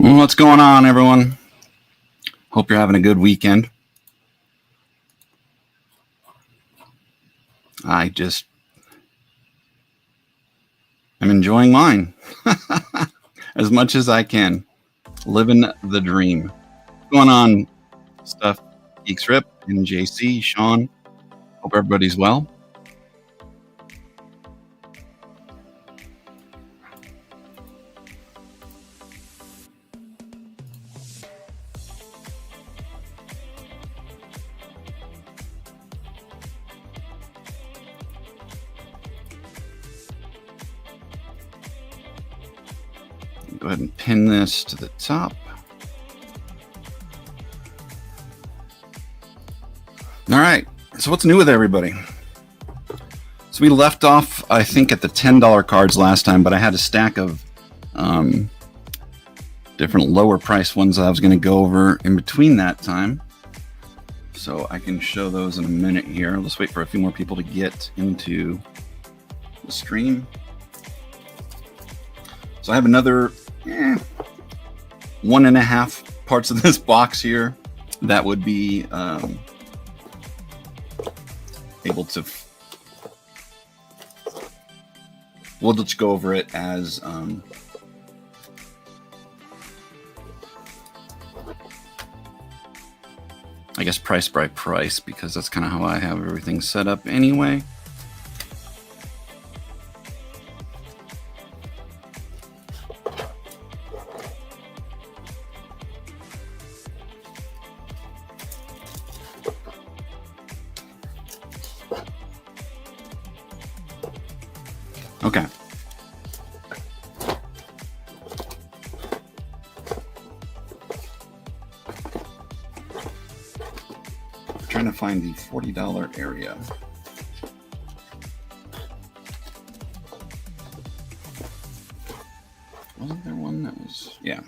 What's going on, everyone? Hope you're having a good weekend. I'm enjoying mine as much as I can. Living the dream. What's going on, Stuff Geeks Rip and JC, Sean? Hope everybody's well. Go ahead and pin this to the top. All right, so what's new with everybody? So we left off, I think, at the $10 cards last time, but I had a stack of different lower price ones that I was going to go over in between that time. So I can show those in a minute here. Let's wait for a few more people to get into the stream. So I have another 1.5 parts of this box here that would be able to. We'll just go over it as I guess price by price, because that's kind of how I have everything set up anyway. Okay. I'm trying to find the $40 area. Wasn't there one that was, yeah.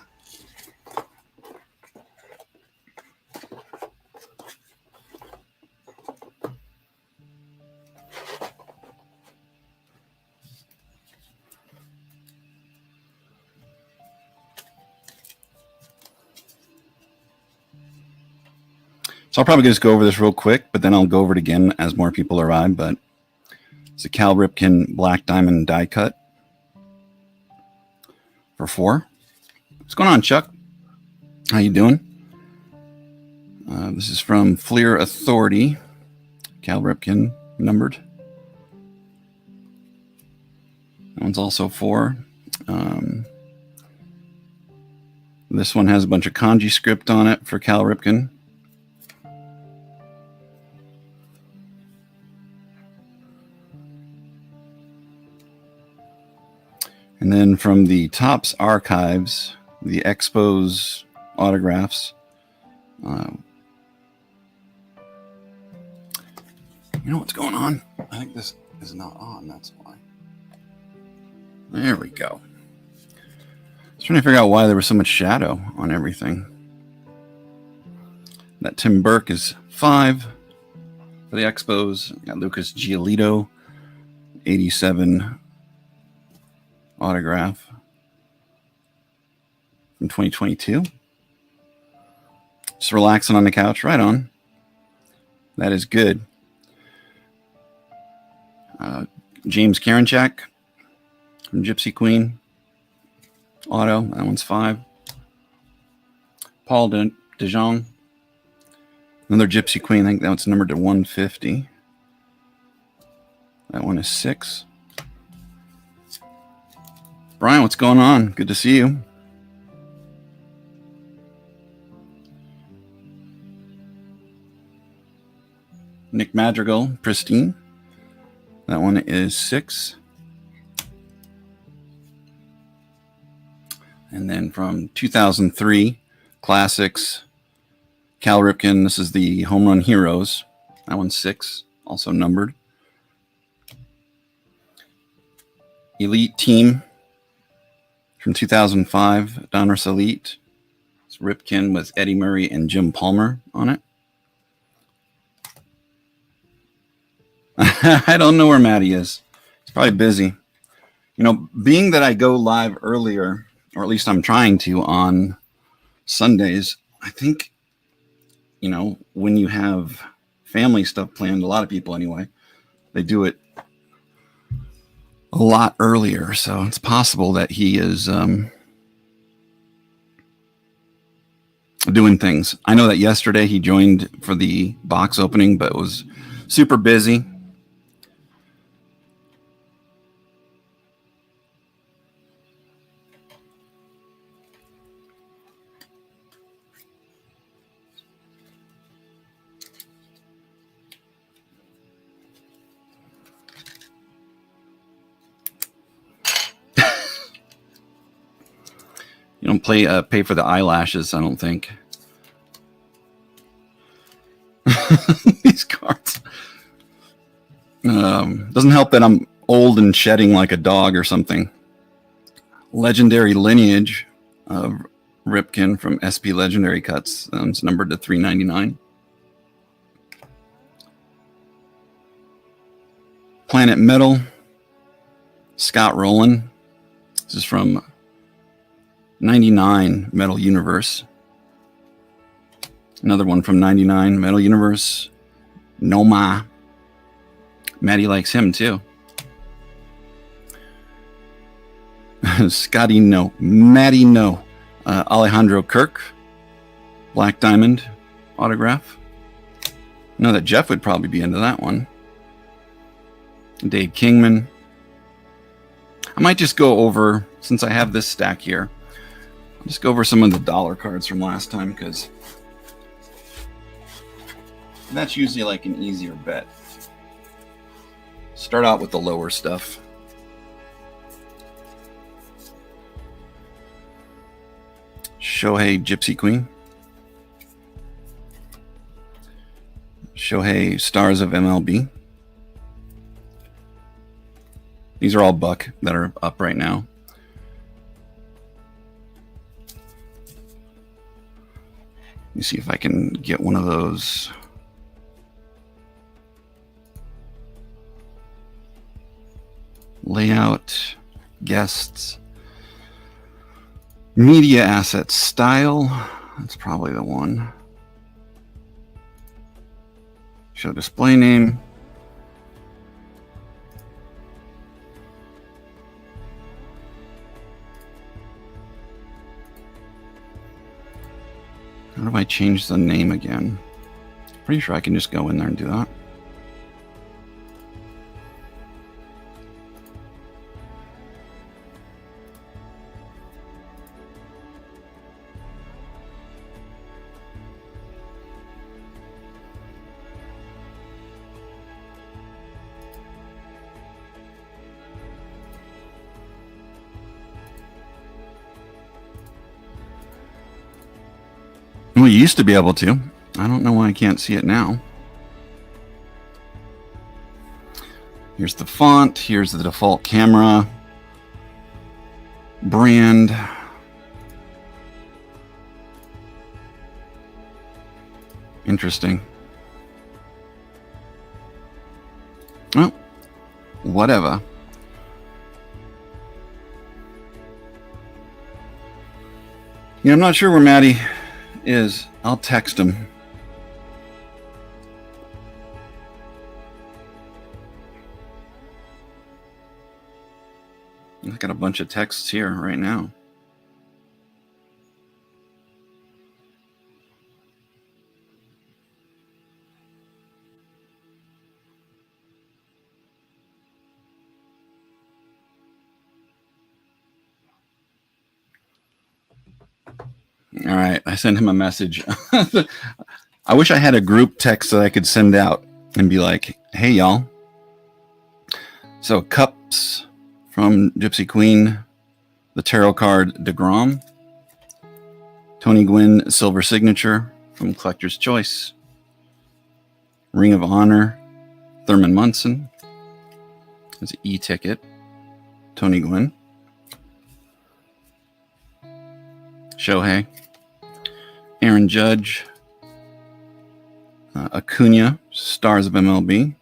So I'll probably just go over this real quick, but then I'll go over it again as more people arrive. But it's a Cal Ripken Black Diamond die cut for 4. What's going on, Chuck? How you doing? This is from Fleer Authority. Cal Ripken numbered. That one's also 4. This one has a bunch of kanji script on it for Cal Ripken. And then from the Topps archives, the Expos autographs. You know what's going on? I think this is not on, that's why. There we go. I was trying to figure out why there was so much shadow on everything. That Tim Burke is 5 for the Expos. Got Lucas Giolito, 87 autograph from 2022. Just relaxing on the couch. Right on. That is good. James Karinchak from Gypsy Queen. Auto. That one's 5. Paul DeJong. Another Gypsy Queen. I think that one's numbered to 150. That one is 6. Brian, what's going on? Good to see you. Nick Madrigal, Pristine. That one is 6. And then from 2003, Classics, Cal Ripken. This is the Home Run Heroes. That one's 6, also numbered. Elite Team from 2005, Donruss Elite. It's Ripken with Eddie Murray and Jim Palmer on it. I don't know where Maddie is. He's probably busy. You know, being that I go live earlier, or at least I'm trying to on Sundays, I think, you know, when you have family stuff planned, a lot of people anyway, they do it a lot earlier. So it's possible that he is doing things. I know that yesterday he joined for the box opening, but was super busy. You don't pay for the eyelashes, I don't think. These cards. Doesn't help that I'm old and shedding like a dog or something. Legendary Lineage of Ripken from SP Legendary Cuts. It's numbered to 399. Planet Metal, Scott Rowland. This is from 99 Metal Universe. Another one from 99 Metal Universe. Noma. Maddie likes him too. Scotty no. Maddie no. Alejandro Kirk. Black Diamond autograph. I know that Jeff would probably be into that one. Dave Kingman. I might just go over, since I have this stack here, I'll just go over some of the dollar cards from last time, because that's usually like an easier bet. Start out with the lower stuff. Shohei Gypsy Queen. Shohei Stars of MLB. These are all Buck that are up right now. Let me see if I can get one of those. Layout, guests, media assets, style. That's probably the one. Show display name. do I change the name again? Pretty sure I can just go in there and do that. We used to be able to. I don't know why I can't see it now. Here's the font. Here's the default camera. Brand. Interesting. Well, whatever. Yeah, I'm not sure where Maddie is. I'll text him. I got a bunch of texts here right now. All right, I sent him a message. I wish I had a group text that I could send out and be like, hey, y'all. So cups from Gypsy Queen, the tarot card DeGrom, Tony Gwynn silver signature from Collector's Choice, Ring of Honor, Thurman Munson, there's an e-ticket, Tony Gwynn, Shohei, Aaron Judge, Acuna, Stars of MLB,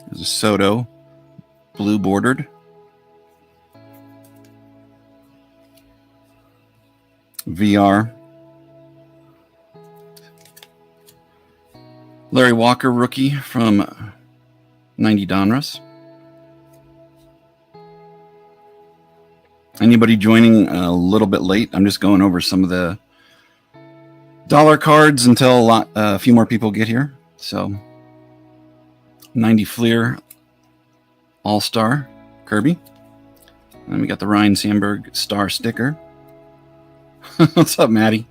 there's a Soto, blue bordered, VR, Larry Walker rookie from 90 Donruss. Anybody joining a little bit late? I'm just going over some of the dollar cards until a few more people get here. So 90 Fleer All-Star Kirby. And we got the Ryan Sandberg star sticker. What's up, Maddie?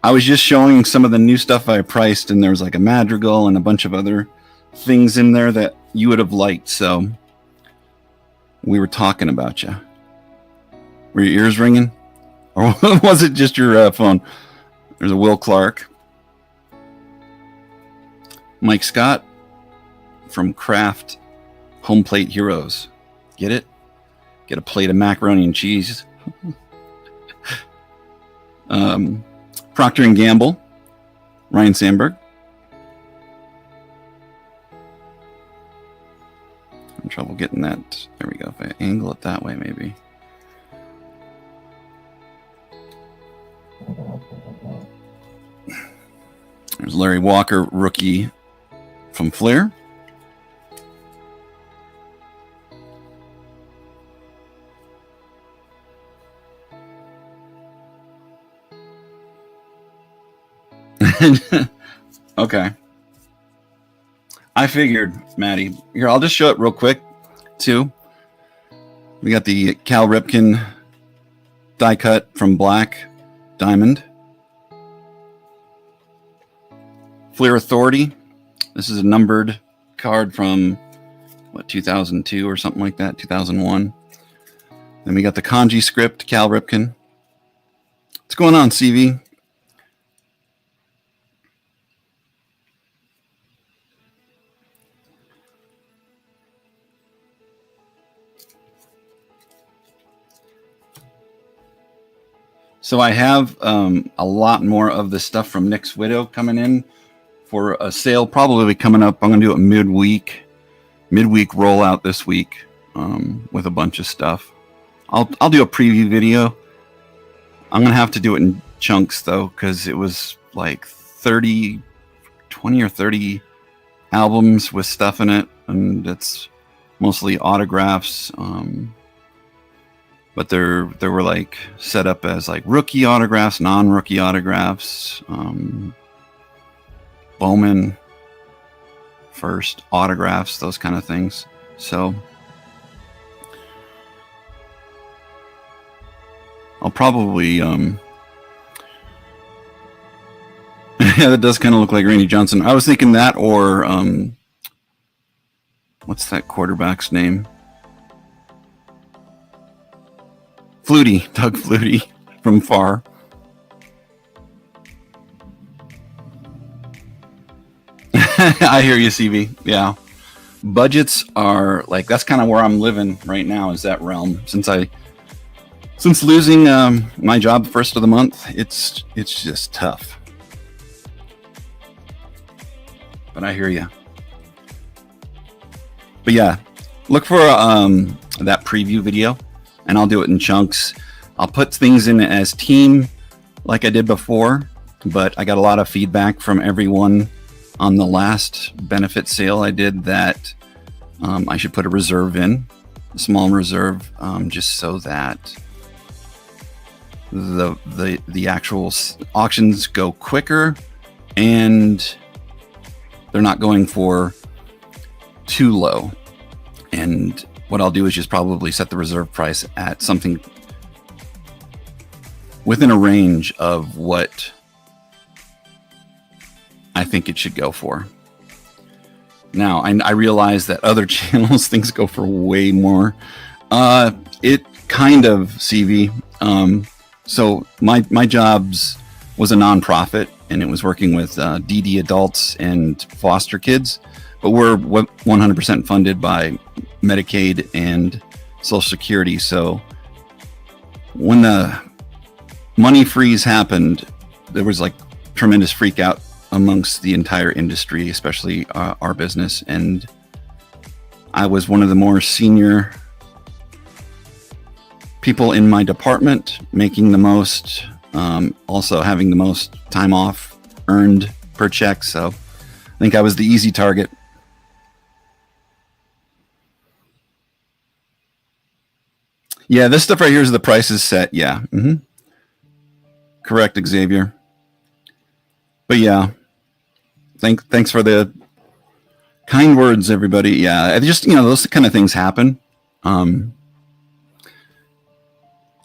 I was just showing some of the new stuff I priced, and there was like a Madrigal and a bunch of other things in there that you would have liked. So we were talking about you. Were your ears ringing? Or was it just your phone? There's a Will Clark. Mike Scott from Kraft Home Plate Heroes. Get it? Get a plate of macaroni and cheese. Procter & Gamble, Ryan Sandberg. I'm trouble getting that. There we go. If I angle it that way, maybe. There's Larry Walker, rookie from Flair. Okay. I figured, Maddie. Here, I'll just show it real quick, too. We got the Cal Ripken die cut from Black Diamond. Fleer Authority. This is a numbered card from, 2002 or something like that, 2001. Then we got the kanji script, Cal Ripken. What's going on, CV? So I have a lot more of the stuff from Nick's Widow coming in for a sale, probably coming up. I'm going to do a midweek rollout this week with a bunch of stuff. I'll do a preview video. I'm going to have to do it in chunks, though, because it was like 20 or 30 albums with stuff in it, and it's mostly autographs. but there were like set up as like rookie autographs, non-rookie autographs, Bowman first autographs, those kind of things. So I'll probably yeah, that does kind of look like Randy Johnson. I was thinking that, or what's that quarterback's name? Flutie, Doug Flutie from far. I hear you, CV. Yeah. Budgets are like, that's kind of where I'm living right now, is that realm. Since losing my job first of the month, it's just tough. But I hear you. But yeah, look for that preview video, and I'll do it in chunks. I'll put things in as team like I did before, but I got a lot of feedback from everyone on the last benefit sale I did that I should put a reserve in, a small reserve, just so that the actual auctions go quicker and they're not going for too low. And what I'll do is just probably set the reserve price at something within a range of what I think it should go for. Now, I realize that other channels, things go for way more. It kind of, CV. So my jobs was a nonprofit, and it was working with DD adults and foster kids, but we're 100% funded by Medicaid and Social Security. So when the money freeze happened, there was like tremendous freak out amongst the entire industry, especially our business. And I was one of the more senior people in my department, making the most, also having the most time off earned per check. So I think I was the easy target. Yeah, this stuff right here is the prices set. Yeah. Mm-hmm. Correct, Xavier. But yeah, thanks for the kind words, everybody. Yeah, just, those kind of things happen. That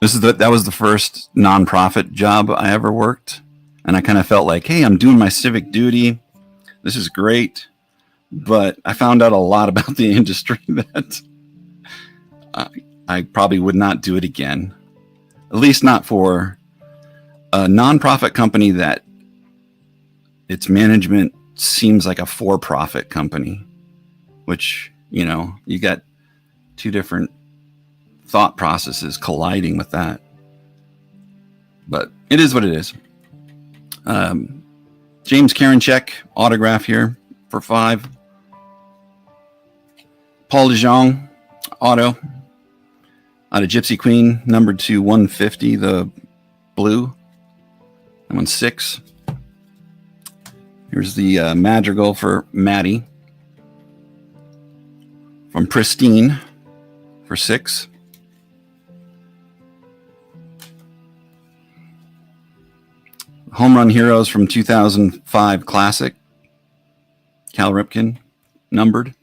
was the first nonprofit job I ever worked, and I kind of felt like, hey, I'm doing my civic duty. This is great, but I found out a lot about the industry that I probably would not do it again. At least not for a nonprofit company that its management seems like a for-profit company, which, you got two different thought processes colliding with that. But it is what it is. James Karinchek autograph here for 5. Paul DeJong auto out of Gypsy Queen, numbered to 150, the blue. That one's 6. Here's the Madrigal for Maddie from Pristine for 6. Home Run Heroes from 2005 Classic, Cal Ripken, numbered.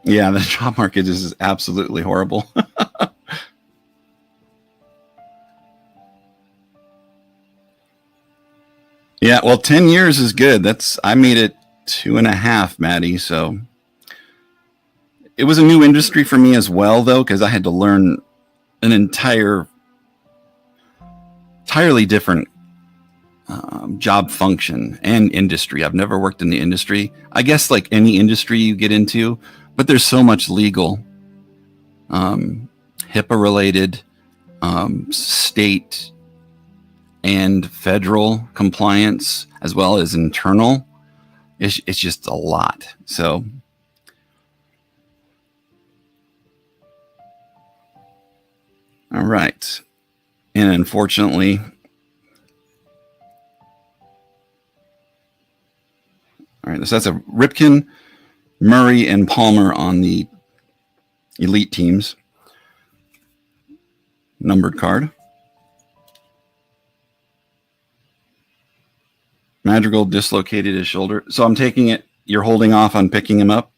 Yeah, the job market is absolutely horrible. Yeah, well, 10 years is good. I made it 2.5, Maddie. So it was a new industry for me as well, though, because I had to learn an entirely different job function and industry. I've never worked in the industry. I guess like any industry you get into, but there's so much legal, HIPAA related, state and federal compliance, as well as internal. It's just a lot. So all right. And unfortunately, all right, so that's a Ripken, Murray, and Palmer on the elite teams. Numbered card. Madrigal dislocated his shoulder. So I'm taking it, you're holding off on picking him up.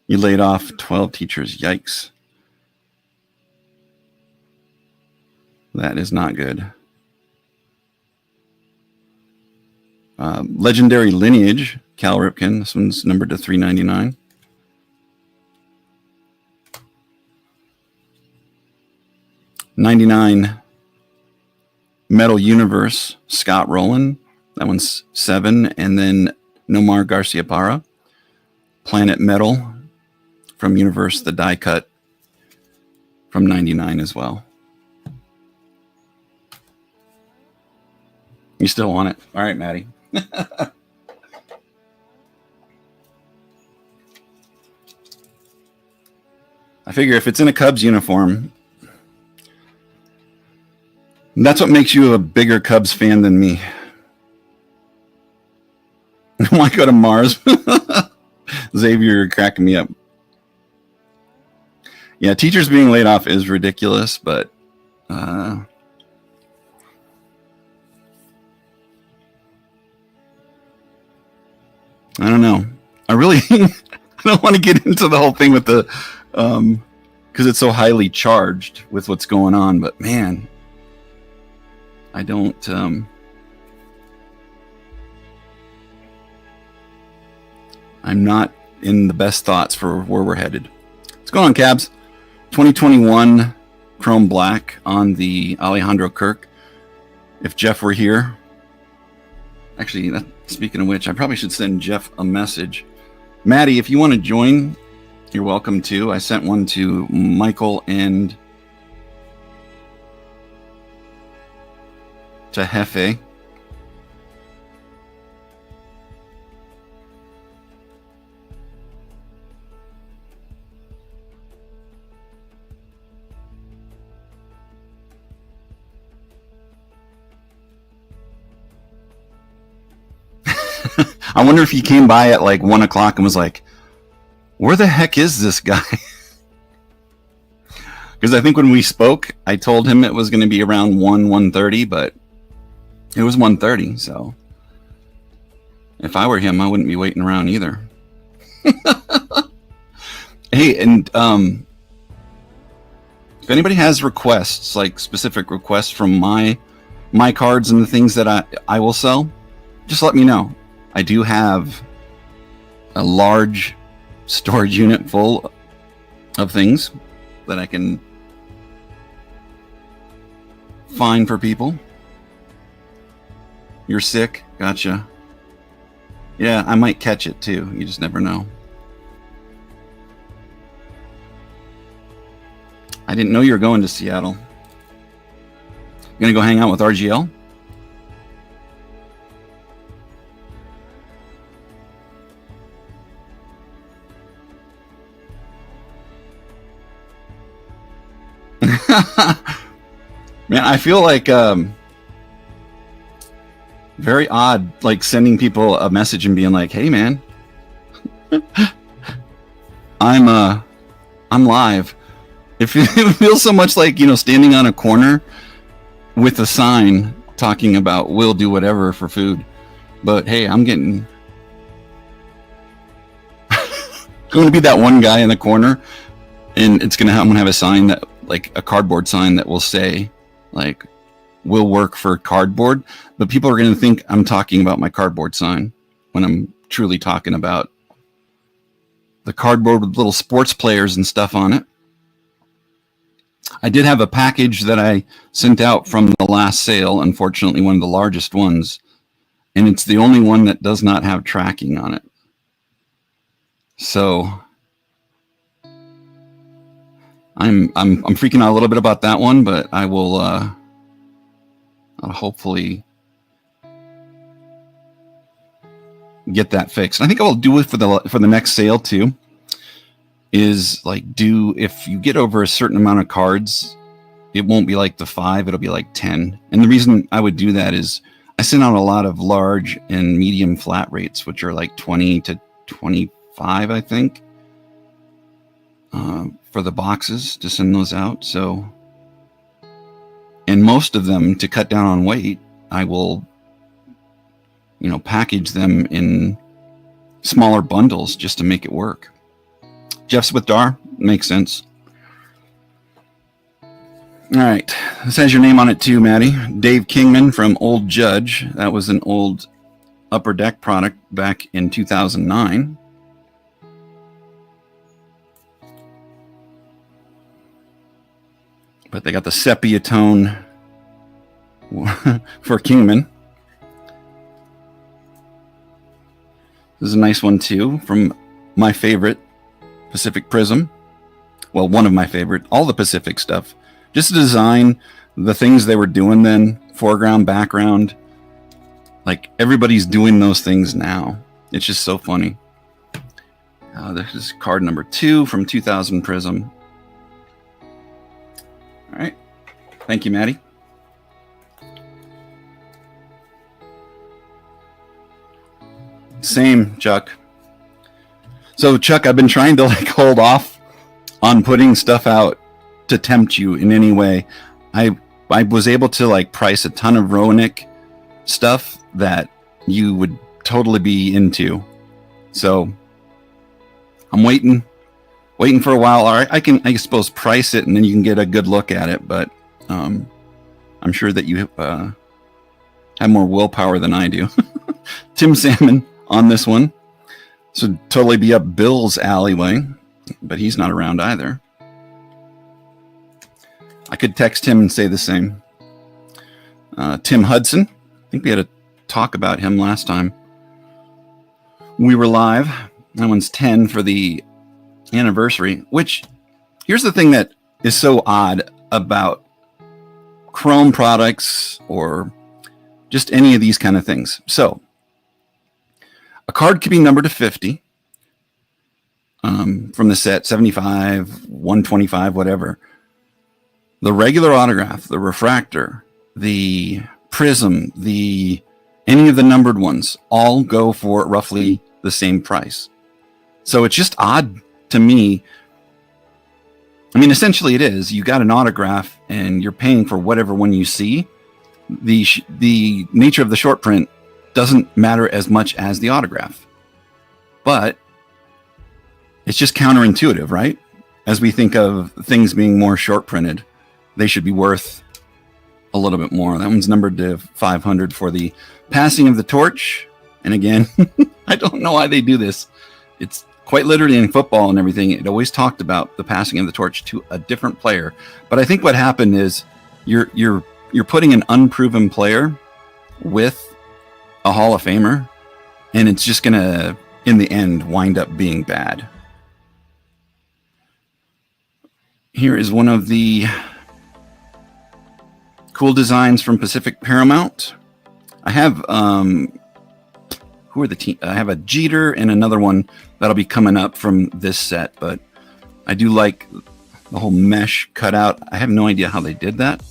You laid off 12 teachers. Yikes. That is not good. Legendary Lineage, Cal Ripken. This one's numbered to 399. $99 Metal Universe, Scott Rowland. That one's 7. And then Nomar Garcia-Parra, Planet Metal from Universe, the die cut from 99 as well. You still want it? All right, Maddie. I figure if it's in a Cubs uniform, that's what makes you a bigger Cubs fan than me. Why go to Mars? Xavier, you're cracking me up. Yeah, teachers being laid off is ridiculous, but I don't know. I really I don't want to get into the whole thing with the because it's so highly charged with what's going on, but man, I don't I'm not in the best thoughts for where we're headed. What's going on, Cabs? 2021 Chrome Black on the Alejandro Kirk. If Jeff were here, actually, speaking of which, I probably should send Jeff a message. Maddie, if you want to join, you're welcome to. I sent one to Michael and to Hefe. I wonder if he came by at like 1 o'clock and was like, where the heck is this guy? Because I think when we spoke, I told him it was going to be around 1:30, but it was 1:30. So if I were him, I wouldn't be waiting around either. Hey, and if anybody has requests, like specific requests from my cards and the things that I will sell, just let me know. I do have a large storage unit full of things that I can find for people. You're sick? Gotcha. Yeah, I might catch it too. You just never know. I didn't know you were going to Seattle. You gonna go hang out with RGL? Man, I feel like very odd, like sending people a message and being like, "Hey, man, I'm live." It feels so much like, you know, standing on a corner with a sign talking about "we'll do whatever for food," but hey, I'm going to be that one guy in the corner, and I'm going to have a sign that, like a cardboard sign that will say, like, "will work for cardboard," but people are going to think I'm talking about my cardboard sign when I'm truly talking about the cardboard with little sports players and stuff on it. I did have a package that I sent out from the last sale, unfortunately one of the largest ones, and it's the only one that does not have tracking on it. So I'm freaking out a little bit about that one, but I will I'll hopefully get that fixed. I think I will do it for the next sale too. Is like, if you get over a certain amount of cards, it won't be like the 5, it'll be like 10. And the reason I would do that is I send out a lot of large and medium flat rates, which are like 20 to 25, I think. for the boxes to send those out. So, and most of them, to cut down on weight, I will, package them in smaller bundles just to make it work. Jeff's with Dar, makes sense. All right, this has your name on it too, Maddie. Dave Kingman from Old Judge. That was an old Upper Deck product back in 2009. But they got the sepia tone for Kingman. This is a nice one too, from my favorite, Pacific Prism. Well, one of my favorite, all the Pacific stuff. Just to design the things they were doing then, foreground, background. Like, everybody's doing those things now. It's just so funny. This is card number 2 from 2000 Prism. All right. Thank you, Maddie. Same, Chuck. So, Chuck, I've been trying to hold off on putting stuff out to tempt you in any way. I was able to price a ton of Roenick stuff that you would totally be into. So I'm waiting for a while. All right, I suppose price it and then you can get a good look at it. But I'm sure that you have more willpower than I do. Tim Salmon on this one. This would totally be up Bill's alleyway, but he's not around either. I could text him and say the same. Tim Hudson. I think we had a talk about him last time we were live. That one's 10 for the anniversary, which, here's the thing that is so odd about Chrome products or just any of these kind of things. So a card could be numbered to 50 from the set, 75, 125, whatever. The regular autograph, the refractor, the prism, any of the numbered ones all go for roughly the same price. So it's just odd to me. I mean, essentially it is. You got an autograph and you're paying for whatever one you see. The nature of the short print doesn't matter as much as the autograph. But it's just counterintuitive, right? As we think of things being more short printed, they should be worth a little bit more. That one's numbered to 500 for the passing of the torch. And again, I don't know why they do this. It's quite literally in football and everything. It always talked about the passing of the torch to a different player. But I think what happened is you're putting an unproven player with a Hall of Famer, and it's just gonna, in the end, wind up being bad. Here is one of the cool designs from Pacific Paramount. I have who are the team? I have a Jeter and another one that'll be coming up from this set, but I do like the whole mesh cutout. I have no idea how they did that.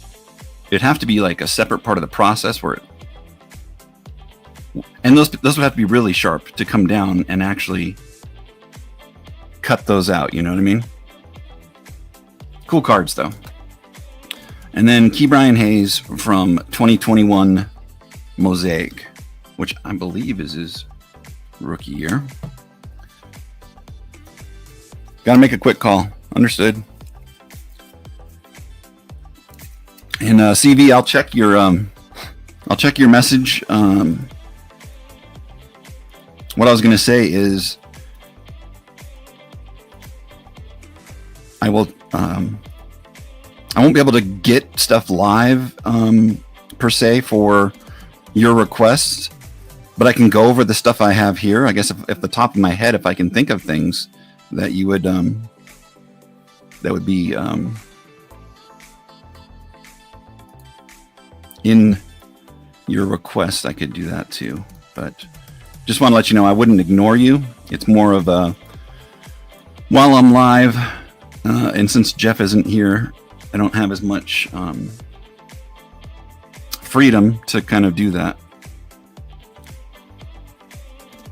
It'd have to be like a separate part of the process where and those would have to be really sharp to come down and actually cut those out, you know what I mean? Cool cards though. And then Key Brian Hayes from 2021 Mosaic, which I believe is his rookie year. Got to make a quick call. Understood. And CV, I'll check your message. What I was going to say is I won't be able to get stuff live per se for your requests, but I can go over the stuff I have here. I guess if the top of my head, if I can think of things that you would that would be in your request, I could do that too. But just want to let you know I wouldn't ignore you. It's more of a while I'm live, and since Jeff isn't here, I don't have as much freedom to kind of do that.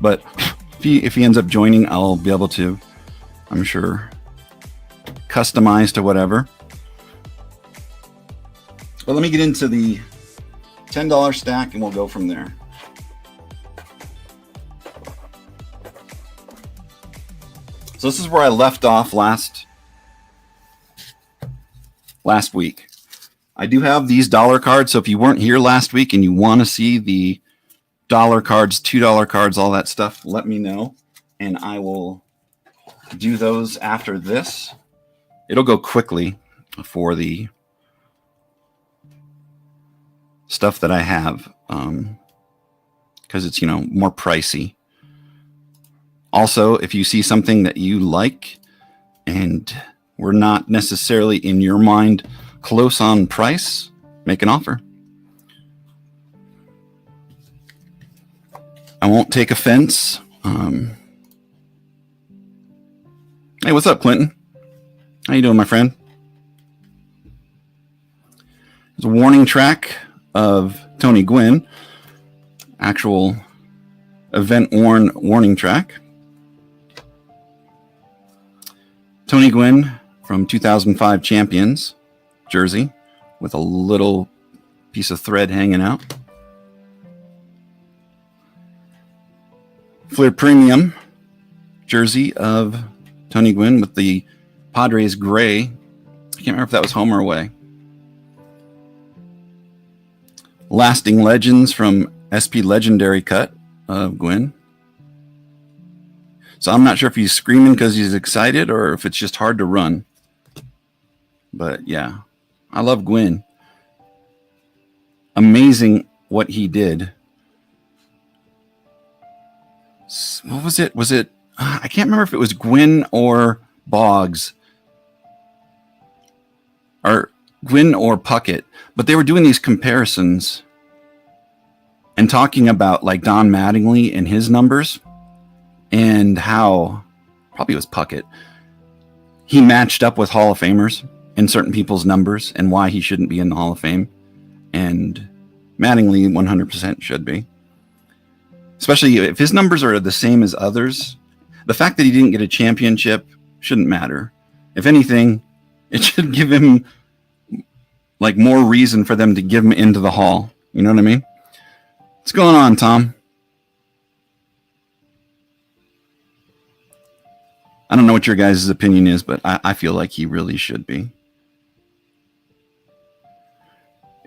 But if he ends up joining, I'll be able to, I'm sure, customized to whatever. But let me get into the $10 stack and we'll go from there. So this is where I left off last week. I do have these dollar cards, so if you weren't here last week and you want to see the dollar cards, $2 cards, all that stuff, let me know, and I will do those after this. It'll go quickly for the stuff that I have, because it's, more pricey. Also, if you see something that you like and we're not necessarily in your mind close on price, make an offer. I won't take offense. Hey, what's up, Clinton? How you doing, my friend? There's a warning track of Tony Gwynn, actual event-worn warning track. Tony Gwynn from 2005 Champions jersey with a little piece of thread hanging out. Flair Premium jersey of Tony Gwynn with the Padres gray. I can't remember if that was home or away. Lasting Legends from SP Legendary cut of Gwynn. So I'm not sure if he's screaming because he's excited or if it's just hard to run. But yeah, I love Gwynn. Amazing what he did. What was it? I can't remember if it was Gwynn or Boggs. Or Gwynn or Puckett. But they were doing these comparisons and talking about like Don Mattingly and his numbers. And how, probably it was Puckett, he matched up with Hall of Famers in certain people's numbers and why he shouldn't be in the Hall of Fame. And Mattingly 100% should be. Especially if his numbers are the same as others. The fact that he didn't get a championship shouldn't matter. If anything, it should give him like more reason for them to give him into the Hall. You know what I mean? What's going on, Tom? I don't know what your guys' opinion is, but I feel like he really should be.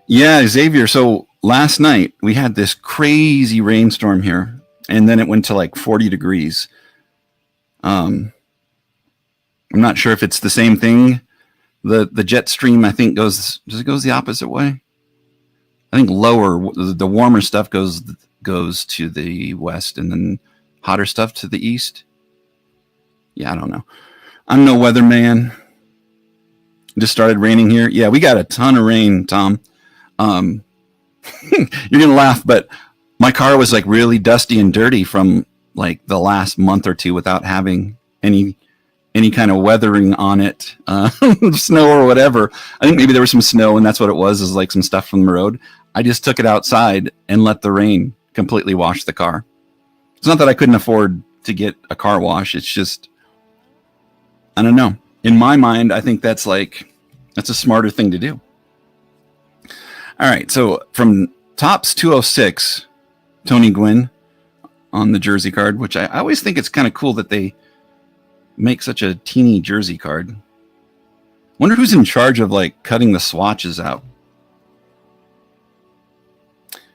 Yeah, Xavier. So last night we had this crazy rainstorm here, and then it went to like 40 degrees. I'm not sure if it's the same thing. The jet stream, I think, does it go the opposite way? I think lower, the warmer stuff goes to the west, and then hotter stuff to the east. Yeah, I don't know. I'm no weatherman. It just started raining here. Yeah, we got a ton of rain, Tom. You're gonna laugh, but my car was like really dusty and dirty from like the last month or two without having any kind of weathering on it, snow or whatever. I think maybe there was some snow, and that's what it was, is like some stuff from the road. I just took it outside and let the rain completely wash the car. It's not that I couldn't afford to get a car wash. It's just, I don't know. In my mind, I think that's a smarter thing to do. All right, so from Topps 206, Tony Gwynn on the jersey card, which I always think it's kind of cool that they make such a teeny jersey card. Wonder who's in charge of like cutting the swatches out.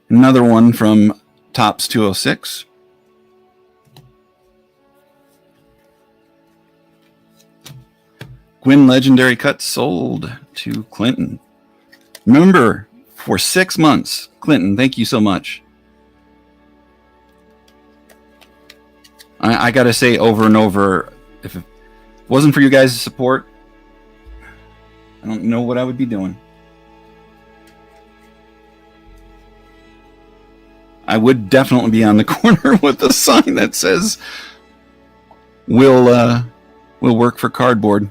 Another one from Topps 206. Gwynn Legendary cut sold to Clinton. Remember, for 6 months, Clinton, thank you so much. I got to say over and over, if it wasn't for you guys' support, I don't know what I would be doing. I would definitely be on the corner with a sign that says, we'll work for cardboard.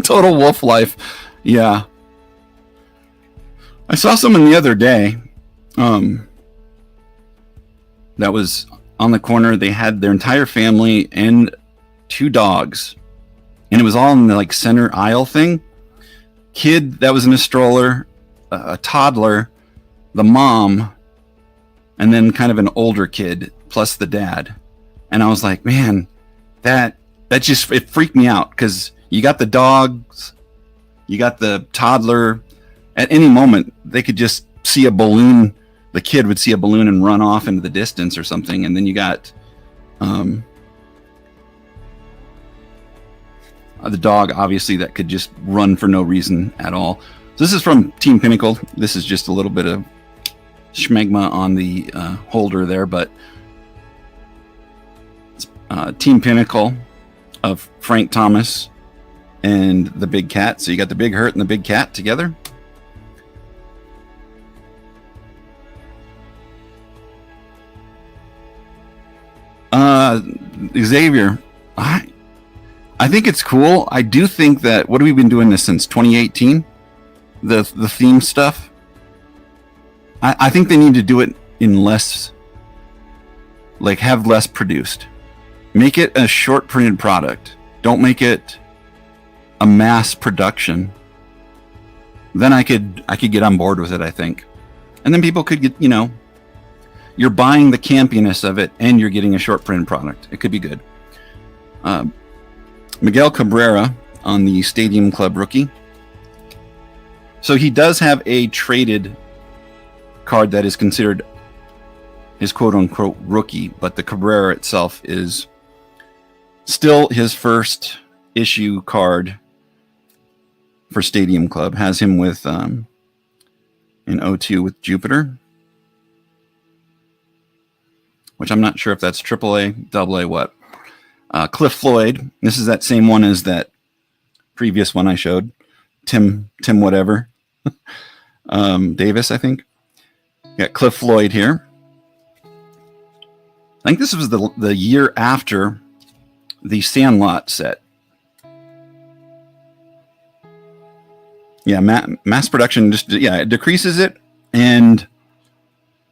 Total wolf life. Yeah. I saw someone the other day that was on the corner. They had their entire family and 2 dogs, and it was all in the like center aisle thing. Kid that was in a stroller, a toddler, the mom, and then kind of an older kid plus the dad. And I was like, man, that just, it freaked me out, because you got the dogs, you got the toddler. At any moment they could just see a balloon. The kid would see a balloon and run off into the distance or something. And then you got the dog, obviously, that could just run for no reason at all. So this is from Team Pinnacle. This is just a little bit of schmegma on the holder there, but Team Pinnacle of Frank Thomas and the Big Cat. So you got the Big Hurt and the Big Cat together. Xavier, I think it's cool. I do think that, what have we been doing this since 2018? The theme stuff. I think they need to do it in less, like have less produced. Make it a short printed product. Don't make it a mass production. Then I could get on board with it, I think. And then people could get, you're buying the campiness of it and you're getting a short printed product. It could be good. Miguel Cabrera on the Stadium Club rookie. So he does have a traded card that is considered his quote-unquote rookie, but the Cabrera itself is still his first issue card for Stadium Club. Has him with in 02 with Jupiter, which I'm not sure if that's AAA, AA, what. Cliff Floyd. This is that same one as that previous one I showed. Tim whatever. Davis, I think. Got Cliff Floyd here. I think this was the year after the Sandlot set. Yeah, mass production just, it decreases it, and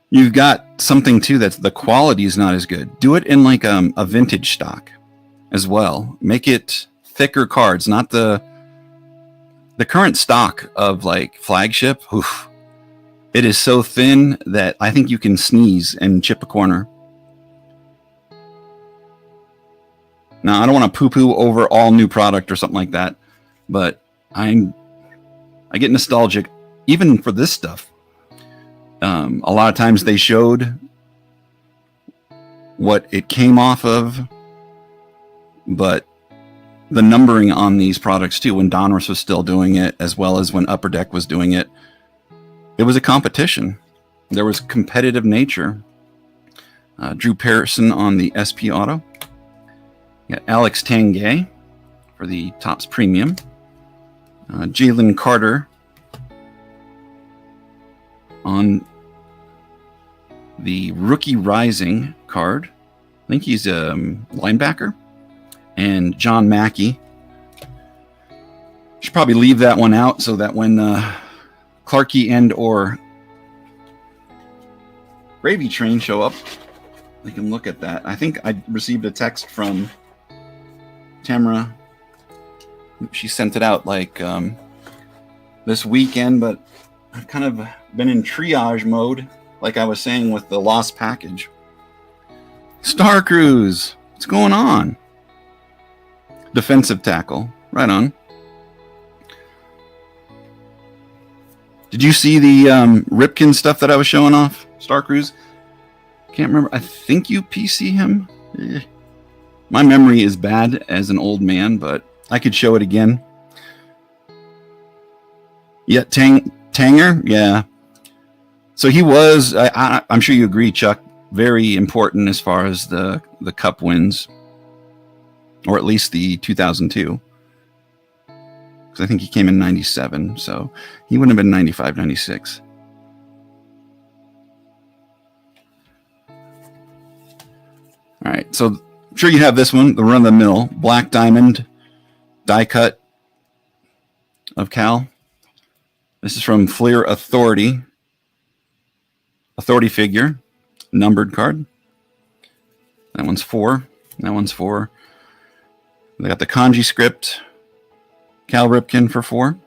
you've got something too that's the quality is not as good. Do it in like a vintage stock as well. Make it thicker cards, not the current stock of like flagship. Oof, it is so thin that I think you can sneeze and chip a corner. Now, I don't want to poo-poo over all new product or something like that, but I get nostalgic even for this stuff. A lot of times they showed what it came off of, but the numbering on these products too, when Donruss was still doing it, as well as when Upper Deck was doing it, it was a competition. There was competitive nature. Drew Pearson on the SP Auto. Got Alex Tanguay for the Topps Premium. Jalen Carter on the Rookie Rising card. I think he's a linebacker. And John Mackey. Should probably leave that one out so that when Clarkey and or Gravy Train show up, they can look at that. I think I received a text from Tamara. She sent it out like this weekend, but I've kind of been in triage mode, like I was saying with the lost package. Star Cruise, what's going on? Defensive tackle, right on. Did you see the Ripken stuff that I was showing off? Star Cruise? Can't remember. I think you PC him. My memory is bad as an old man, but I could show it again. Yeah, Tanger? Yeah. So he was, I'm sure you agree, Chuck, very important as far as the Cup wins. Or at least the 2002. Because I think he came in 97, so he wouldn't have been 95, 96. All right, so I'm sure you have this one, the run-of-the-mill Black Diamond die cut of Cal. This is from Fleer Authority. Authority figure, numbered card. That one's 4. That one's 4. They got the kanji script. Cal Ripken for 4.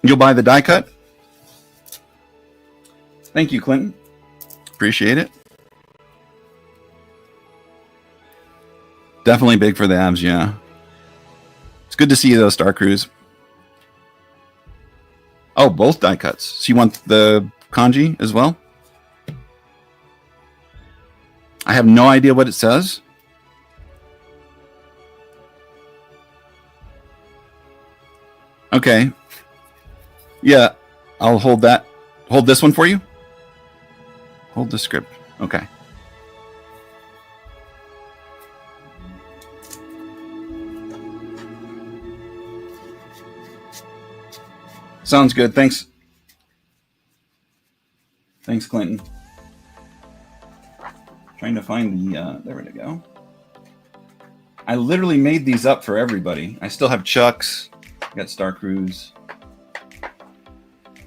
You'll buy the die cut? Thank you, Clinton. Appreciate it. Definitely big for the Avs, yeah. It's good to see you, though, Star Cruise. Oh, both die cuts. So you want the kanji as well? I have no idea what it says. Okay. Yeah, I'll hold that. Hold this one for you? Hold the script. Okay. Sounds good. Thanks. Thanks, Clinton. Trying to find the, there we go. I literally made these up for everybody. I still have Chuck's. Got Star Cruise.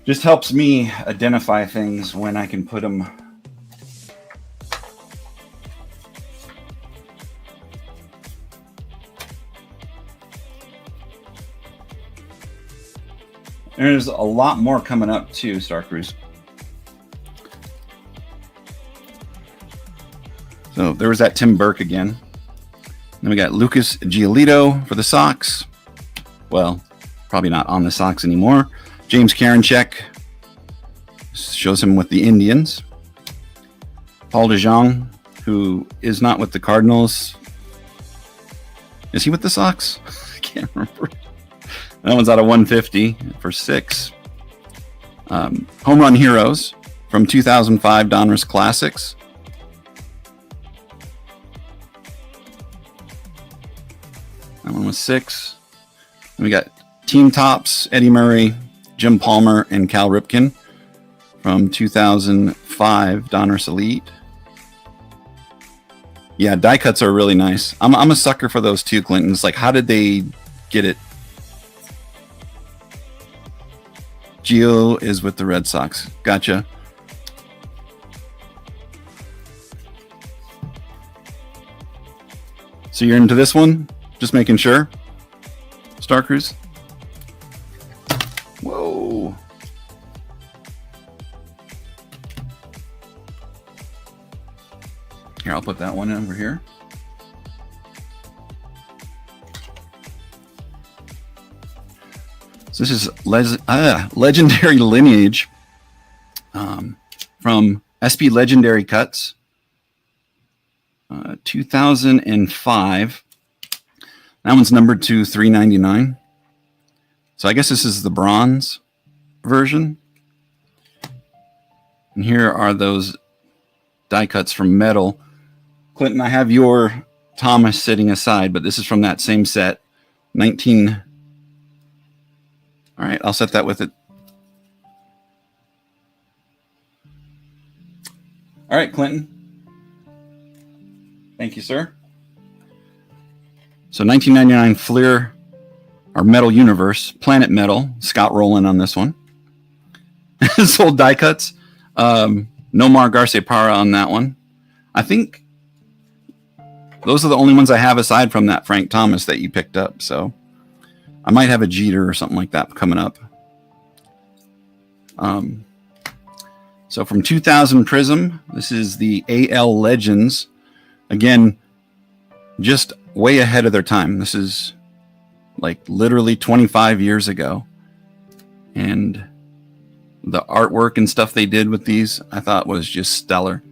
Just helps me identify things when I can put them. There's a lot more coming up too, Star Cruise. So there was that Tim Burke again. Then we got Lucas Giolito for the Sox. Well, probably not on the Sox anymore. James Karinchak shows him with the Indians. Paul DeJong, who is not with the Cardinals. Is he with the Sox? I can't remember. That one's out of 150 for 6. Home Run Heroes from 2005 Donruss Classics. That one was 6. And we got Team Tops, Eddie Murray, Jim Palmer, and Cal Ripken from 2005 Donruss Elite. Yeah, die cuts are really nice. I'm a sucker for those too, Clinton. It's like, how did they get it? Gio is with the Red Sox. Gotcha. So you're into this one? Just making sure. Star Cruise. Whoa. Here, I'll put that one over here. So this is Legendary Lineage from SP Legendary Cuts, 2005. That one's numbered to 399. So I guess this is the bronze version. And here are those die cuts from metal. Clinton, I have your Thomas sitting aside, but this is from that same set, 19. All right, I'll set that with it. All right, Clinton. Thank you, sir. So 1999 Fleer, our Metal Universe, Planet Metal, Scott Rowland on this one. Sold die cuts. Nomar Garciaparra on that one. I think those are the only ones I have aside from that Frank Thomas that you picked up. So I might have a Jeter or something like that coming up. So from 2000 Prism, this is the AL Legends. Again, just way ahead of their time. This is like literally 25 years ago. And the artwork and stuff they did with these, I thought was just stellar.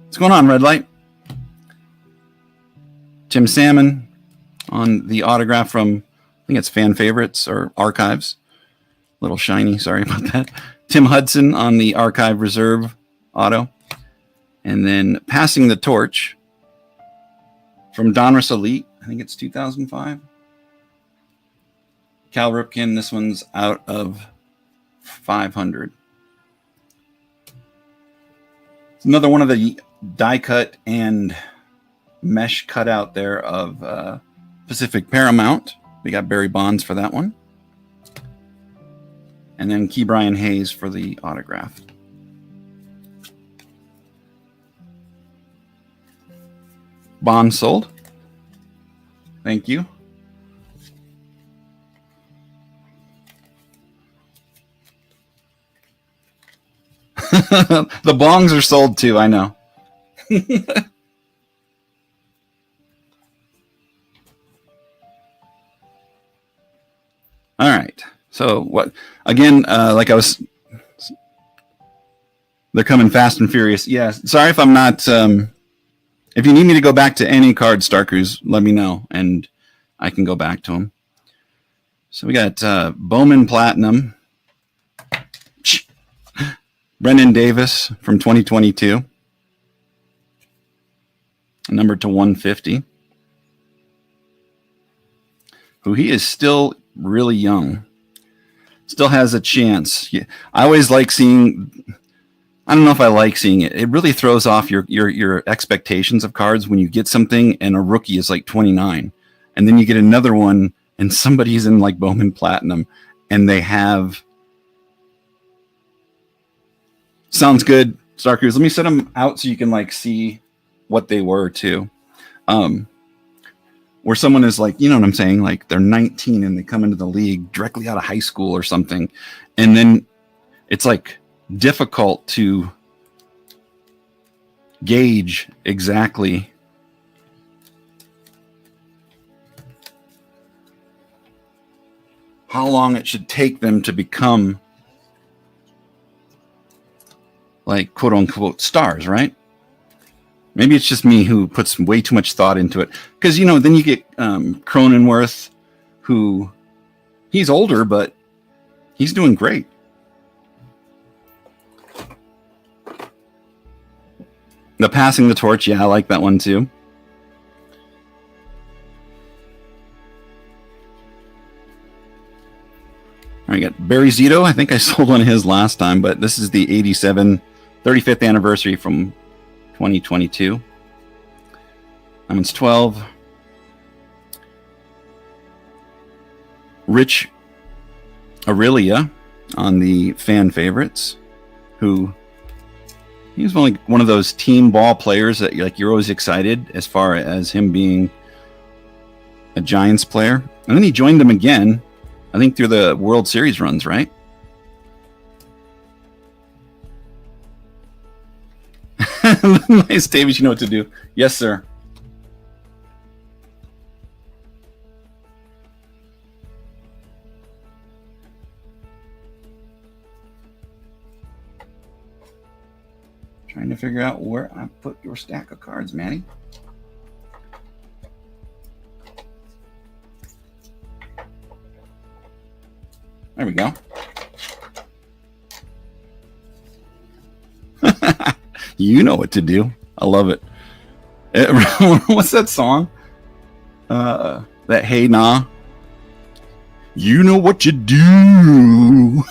What's going on, Red Light? Tim Salmon on the autograph from, I think it's Fan Favorites or Archives. A little shiny, sorry about that. Tim Hudson on the Archive Reserve auto. And then passing the torch from Donruss Elite, I think it's 2005. Cal Ripken, this one's out of 500. It's another one of the die cut and mesh cutout there of Pacific Paramount. We got Barry Bonds for that one. And then Key Brian Hayes for the autograph. Bond sold. Thank you. The bongs are sold too, I know. All right. So what? Again, like I was, they're coming fast and furious. Yeah. Sorry if I'm not. If you need me to go back to any card, Star Cruise, let me know, and I can go back to them. So we got Bowman Platinum, Brendan Davis from 2022, numbered to 150. Who he is still really young. Still has a chance. I always like seeing. I don't know if I like seeing it. It really throws off your expectations of cards when you get something and a rookie is like 29, and then you get another one and somebody's in like Bowman Platinum, and they have. Sounds good, Star Cruise. Let me set them out so you can like see what they were too. Where someone is like, you know what I'm saying? Like they're 19 and they come into the league directly out of high school or something. And then it's like difficult to gauge exactly how long it should take them to become like quote unquote stars, right? Maybe it's just me who puts way too much thought into it. Because, you know, then you get Cronenworth, who he's older, but he's doing great. The passing the torch, yeah, I like that one too. All right, got Barry Zito. I think I sold one of his last time, but this is the 87 35th anniversary from 2022. That one's 12. Rich Aurelia on the fan favorites, who he's only one of those team ball players that like you're always excited as far as him being a Giants player. And then he joined them again, I think through the World Series runs, right? Nice, David. You know what to do. Yes, sir. Trying to figure out where I put your stack of cards, Manny. There we go. You know what to do. I love it. What's that song? That Hey Nah. You know what you do.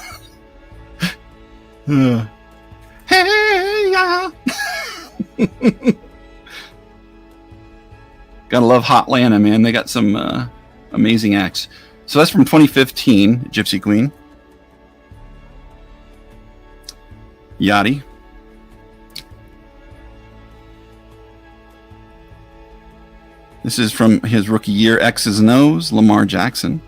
Hey ya. Gotta love Hotlanta, man. They got some amazing acts. So that's from 2015, Gypsy Queen. Yachty. This is from his rookie year, X's and O's, Lamar Jackson.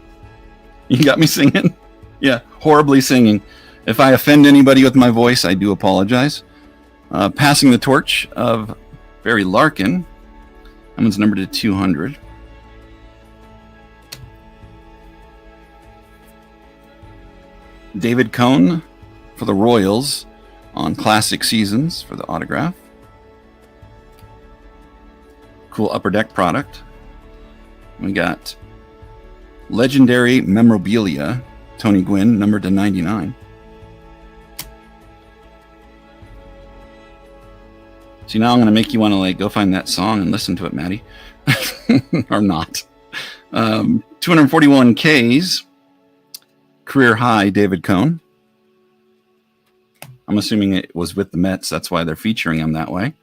You got me singing? Yeah, horribly singing. If I offend anybody with my voice, I do apologize. Passing the torch of Barry Larkin. That one's numbered to 200. David Cohn for the Royals on Classic Seasons for the autograph. Cool Upper Deck product. We got Legendary Memorabilia, Tony Gwynn, numbered to 99. See, now I'm going to make you want to like go find that song and listen to it, Maddie. Or not. 241 Ks. Career high, David Cohn. I'm assuming it was with the Mets. That's why they're featuring him that way.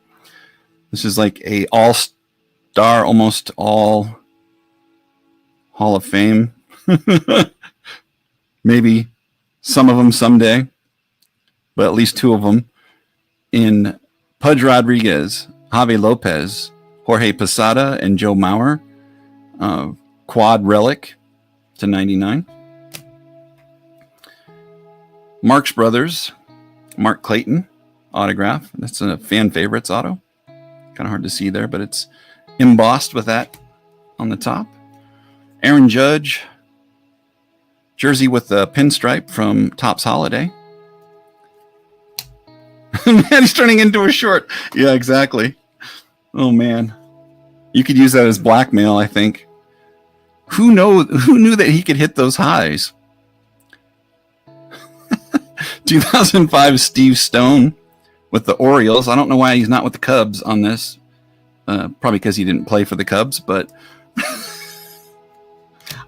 This is like a Dar almost all Hall of Fame. Maybe some of them someday, but at least two of them. In Pudge Rodriguez, Javi Lopez, Jorge Posada, and Joe Mauer. Quad relic to 99. Marx Brothers, Mark Clayton autograph. That's a fan favorites auto. Kind of hard to see there, but it's embossed with that on the top. Aaron Judge, jersey with the pinstripe from Topps Holiday. Man, he's turning into a short. Yeah, exactly. Oh man, you could use that as blackmail, I think. Who knew that he could hit those highs? 2005 Steve Stone with the Orioles. I don't know why he's not with the Cubs on this. Probably because he didn't play for the Cubs, but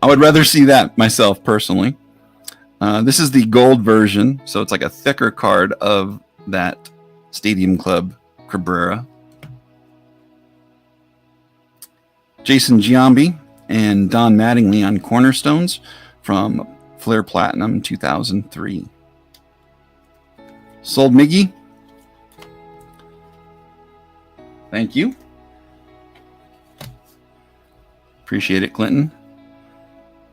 I would rather see that myself personally. This is the gold version, so it's like a thicker card of that Stadium Club Cabrera. Jason Giambi and Don Mattingly on Cornerstones from Flair Platinum 2003. Sold Miggy. Thank you. Appreciate it, Clinton.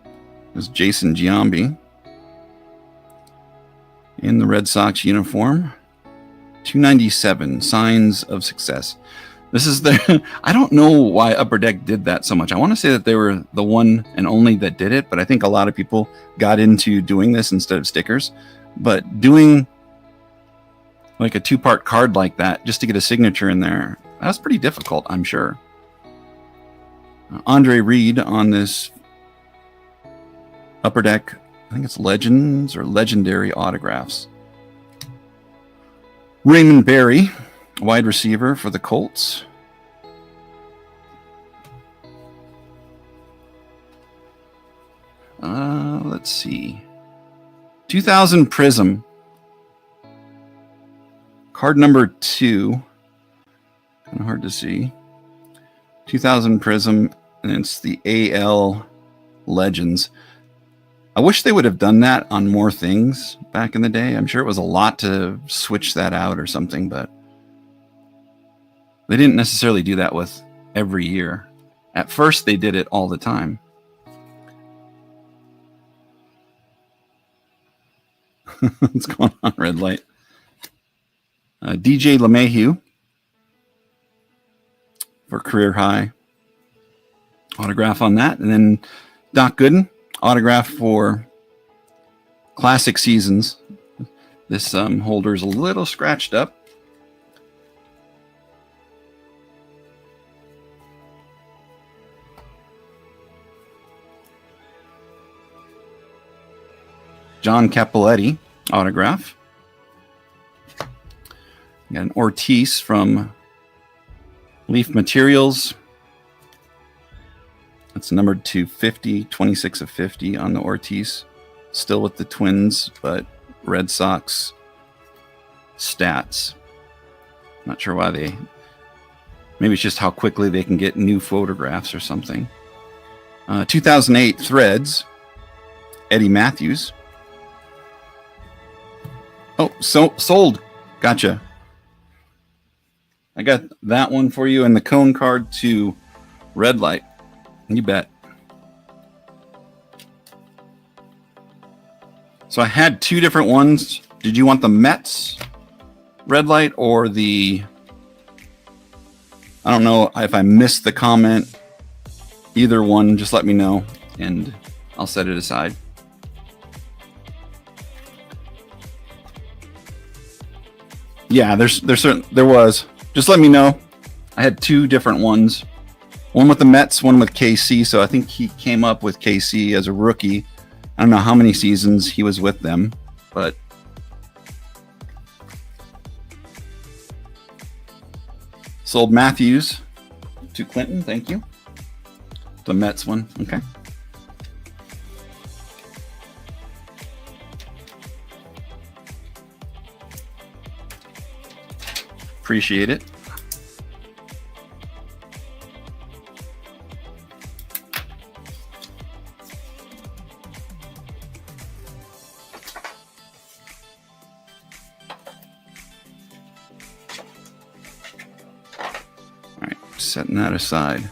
It was Jason Giambi in the Red Sox uniform. 297, Signs of Success. This is the, I don't know why Upper Deck did that so much. I want to say that they were the one and only that did it, but I think a lot of people got into doing this instead of stickers. But doing like a two-part card like that, just to get a signature in there, that's pretty difficult, I'm sure. Andre Reed on this Upper Deck, I think it's Legends or Legendary autographs. Raymond Berry, wide receiver for the Colts. Let's see. 2000 Prism. Card number 2. Kind of hard to see. 2000 Prism, and it's the AL Legends. I wish they would have done that on more things back in the day. I'm sure it was a lot to switch that out or something, but they didn't necessarily do that with every year. At first, they did it all the time. What's going on, red light? DJ LeMahieu for career high. Autograph on that. And then Doc Gooden, autograph for classic seasons. This holder's a little scratched up. John Cappelletti autograph. Got an Ortiz from Leaf Materials. That's numbered to 50, 26 of 50 on the Ortiz. Still with the Twins, but Red Sox stats. Not sure why they... Maybe it's just how quickly they can get new photographs or something. 2008 Threads. Eddie Matthews. Oh, sold. Gotcha. I got that one for you and the cone card to Red Light. You bet. So I had two different ones. Did you want the Mets Red Light or the... I don't know if I missed the comment. Either one, just let me know and I'll set it aside. Yeah, there was. Just let me know. I had two different ones. One with the Mets, one with KC. So I think he came up with KC as a rookie. I don't know how many seasons he was with them, but sold Matthews to Clinton. Thank you. The Mets one. Okay. Appreciate it. setting that aside.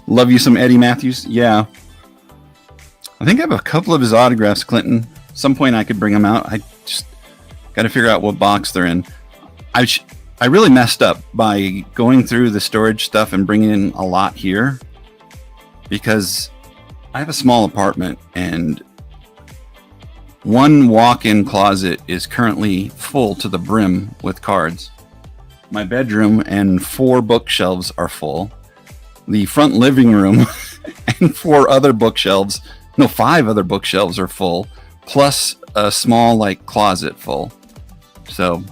Love you some Eddie Matthews. Yeah. I think I have a couple of his autographs, Clinton. Some point I could bring them out. I just got to figure out what box they're in. I really messed up by going through the storage stuff and bringing in a lot here because I have a small apartment and one walk-in closet is currently full to the brim with cards. My bedroom and 4 bookshelves are full. The front living room and 5 other bookshelves are full, plus a small like closet full. So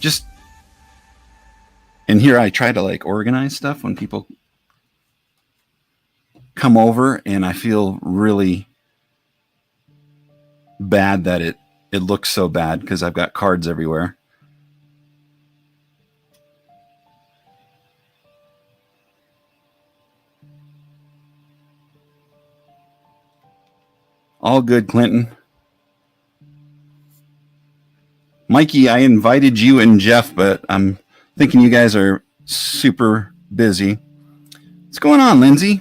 just, and here I try to like organize stuff when people come over, and I feel really bad that it looks so bad because I've got cards everywhere. All good, Clinton. Mikey, I invited you and Jeff, but I'm thinking you guys are super busy. What's going on, Lindsay?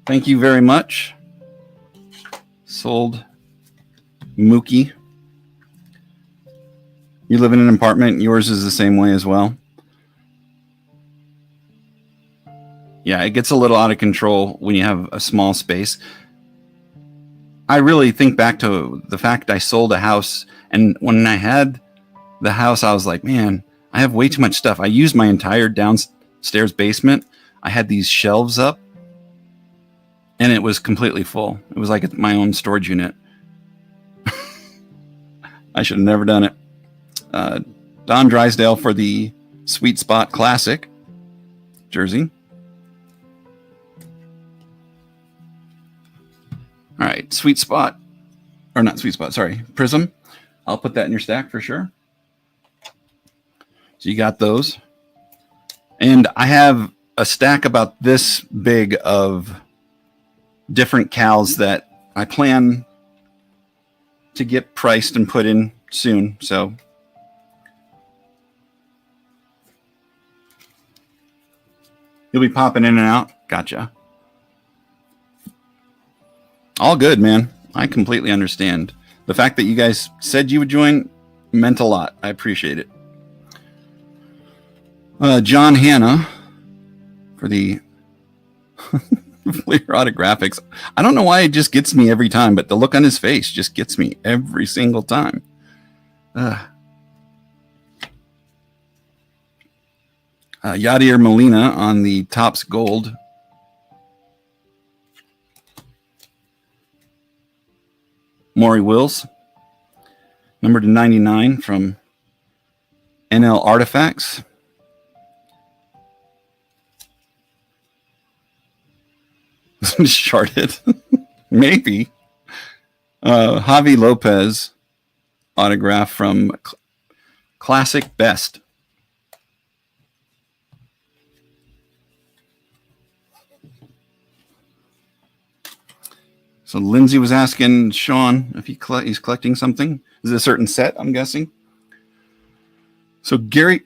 Thank you very much. Sold Mookie. You live in an apartment. Yours is the same way as well. Yeah, it gets a little out of control when you have a small space. I really think back to the fact I sold a house, and when I had the house, I was like, man, I have way too much stuff. I used my entire downstairs basement. I had these shelves up, and it was completely full. It was like my own storage unit. I should have never done it. Don Drysdale for the Sweet Spot Classic jersey. All right, Sweet Spot, or not Sweet Spot, sorry, Prism. I'll put that in your stack for sure. So you got those. And I have a stack about this big of different cals that I plan to get priced and put in soon. So you'll be popping in and out. Gotcha. All good, man. I completely understand. The fact that you guys said you would join meant a lot. I appreciate it. John Hanna for the Fleer Autographics. I don't know why it just gets me every time, but the look on his face just gets me every single time. Yadier Molina on the Topps Gold. Maury Wills, number to 99 from NL Artifacts. Charted. Maybe. Javi Lopez autograph from Classic Best. So Lindsay was asking Sean if he's collecting something. Is it a certain set, I'm guessing? So Gary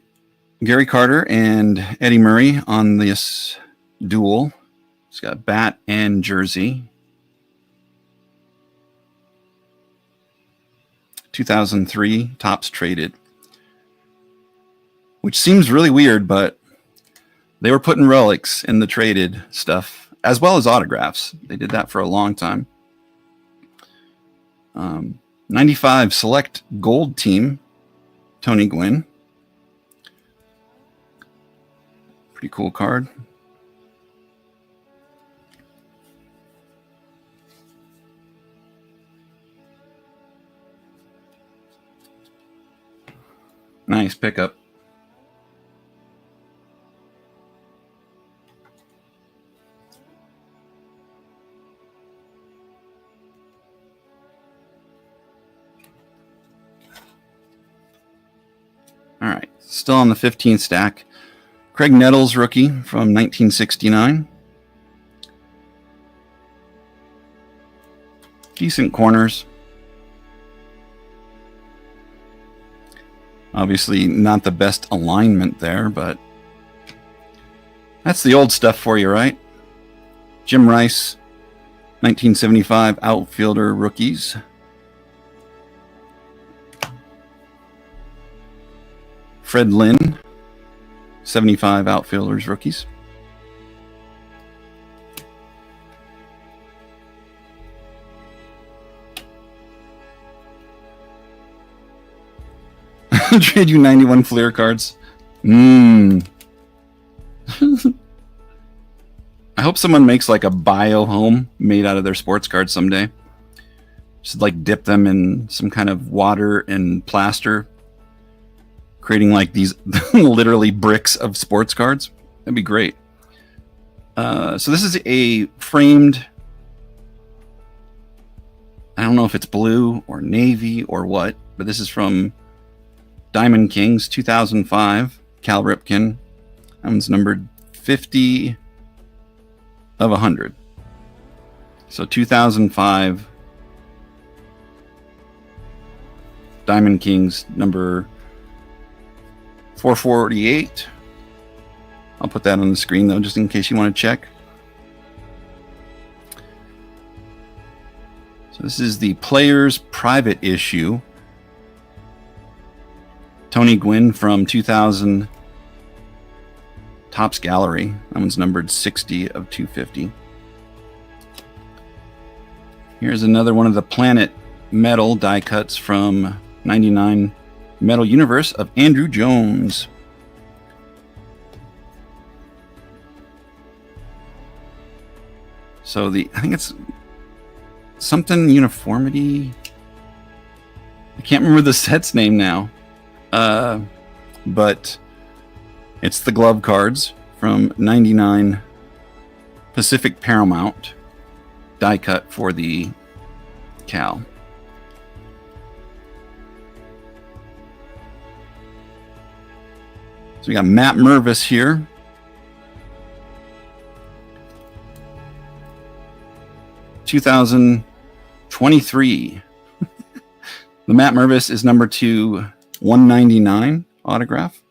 Carter and Eddie Murray on this duel. It's got bat and jersey. 2003 Topps traded. Which seems really weird, but they were putting relics in the traded stuff, as well as autographs. They did that for a long time. 95 Select Gold Team, Tony Gwynn. Pretty cool card. Nice pickup. All right, still on the 15 stack. Craig Nettles, rookie from 1969. Decent corners. Obviously not the best alignment there, but that's the old stuff for you, right? Jim Rice, 1975 outfielder rookies. Fred Lynn, 75 outfielders rookies. Trade you 91 Fleer cards. I hope someone makes like a bio home made out of their sports cards someday. Just like dip them in some kind of water and plaster, creating like these literally bricks of sports cards. That'd be great. So this is a framed, I don't know if it's blue or navy or what, but this is from Diamond Kings 2005, Cal Ripken. That one's numbered 50 of 100. So 2005 Diamond Kings number 448. I'll put that on the screen though, just in case you want to check. So this is the Players Private Issue. Tony Gwynn from 2000 Topps Gallery. That one's numbered 60 of 250. Here's another one of the Planet Metal die cuts from 99 Metal Universe of Andrew Jones. So I think it's something uniformity. I can't remember the set's name now. But it's the glove cards from 99 Pacific Paramount die cut for the Cal. So we got Matt Mervis here. (2023). The Matt Mervis is number 2/199 autograph.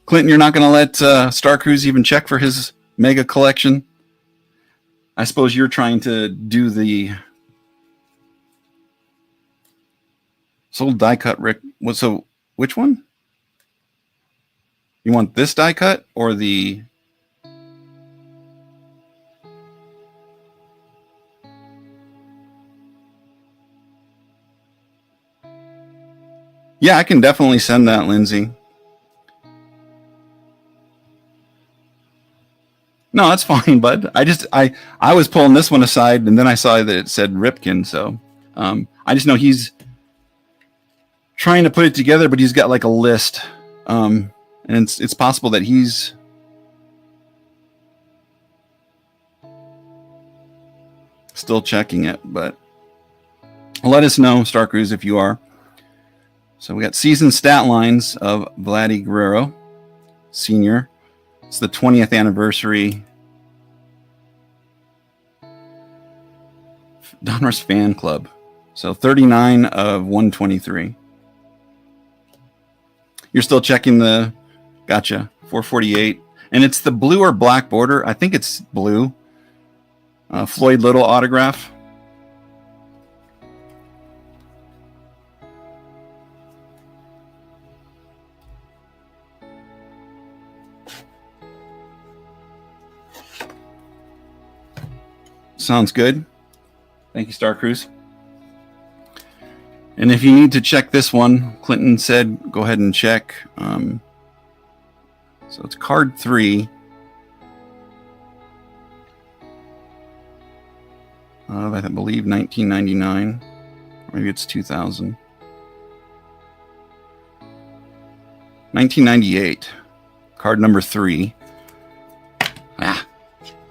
Clinton, you're not going to let Star Cruise even check for his mega collection? I suppose you're trying to do the sold die cut, Rick. So which one? You want this die cut or the... Yeah, I can definitely send that, Lindsay. No, that's fine, bud. I was pulling this one aside, and then I saw that it said Ripken, so I just know he's trying to put it together, but he's got like a list, and it's possible that he's still checking it, but let us know, Star Cruise, if you are. So we got season stat lines of Vladdy Guerrero, Sr. It's the 20th anniversary. Donruss Fan Club. So 39 of 123. You're still checking the... Gotcha. 448. And it's the blue or black border. I think it's blue. Floyd Little autograph. Sounds good. Thank you, Star Cruise. And if you need to check this one, Clinton said, go ahead and check. So it's card 3 of, I believe, 1999. Or maybe it's 2000. 1998. Card number 3. And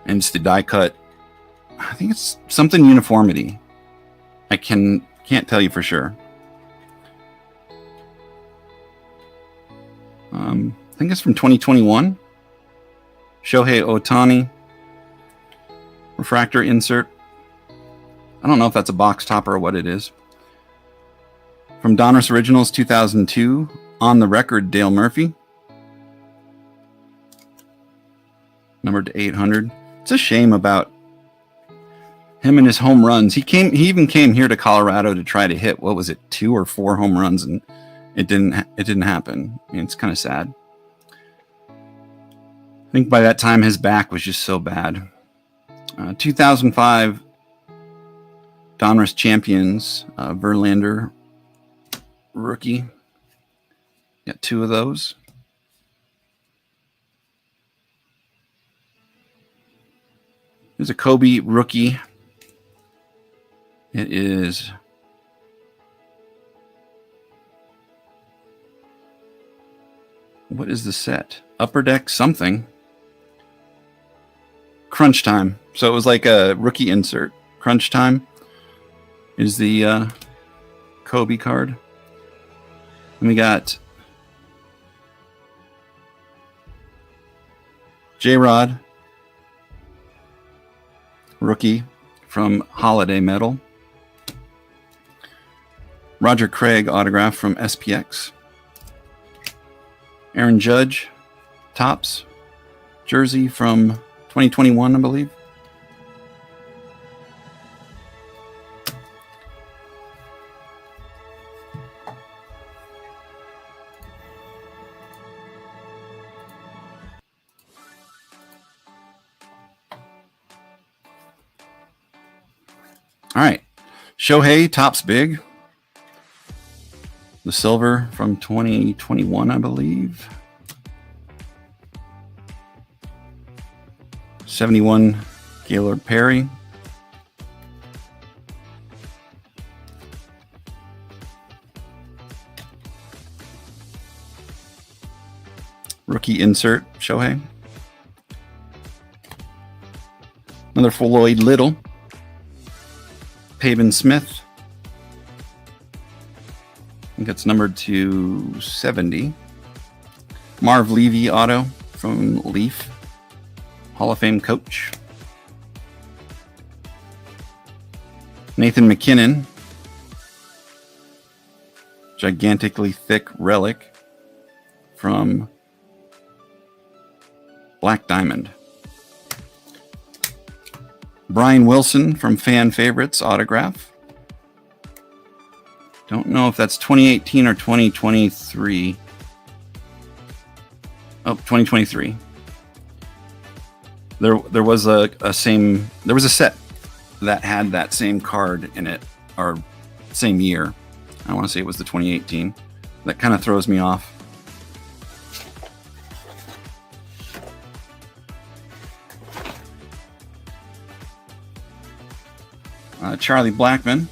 it's the die cut. I think it's something uniformity. I can't tell you for sure. I think it's from 2021. Shohei Ohtani. Refractor insert. I don't know if that's a box topper or what it is. From Donruss Originals 2002, On the Record, Dale Murphy. Numbered to 800. It's a shame about him and his home runs. He even came here to Colorado to try to hit, what was it, 2 or 4 home runs, and it didn't happen. I mean, it's kind of sad. I think by that time his back was just so bad. 2005 Donruss Champions, Verlander rookie. Got 2 of those. There's a Kobe rookie. It is what is the set? Upper Deck something. Crunch Time. So it was like a rookie insert. Crunch Time is the Kobe card. And we got J-Rod, rookie from Holiday Metal. Roger Craig autograph from SPX. Aaron Judge, Topps, jersey from 2021, I believe. All right. Shohei, Topps Big. The silver from 2021, I believe. 71, Gaylord Perry. Rookie insert, Shohei. Another Floyd Little. Pavin Smith. I think it's numbered to 70. Marv Levy auto from Leaf. Hall of Fame coach. Nathan McKinnon. Gigantically thick relic from Black Diamond. Brian Wilson from Fan Favorites autograph. Don't know if that's 2018 or 2023. Oh, 2023. There was a set that had that same card in it, or same year. I want to say it was the 2018. That kind of throws me off. Charlie Blackmon,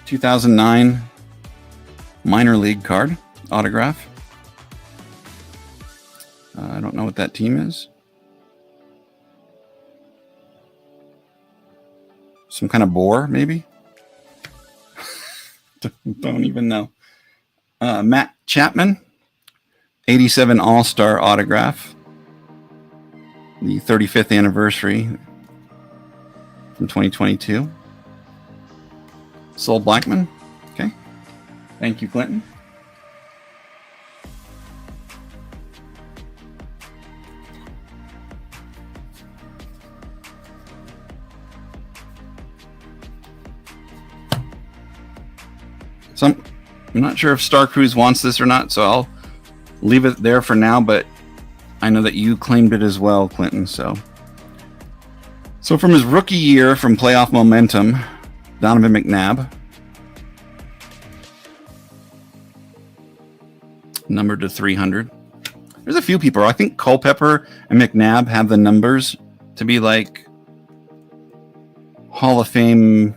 2009 minor league card autograph. I don't know what that team is. Some kind of boar, maybe? Don't even know. Matt Chapman, 87 All-Star autograph. The 35th anniversary from 2022. Sol Blackman. Okay. Thank you, Clinton. I'm not sure if Star Cruise wants this or not, so I'll leave it there for now, but I know that you claimed it as well, Clinton. So from his rookie year from Playoff Momentum, Donovan McNabb. Numbered to 300. There's a few people. I think Culpepper and McNabb have the numbers to be like Hall of Fame.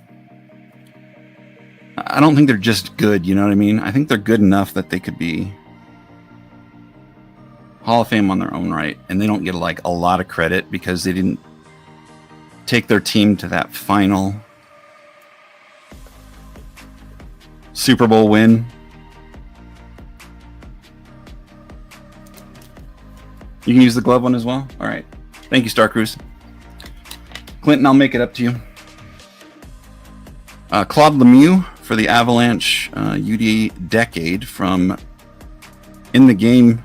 I don't think they're just good, you know what I mean? I think they're good enough that they could be Hall of Fame on their own right, and they don't get like a lot of credit because they didn't take their team to that final Super Bowl win. You can use the glove one as well? All right. Thank you, Star Cruise. Clinton, I'll make it up to you. Claude Lemieux for the Avalanche UD Decade from In the Game,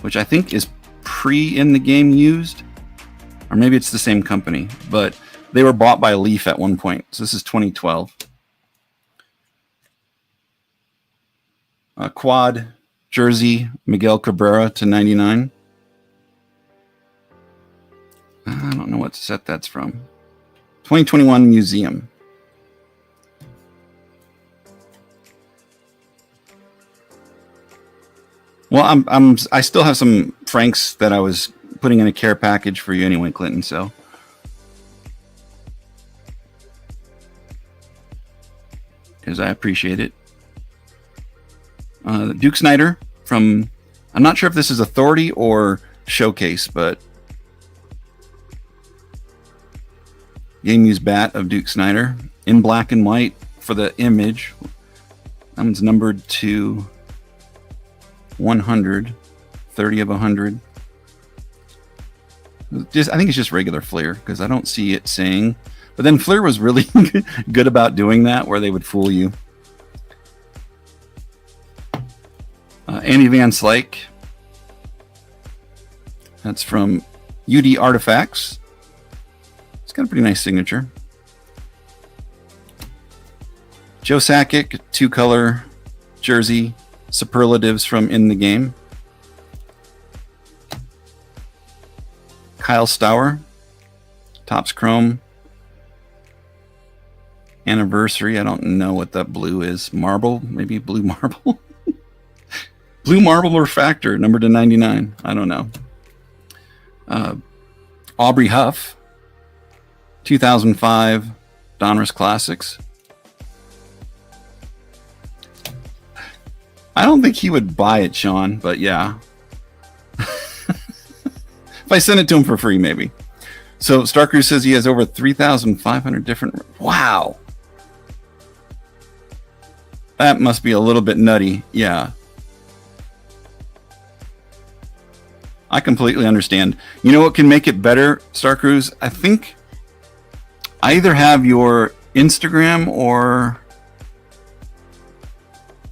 which I think is pre-In the Game used, or maybe it's the same company, but they were bought by Leaf at one point. So this is 2012. Quad jersey, Miguel Cabrera to 99. I don't know what set that's from. 2021 Museum. Well, I still have some Franks that I was putting in a care package for you anyway, Clinton. So, because I appreciate it. Duke Snider from, I'm not sure if this is Authority or Showcase, but game used bat of Duke Snider in black and white for the image. That one's numbered to 100, 30 of 100. I think it's just regular Fleer because I don't see it saying. But then Fleer was really good about doing that, where they would fool you. Andy Van Slyke. That's from UD Artifacts. It's got a pretty nice signature. Joe Sakic, 2-color jersey. Superlatives from In the Game. Kyle Stauer, Topps Chrome. Anniversary, I don't know what that blue is. Marble, maybe blue marble. Blue marble refractor, number to 99. I don't know. Aubrey Huff, 2005 Donruss Classics. I don't think he would buy it, Sean, but yeah. If I send it to him for free, maybe. So Star Cruise says he has over 3,500 different... Wow. That must be a little bit nutty. Yeah. I completely understand. You know what can make it better, Star Cruise? I think I either have your Instagram or...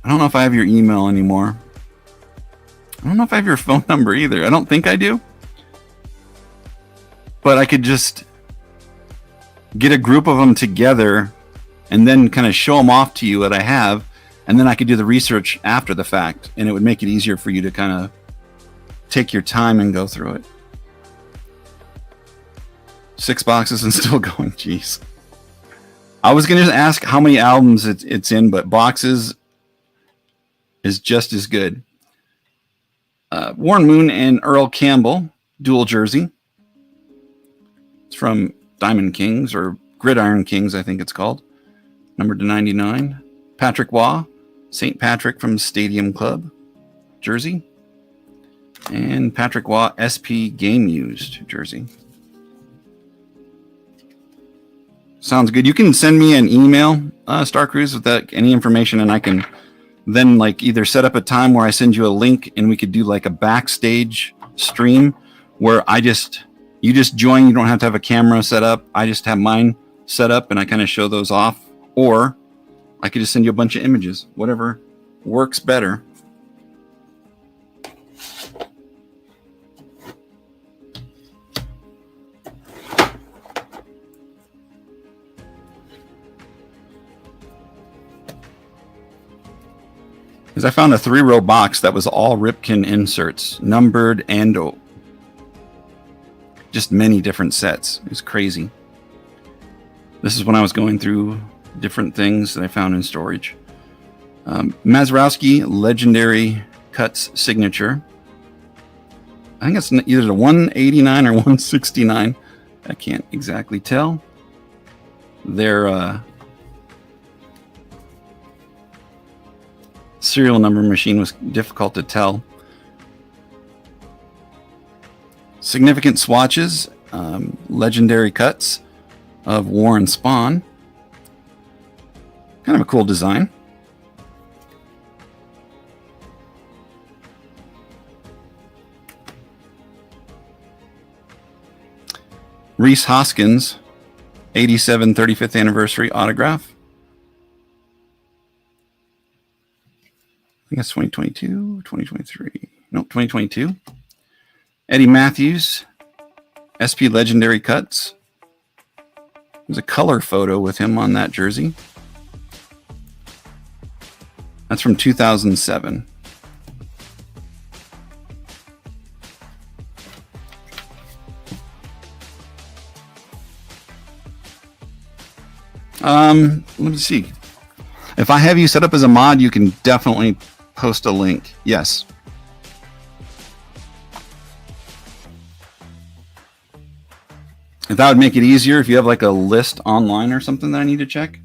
I don't know if I have your email anymore. I don't know if I have your phone number either. I don't think I do. But I could just get a group of them together and then kind of show them off to you what I have. And then I could do the research after the fact. And it would make it easier for you to kind of take your time and go through it. 6 boxes and still going. Jeez. I was going to ask how many albums it's in, but boxes is just as good. Warren Moon and Earl Campbell, dual jersey. It's from Diamond Kings, or Gridiron Kings, I think it's called. Numbered to 99. Patrick Waugh, St. Patrick from Stadium Club, jersey. And Patrick Waugh, SP Game Used, jersey. Sounds good. You can send me an email, Star Cruise, with that, any information, and I can then like either set up a time where I send you a link and we could do like a backstage stream where you just join. You don't have to have a camera set up. I just have mine set up and I kind of show those off. Or I could just send you a bunch of images, whatever works better. Because I found a 3-row box that was all Ripken inserts, numbered and just many different sets. It was crazy. This is when I was going through different things that I found in storage. Mazurowski Legendary Cuts Signature. I think it's either the 189 or 169. I can't exactly tell. They're serial number machine was difficult to tell. Significant swatches, legendary cuts of Warren Spahn. Kind of a cool design. Reese Hoskins, 87 35th anniversary autograph. guess 2022, 2023. No, 2022. Eddie Matthews, SP Legendary Cuts. There's a color photo with him on that jersey. That's from 2007. Let me see. If I have you set up as a mod, you can definitely post a link. Yes. If that would make it easier, if you have like a list online or something that I need to check.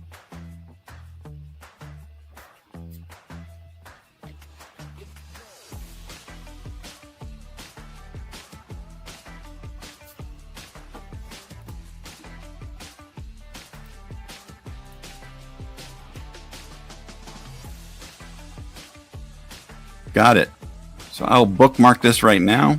Got it. So I'll bookmark this right now.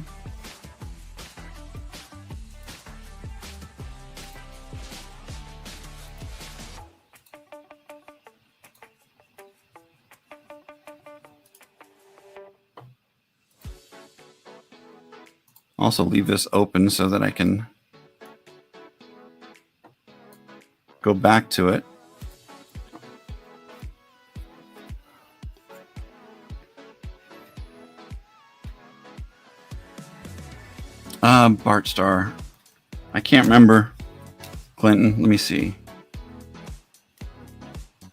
Also leave this open so that I can go back to it. Bart Star. I can't remember. Clinton, let me see.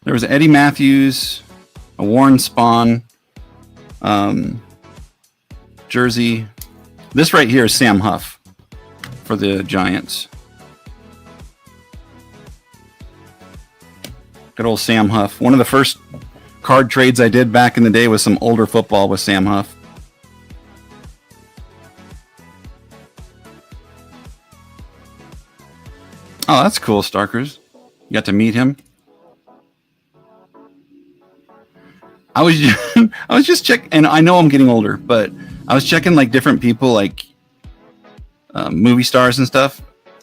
There was Eddie Matthews, a Warren Spahn jersey. This right here is Sam Huff for the Giants. Good old Sam Huff. One of the first card trades I did back in the day was some older football with Sam Huff. Oh, that's cool, Starkers. You got to meet him. I was just checking, and I know I'm getting older, but I was checking like different people, like movie stars and stuff,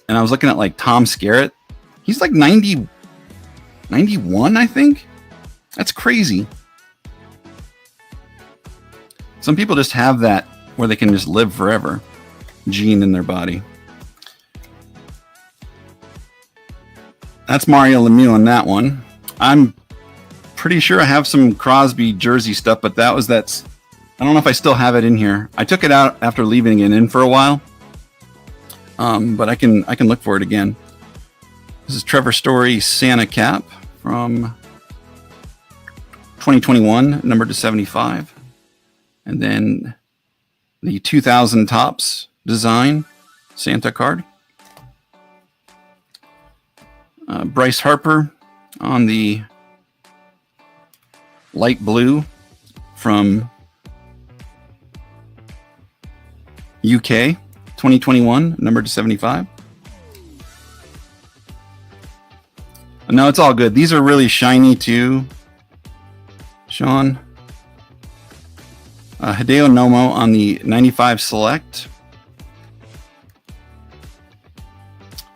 and I was looking at like Tom Skerritt. He's like 90, 91, I think. That's crazy. Some people just have that where they can just live forever, gene in their body. That's Mario Lemieux on that one. I'm pretty sure I have some Crosby jersey stuff, but I don't know if I still have it in here. I took it out after leaving it in for a while. But I can look for it again. This is Trevor Story Santa cap from 2021, numbered to 75. And then the 2000 Topps design Santa card. Bryce Harper on the light blue from UK, 2021, numbered to 75. No, it's all good. These are really shiny too, Sean. Hideo Nomo on the 95 Select.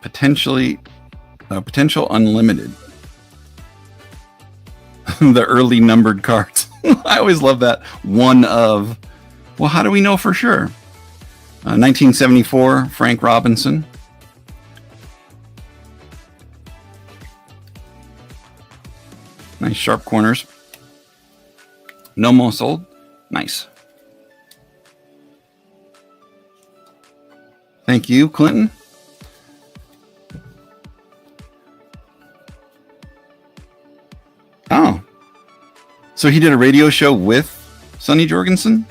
Potential Unlimited. The early numbered cards. I always love that. One of. Well, how do we know for sure? 1974, Frank Robinson. Nice sharp corners. Nomo sold. Nice. Thank you, Clinton. Oh. So he did a radio show with Sonny Jorgensen?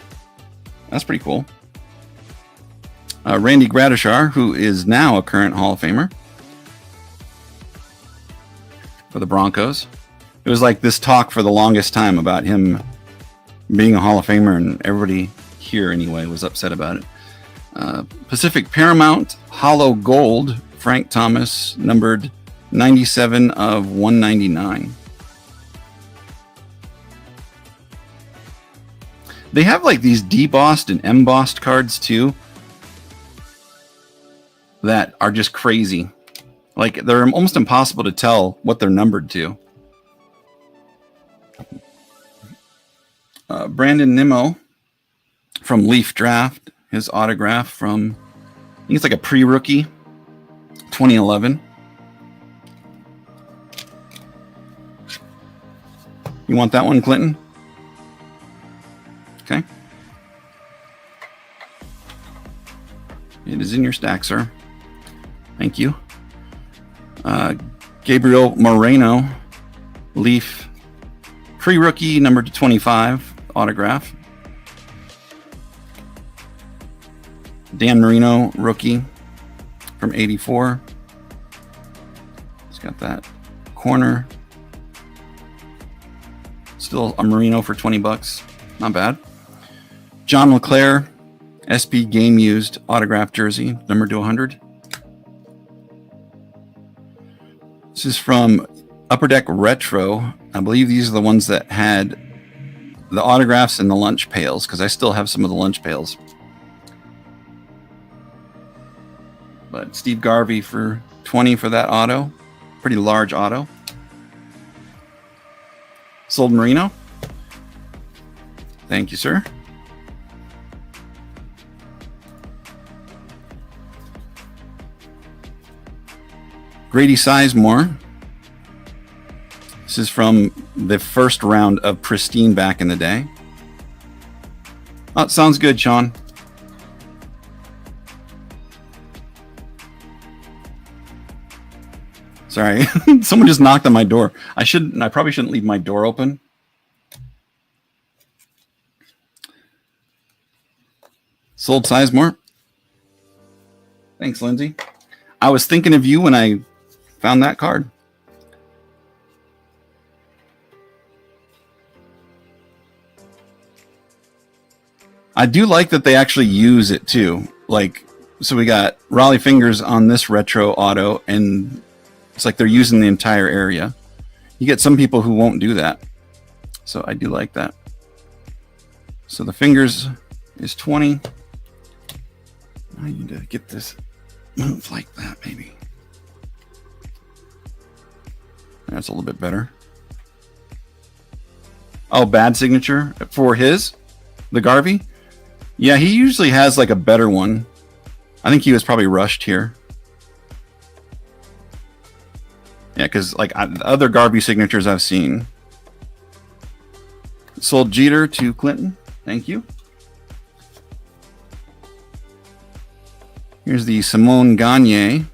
That's pretty cool. Randy Gradishar, who is now a current Hall of Famer for the Broncos. It was like this talk for the longest time about him being a Hall of Famer, and everybody here anyway was upset about it. Pacific Paramount Hollow Gold, Frank Thomas, numbered 97 of 199. They have like these debossed and embossed cards too that are just crazy. Like they're almost impossible to tell what they're numbered to. Brandon Nimmo from Leaf Draft. His autograph from, I think it's like a pre-rookie, 2011. You want that one, Clinton? Okay. It is in your stack, sir. Thank you. Gabriel Moreno, Leaf, pre-rookie, number 25, autograph. Dan Marino, rookie, from 84. He's got that corner. Still a Marino for 20 bucks. Not bad. John LeClaire, SP Game Used autograph jersey, number 200. This is from Upper Deck Retro. I believe these are the ones that had the autographs and the lunch pails, because I still have some of the lunch pails. But Steve Garvey for 20 for that auto. Pretty large auto. Sold Marino. Thank you, sir. Grady Sizemore. This is from the first round of Pristine back in the day. Oh, sounds good, Sean. Sorry, someone just knocked on my door. I probably shouldn't leave my door open. Sold Sizemore. Thanks, Lindsay. I was thinking of you when I found that card. I do like that they actually use it too. Like, so we got Raleigh Fingers on this retro auto, and it's like they're using the entire area. You get some people who won't do that. So I do like that. So the fingers is 20. I need to get this moved like that, maybe. That's a little bit better. Oh, bad signature for the Garvey? Yeah, he usually has like a better one. I think he was probably rushed here. Yeah, because like the other Garvey signatures I've seen. Sold Jeter to Clinton. Thank you. Here's the Simone Gagne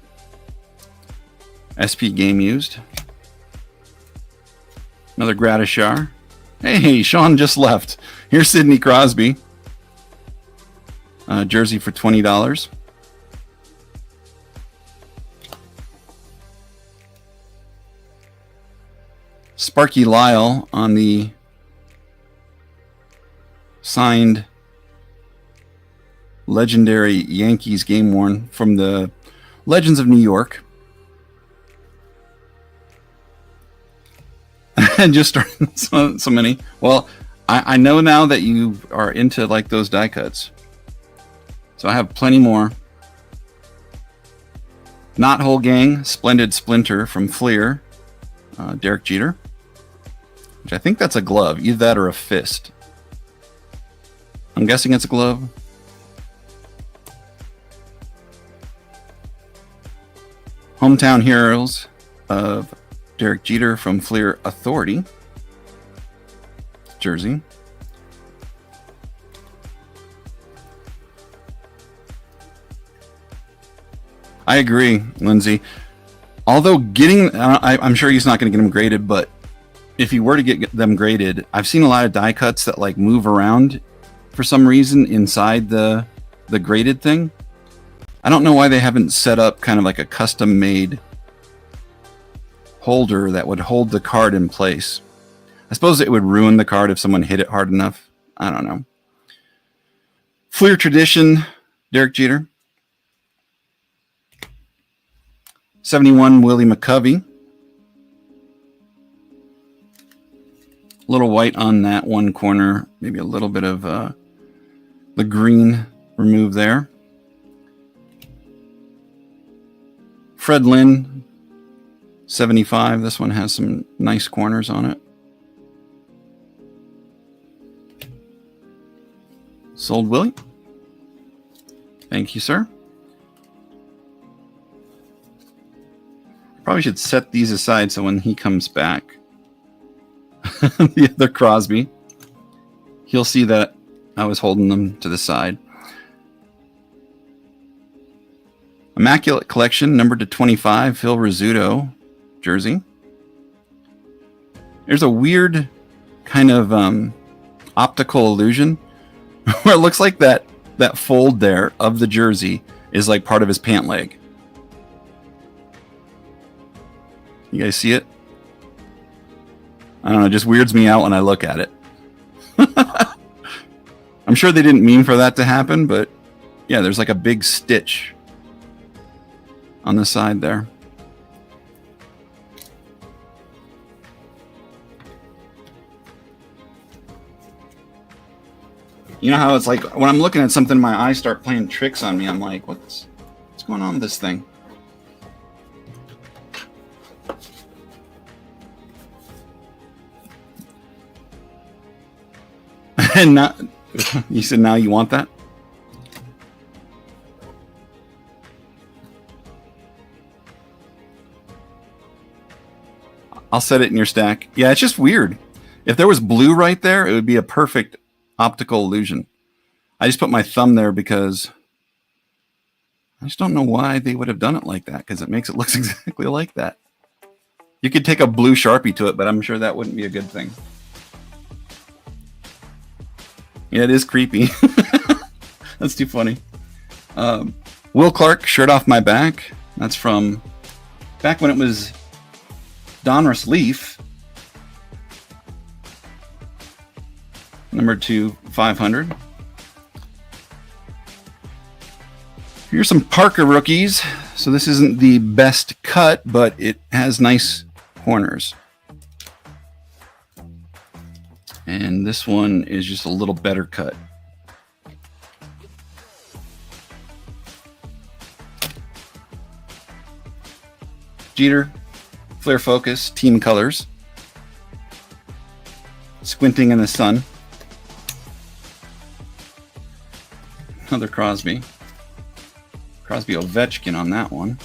SP Game Used. Another Gratishar. Hey, Sean just left. Here's Sidney Crosby. Jersey for $20. Sparky Lyle on the signed legendary Yankees game worn from the Legends of New York. And just started so many. Well, I know now that you are into like those die cuts. So I have plenty more. Not Whole Gang, Splendid Splinter from Fleer. Derek Jeter. Which I think that's a glove. Either that or a fist. I'm guessing it's a glove. Hometown Heroes of Derek Jeter from Fleer Authority. Jersey. I agree, Lindsay. Although I'm sure he's not going to get them graded, but if you were to get them graded, I've seen a lot of die cuts that like move around for some reason inside the graded thing. I don't know why they haven't set up kind of like a custom made holder that would hold the card in place. I suppose it would ruin the card if someone hit it hard enough. I don't know. Fleer Tradition, Derek Jeter. 71, Willie McCovey. A little white on that one corner. Maybe a little bit of the green removed there. Fred Lynn, 75. This one has some nice corners on it. Sold Willie. Thank you, sir. Probably should set these aside so when he comes back, the other Crosby, he'll see that I was holding them to the side. Immaculate Collection, numbered to 25, Phil Rizzuto jersey. There's a weird kind of optical illusion where it looks like that fold there of the jersey is like part of his pant leg. You guys see it? I don't know, it just weirds me out when I look at it. I'm sure they didn't mean for that to happen, but yeah, there's like a big stitch on the side there. You know how it's like when I'm looking at something, my eyes start playing tricks on me. I'm like, what's going on with this thing? And now, you said now you want that? I'll set it in your stack. Yeah, it's just weird. If there was blue right there, it would be a perfect optical illusion. I just put my thumb there because I just don't know why they would have done it like that, because it makes it look exactly like that. You could take a blue Sharpie to it, but I'm sure that wouldn't be a good thing. Yeah, it is creepy. That's too funny. Will Clark, Shirt Off My Back. That's from back when it was Donruss Leaf. Number 2, 500. Here's some Parker rookies. So this isn't the best cut, but it has nice corners. And this one is just a little better cut. Jeter, Flare Focus, Team Colors. Squinting in the Sun. Another Crosby. Crosby Ovechkin on that one.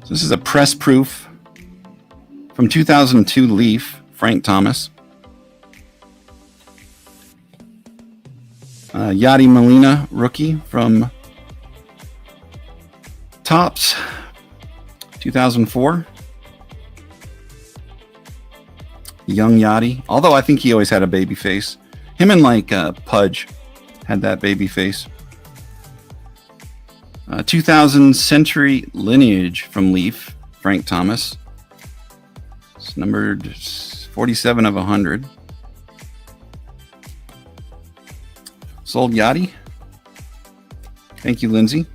So this is a press proof from 2002 Leaf, Frank Thomas. Yadi Molina rookie from Topps, 2004. Young Yachty, although I think he always had a baby face. Him and like Pudge had that baby face. 2000 Century Lineage from Leaf, Frank Thomas. It's numbered 47 of 100. Sold Yachty. Thank you, Lindsay.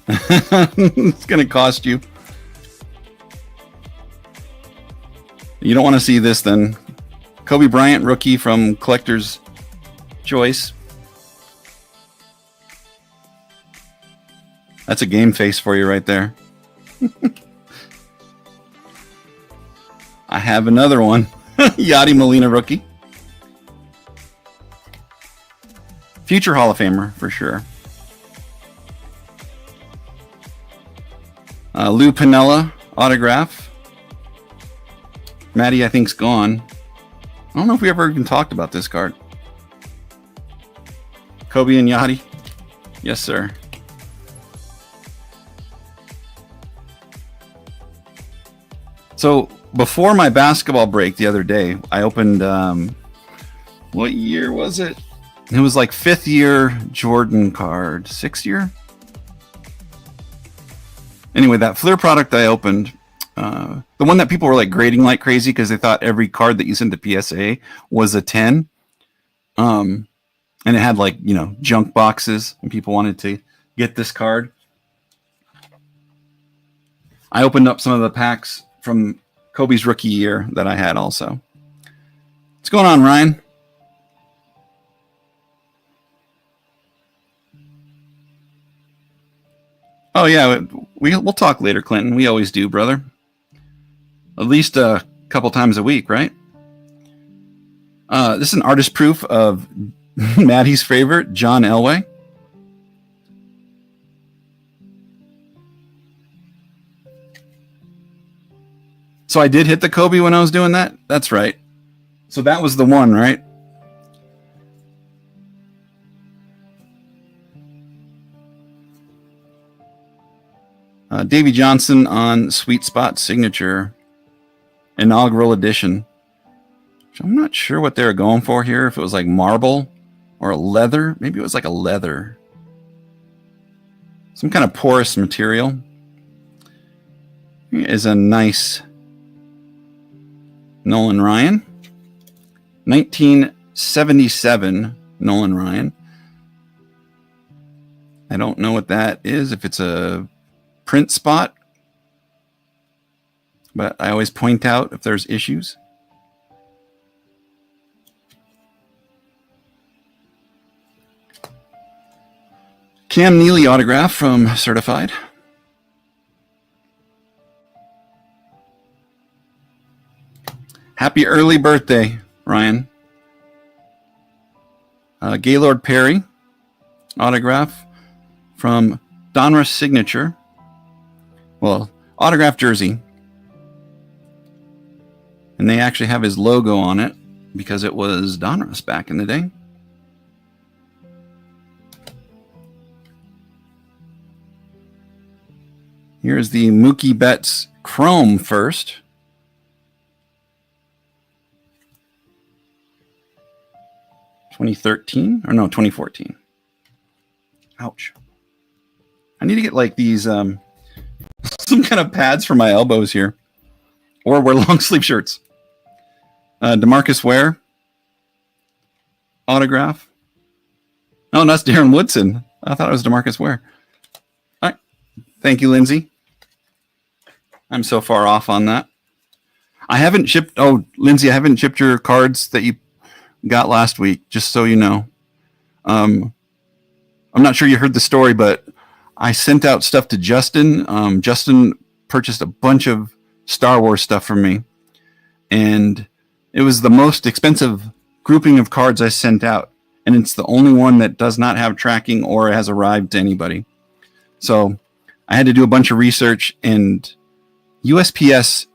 It's going to cost you. You don't want to see this then. Kobe Bryant, rookie from Collector's Choice. That's a game face for you right there. I have another one. Yadi Molina rookie. Future Hall of Famer for sure. Lou Piniella autograph. Maddie, I think's gone. I don't know if we ever even talked about this card. Kobe and Yachty. Yes, sir. So before my basketball break the other day, I opened, what year was it? It was like 5th year Jordan card. 6th year? Anyway, that Fleer product I opened, the one that people were like grading like crazy because they thought every card that you sent to PSA was a 10. I And it had like, you know, junk boxes and people wanted to get this card. I opened up some of the packs from Kobe's rookie year that I had also. What's going on, Ryan? Oh, yeah, we'll talk later, Clinton. We always do, brother. At least a couple times a week, right? This is an artist proof of Maddie's favorite, John Elway. So I did hit the Kobe when I was doing that? That's right. So that was the one, right? Davey Johnson on Sweet Spot Signature Inaugural Edition. I'm not sure what they were going for here. If it was like marble or a leather. Maybe it was like a leather. Some kind of porous material. Here is a nice Nolan Ryan. 1977 Nolan Ryan. I don't know what that is, if it's a print spot, but I always point out if there's issues. Cam Neely autograph from Certified. Happy early birthday, Ryan. Gaylord Perry autograph from Donruss Signature. Well, autograph jersey. And they actually have his logo on it because it was Donruss back in the day. Here's the Mookie Betts Chrome first. $2013 or no, 2014. Ouch. I need to get like these some kind of pads for my elbows here, or wear long sleeve shirts. DeMarcus Ware autograph. Oh, that's Darren Woodson. I thought it was DeMarcus Ware. All right. Thank you, Lindsay. I'm so far off on that. I haven't shipped. Oh, Lindsay, I haven't shipped your cards that you got last week, just so you know. I'm not sure you heard the story, but I sent out stuff to Justin. Justin purchased a bunch of Star Wars stuff from me, and it was the most expensive grouping of cards I sent out, and it's the only one that does not have tracking or has arrived to anybody. So I had to do a bunch of research, and USPS,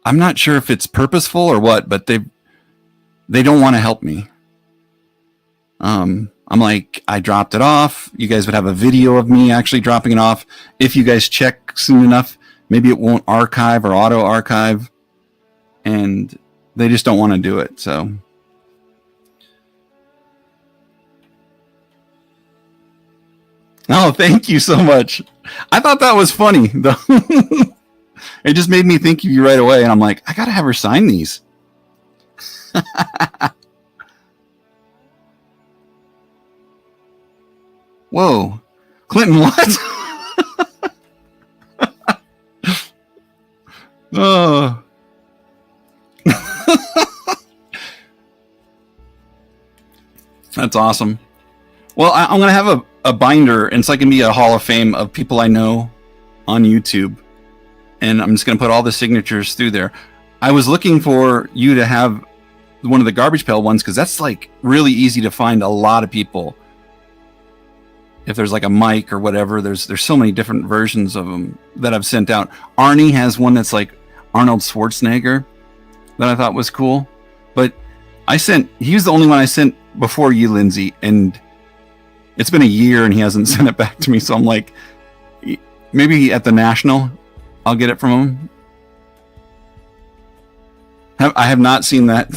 I'm not sure if it's purposeful or what, but they don't want to help me. I'm like, I dropped it off. You guys would have a video of me actually dropping it off. If you guys check soon enough, maybe it won't archive or auto archive, and they just don't want to do it. So oh, thank you so much. I thought that was funny though. It just made me think of you right away, and I'm like, I gotta have her sign these. Whoa, Clinton, what? Oh. That's awesome. Well, I'm going to have a binder, and it's like going to be a hall of fame of people I know on YouTube. And I'm just going to put all the signatures through there. I was looking for you to have one of the garbage pail ones, because that's like really easy to find a lot of people. If there's like a mic or whatever, there's so many different versions of them that I've sent out. Arnie has one that's like Arnold Schwarzenegger that I thought was cool. But he was the only one I sent before you, Lindsay, and it's been a year and he hasn't sent it back to me. So I'm like, maybe at the National, I'll get it from him. I have not seen that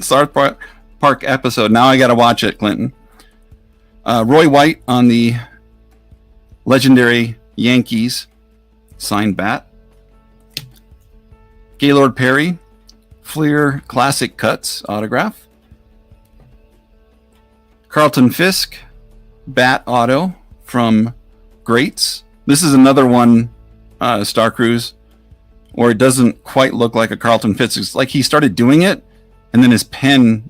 South Park episode. Now I got to watch it, Clinton. Roy White on the legendary Yankees signed bat. Gaylord Perry, Fleer Classic Cuts autograph. Carlton Fisk, Bat Auto from Greats. This is another one, Star Cruise, or it doesn't quite look like a Carlton Fisk. It's like he started doing it, and then his pen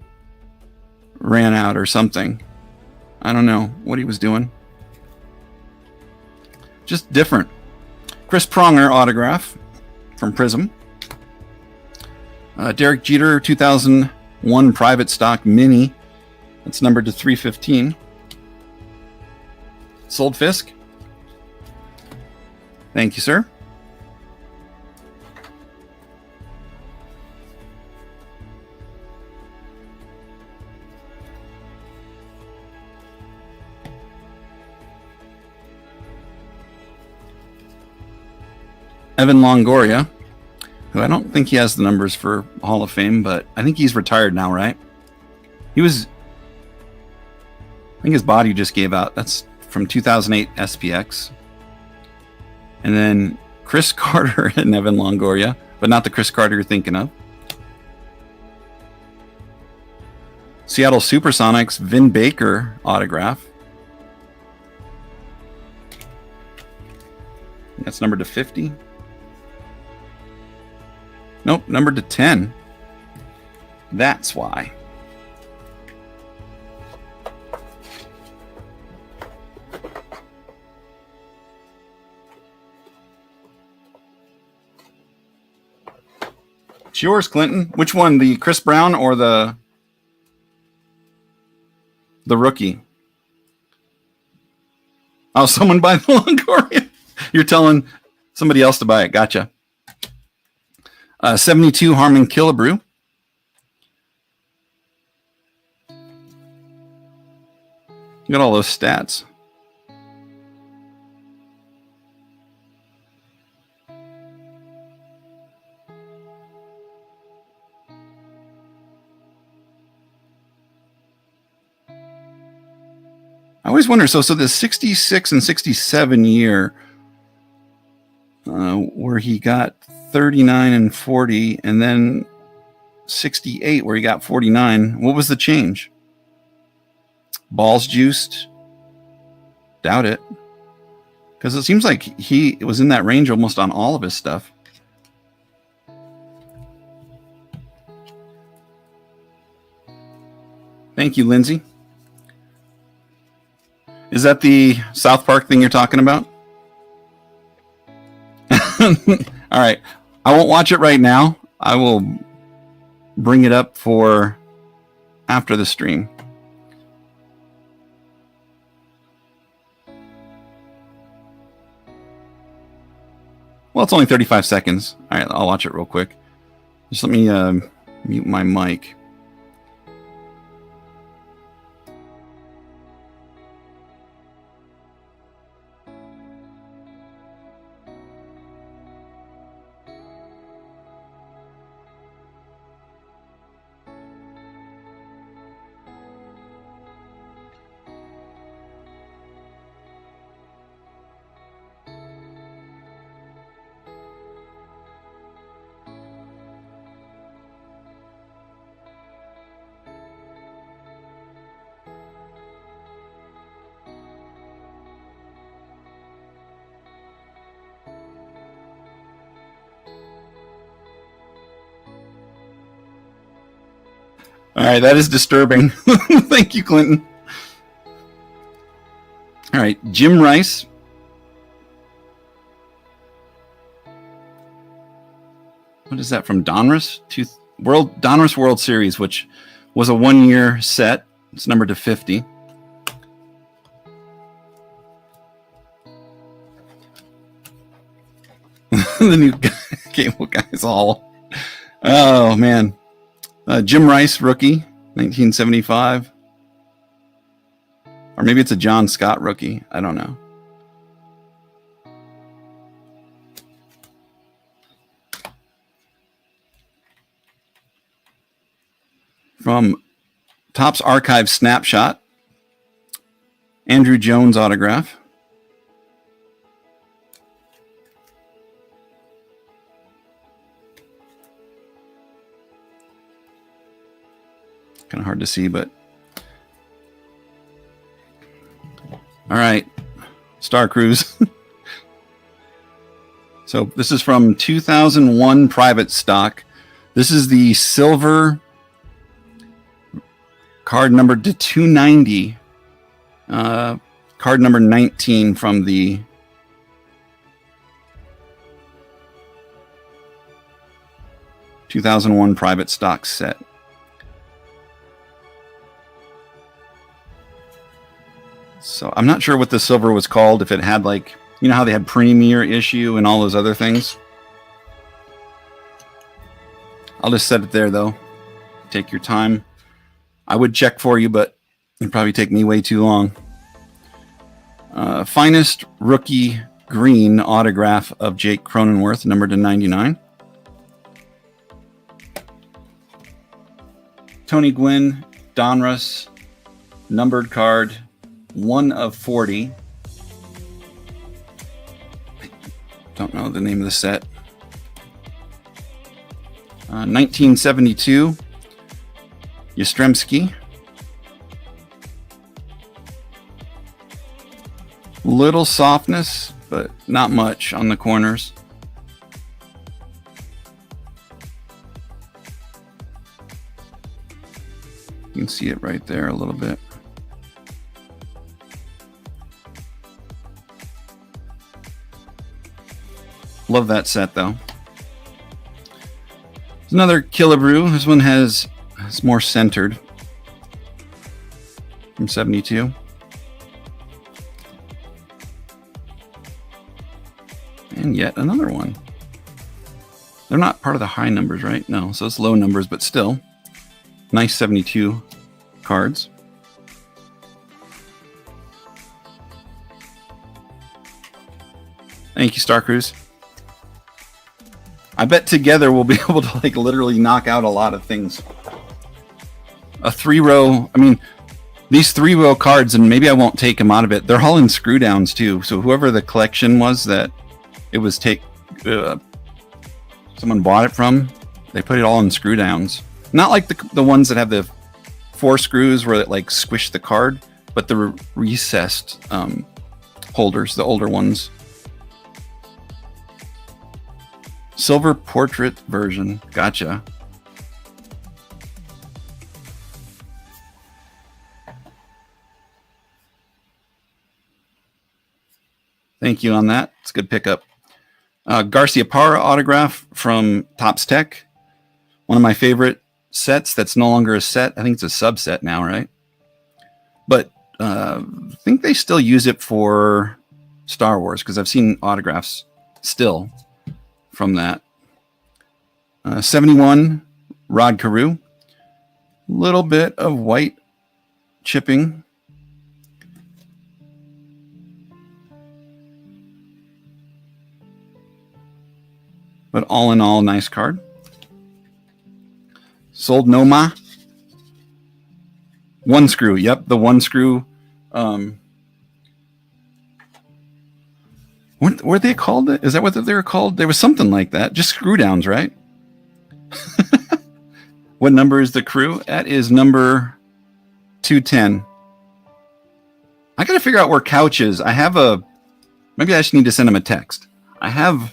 ran out or something. I don't know what he was doing. Just different. Chris Pronger autograph from Prism. Derek Jeter 2001 private stock mini. That's numbered to 315. Sold Fisk. Thank you, sir. Evan Longoria, who I don't think he has the numbers for Hall of Fame, but I think he's retired now, right? I think his body just gave out. That's from 2008 SPX. And then Chris Carter and Evan Longoria, but not the Chris Carter you're thinking of. Seattle Supersonics, Vin Baker autograph. That's numbered to 50. Nope, numbered to 10. That's why. It's yours, Clinton. Which one? The Chris Brown or the rookie? Oh, someone buy the Longoria. You're telling somebody else to buy it. Gotcha. 72 Harmon Killebrew. You got all those stats. I always wonder, so the 66 and 67 year where he got 39 and 40, and then 68 where he got 49. What was the change? Balls juiced? Doubt it. Because it seems like he was in that range almost on all of his stuff. Thank you, Lindsay. Is that the South Park thing you're talking about? All right. I won't watch it right now. I will bring it up for after the stream. Well, it's only 35 seconds. All right, I'll watch it real quick. Just let me mute my mic. All right, that is disturbing. Thank you, Clinton. All right, Jim Rice. What is that from Donruss? Donruss World Series, which was a 1-year set. It's numbered to 50. The new cable guys all. Oh, man. Jim Rice, rookie, 1975. Or maybe it's a John Scott rookie. I don't know. From Topps Archive Snapshot, Andrew Jones autograph. Kind of hard to see, but Star Cruise. So this is from 2001 private stock. This is the silver card numbered to 290. Card number 19 from the (2001) private stock set. So I'm not sure what the silver was called, if it had, like, you know how they had Premier Issue and all those other things. I'll just set it there, though. Take your time. I would check for you, but it'd probably take me way too long. Finest rookie green autograph of Jake Cronenworth, numbered to 99. Tony Gwynn, Donruss, numbered card, 1 of 40. Don't know the name of the set. 1972, Yastrzemski. Little softness, but not much on the corners. You can see it right there a little bit. Love that set, though. There's another Killebrew. This one it's more centered. From 72. And yet another one. They're not part of the high numbers, right? No, so it's low numbers, but still. Nice 72 cards. Thank you, Star Cruise. I bet together we'll be able to, like, literally knock out a lot of things. A 3-row, I mean, these 3-row cards, and maybe I won't take them out of it, they're all in screw downs too. So whoever the collection was that it was someone bought it from, they put it all in screw downs. Not like the ones that have the 4 screws where it, like, squish the card, but the recessed holders, the older ones. Silver portrait version. Gotcha. Thank you on that. It's a good pickup. Garcia Parra autograph from Topps Tech. One of my favorite sets that's no longer a set. I think it's a subset now, right? But I think they still use it for Star Wars, because I've seen autographs still from that. 71, Rod Carew. Little bit of white chipping. But all in all, nice card. Sold Noma. 1 screw. Yep, the 1 screw. What were they called? Is that what they were called? There was something like that. Just screw downs, right? What number is the crew? That is number 210. I got to figure out where Couch is. Maybe I just need to send him a text. I have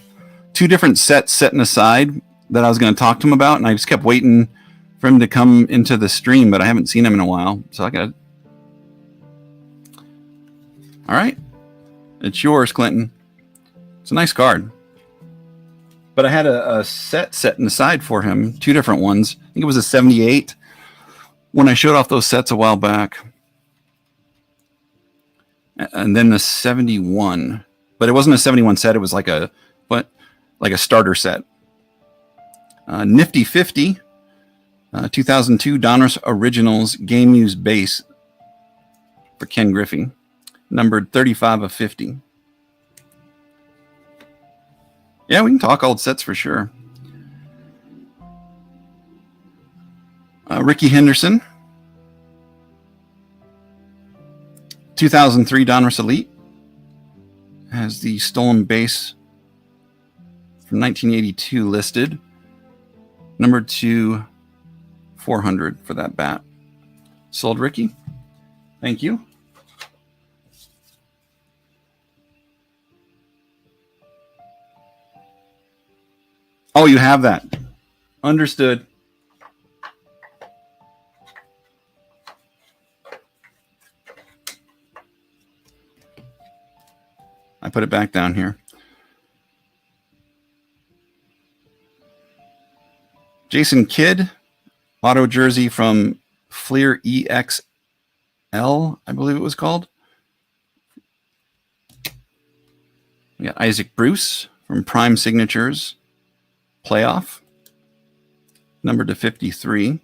2 different sets setting aside that I was going to talk to him about, and I just kept waiting for him to come into the stream, but I haven't seen him in a while. So I got to... All right. It's yours, Clinton. It's a nice card. But I had a set setting aside for him, 2 different ones. I think it was a 78 when I showed off those sets a while back. And then the 71. But it wasn't a 71 set. It was like a starter set. Nifty 50. 2002 Donruss Originals Game Used Base for Ken Griffey. Numbered 35 of 50. Yeah, we can talk old sets for sure. Ricky Henderson. 2003 Donruss Elite. Has the stolen base from 1982 listed. Numbered to 400 for that bat. Sold Ricky. Thank you. Oh, you have that. Understood. I put it back down here. Jason Kidd, auto jersey from Fleer EXL, I believe it was called. We got Isaac Bruce from Prime Signatures, playoff, numbered to 53.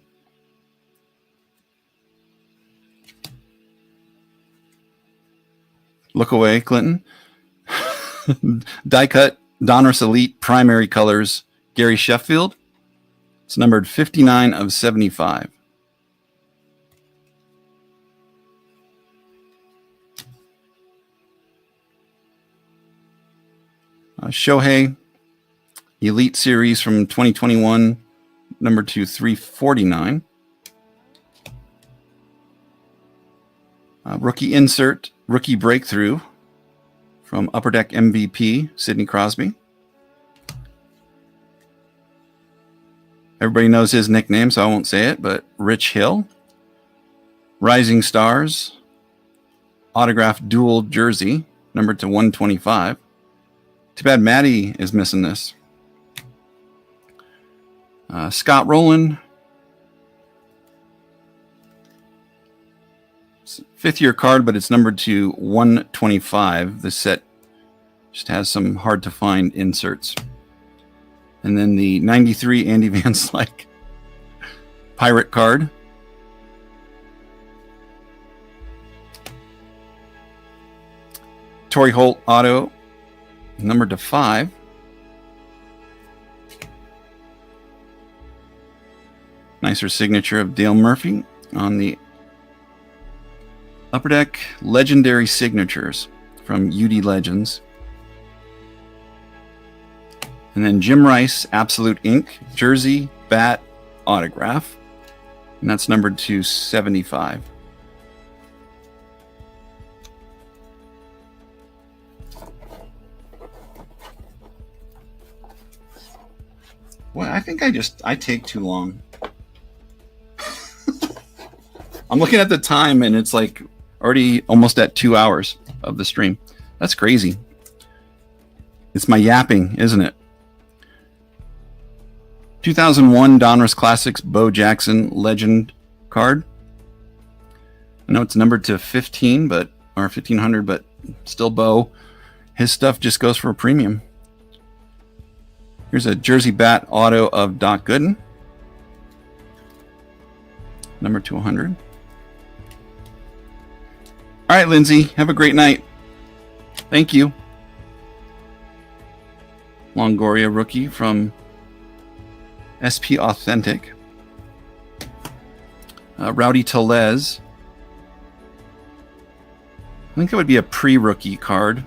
Look away, Clinton. Die cut, Donruss Elite, primary colors, Gary Sheffield. It's numbered 59 of 75. Shohei, Elite Series from 2021, number 349. Rookie insert, rookie breakthrough from Upper Deck MVP, Sidney Crosby. Everybody knows his nickname, so I won't say it, but Rich Hill. Rising Stars, autographed dual jersey, numbered to 125. Too bad Maddie is missing this. Scott Rowland. Fifth year card, but it's numbered to 125. This set just has some hard to find inserts. And then the 93 Andy Van Slyke Pirate card. Torrey Holt auto, numbered to 5. Nicer signature of Dale Murphy on the Upper Deck Legendary Signatures from UD Legends. And then Jim Rice, Absolute Ink, jersey, bat, autograph. And that's numbered to 75. Well, I think I take too long. I'm looking at the time and it's like already almost at 2 hours of the stream. That's crazy. It's my yapping, isn't it? 2001 Donruss Classics Bo Jackson Legend card. I know it's numbered to 15, or 1500, but still Bo. His stuff just goes for a premium. Here's a jersey bat auto of Doc Gooden, number 200. All right, Lindsay, have a great night. Thank you. Longoria rookie from SP Authentic. Rowdy Tellez. I think it would be a pre-rookie card.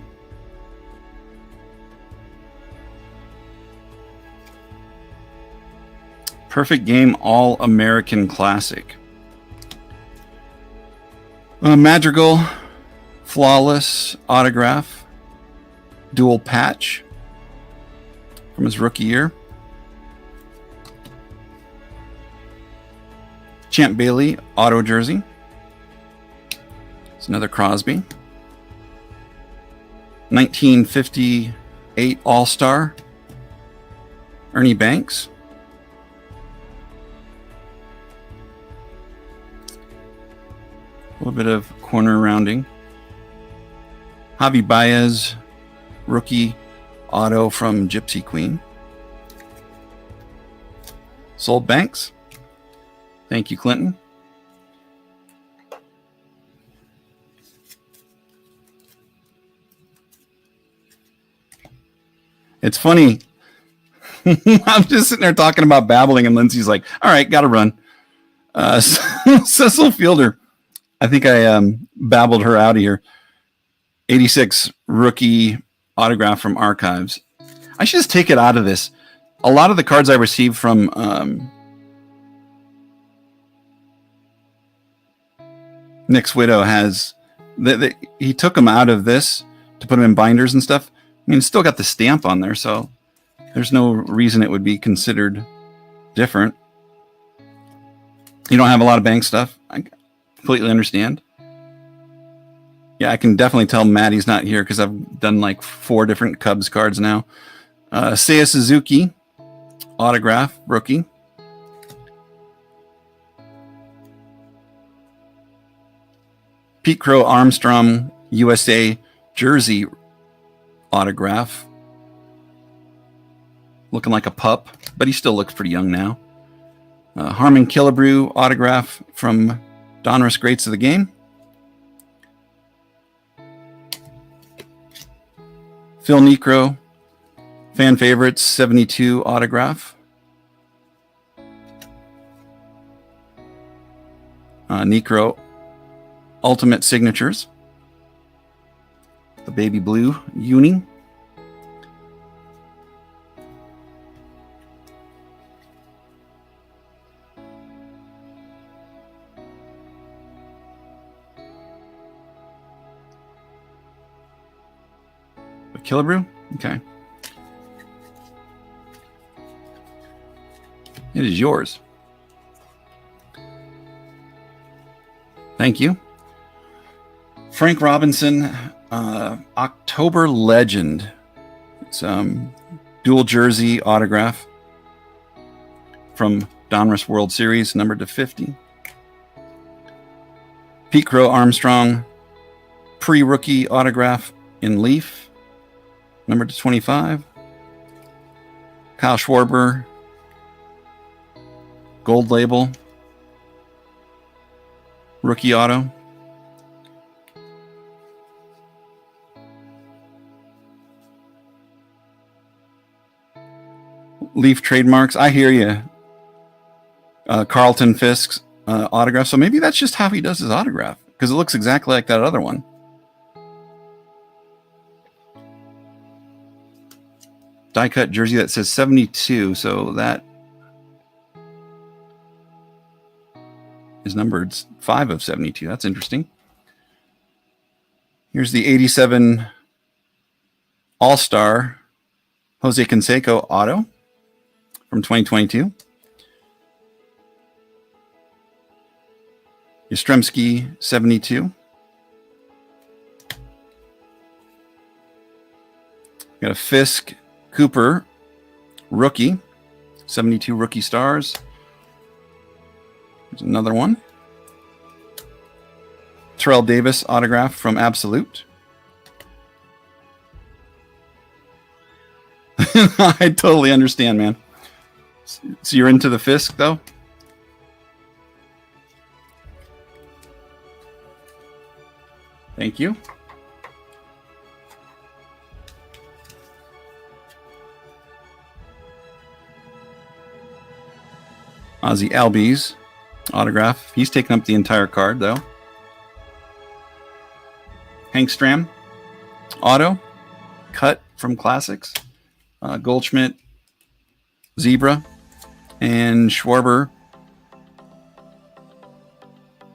Perfect Game All-American Classic. Madrigal, Flawless autograph, dual patch from his rookie year. Champ Bailey auto jersey. It's another Crosby. 1958 All-Star, Ernie Banks. A little bit of corner rounding. Javi Baez, rookie auto from Gypsy Queen. Sold Banks. Thank you, Clinton. It's funny. I'm just sitting there talking about babbling, and Lindsay's like, all right, got to run. Cecil Fielder. I think I babbled her out of here. 86 rookie autograph from Archives. I should just take it out of this. A lot of the cards I received from Nick's Widow has... he took them out of this to put them in binders and stuff. I mean, it's still got the stamp on there, so There's no reason it would be considered different. You don't have a lot of bank stuff. I completely understand. Yeah, I can definitely tell Maddie's not here because I've done like 4 different Cubs cards now. Seiya Suzuki, autograph, rookie. Pete Crow Armstrong, USA, jersey autograph. Looking like a pup, but he still looks pretty young now. Harmon Killebrew autograph from Donruss Greats of the Game. Phil Niekro, fan favorites, 72 autograph. Niekro, ultimate signatures. The baby blue uni. Killebrew? Okay. It is yours. Thank you. Frank Robinson, October Legend. It's dual jersey autograph from Donruss World Series, numbered to 50. Pete Crow Armstrong, pre-rookie autograph in Leaf, numbered to 25. Kyle Schwarber, gold label, rookie auto. Leaf trademarks. I hear you. Carlton Fisk's autograph. So maybe that's just how he does his autograph, because it looks exactly like that other one. Die cut jersey that says 72, so that is numbered 5 of 72. That's interesting. Here's the 87 All-Star Jose Canseco auto from 2022. Yastrzemski 72. Got a Fisk Cooper rookie, 72 rookie stars. There's another one. Terrell Davis autograph from Absolute. I totally understand, man. So you're into the Fisk, though? Thank you. Ozzie Albies autograph. He's taken up the entire card, though. Hank Stram auto, cut from Classics. Goldschmidt, Zebra, and Schwarber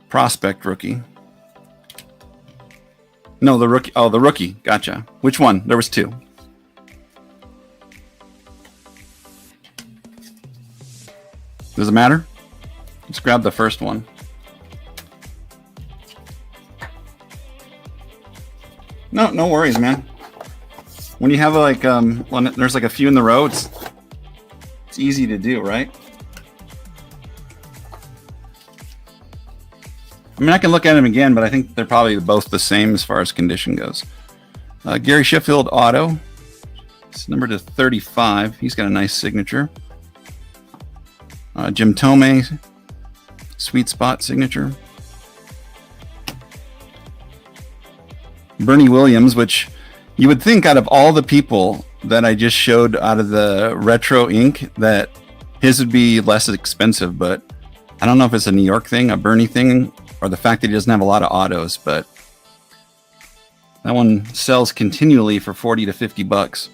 prospect rookie. No, the rookie. Oh, the rookie. Gotcha. Which one? There was 2. Does it matter? Let's grab the first one. No worries, man. When you have like when there's like a few in the row, it's easy to do, right? I mean, I can look at them again, but I think they're probably both the same as far as condition goes. Gary Sheffield auto. It's numbered to 35. He's got a nice signature. Jim Thome, sweet spot signature. Bernie Williams, which you would think out of all the people that I just showed out of the retro ink that his would be less expensive, but I don't know if it's a New York thing, a Bernie thing, or the fact that he doesn't have a lot of autos, but that one sells continually for 40 to 50 bucks.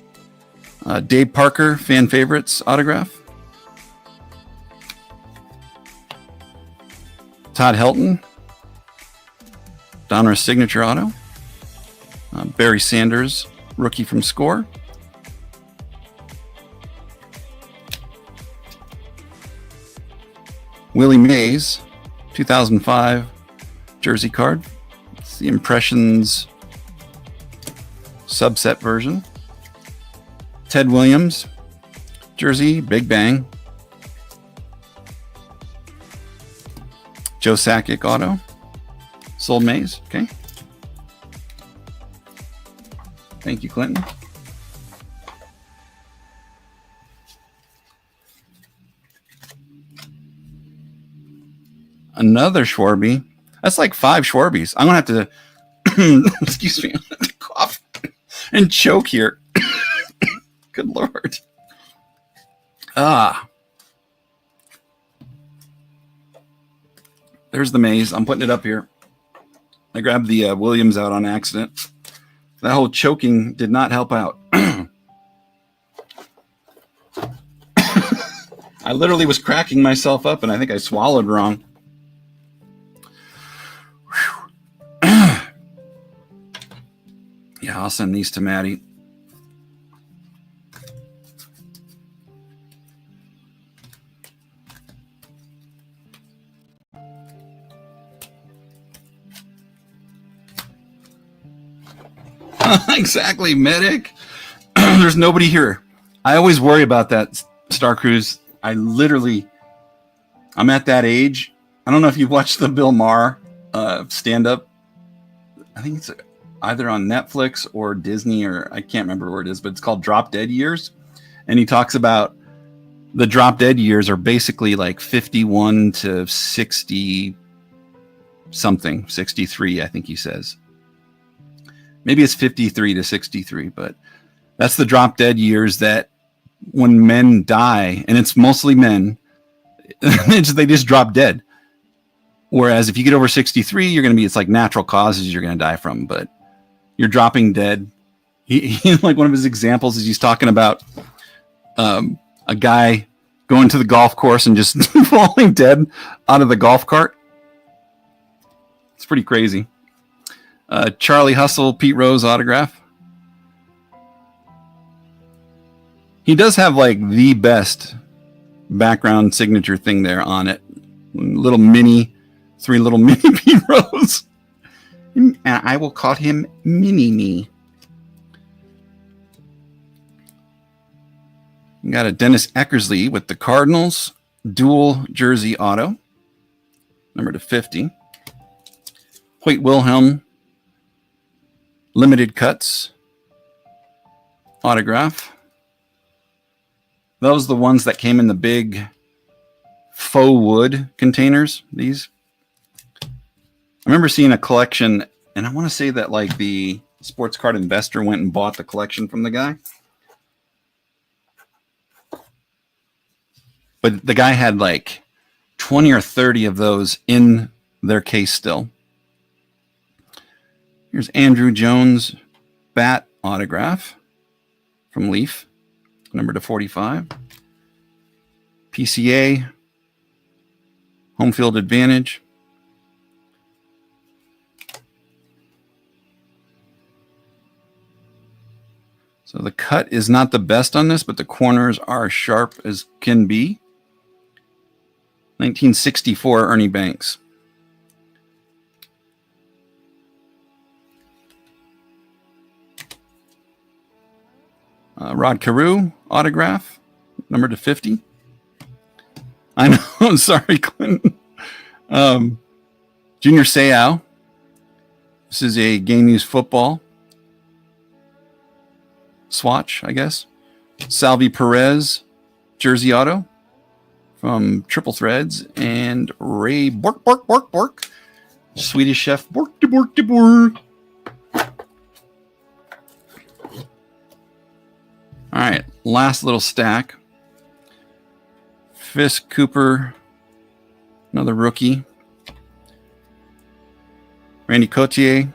Dave Parker, fan favorites autograph. Todd Helton, Donruss signature auto. Barry Sanders, rookie from Score. Willie Mays, 2005 jersey card. It's the Impressions subset version. Ted Williams jersey, Big Bang. Joe Sakic auto. Sold Mays. Okay. Thank you, Clinton. Another Schwarby. That's like 5 Schwarbys. I'm going to have to, excuse me, I'm going to have to cough and choke here. Good Lord. There's the Maze. I'm putting it up here. I grabbed the Williams out on accident. That whole choking did not help out. I literally was cracking myself up, and I think I swallowed wrong. Yeah, I'll send these to Maddie. Exactly, medic. There's nobody here. I always worry about that, Star Cruise. I'm at that age. I don't know if you've watched the Bill Maher stand-up. I think it's either on Netflix or Disney, or I can't remember where it is, but it's called Drop Dead Years. And he talks about the drop dead years are basically like 51 to 60 something, 63, I think he says. Maybe it's 53 to 63, but that's the drop dead years that when men die, and it's mostly men, they just drop dead. Whereas if you get over 63, you're going to be, it's like natural causes you're going to die from, but you're dropping dead. He like one of his examples is he's talking about a guy going to the golf course and just falling dead out of the golf cart. It's pretty crazy. Charlie Hustle, Pete Rose autograph. He does have like the best background signature thing there on it. Little mini, 3 little mini Pete Rose. And I will call him Mini Me. We got a Dennis Eckersley with the Cardinals dual jersey auto, number to 50. Hoyt Wilhelm limited cuts autograph. Those are the ones that came in the big faux wood containers. These. I remember seeing a collection, and I want to say that like the Sports Card Investor went and bought the collection from the guy. But the guy had like 20 or 30 of those in their case still. Here's Andrew Jones bat autograph from Leaf, number to 45. PCA, home field advantage. So the cut is not the best on this, but the corners are sharp as can be. 1964 Ernie Banks. Rod Carew autograph, number to 50. I know, I'm sorry, Clinton. Junior Seau. This is a Game Used Football swatch, I guess. Salvi Perez jersey auto from Triple Threads, and Ray Bork. Swedish Chef Bork de Bork de Bork. All right, last little stack. Fisk Cooper, another rookie. Randy Cotier,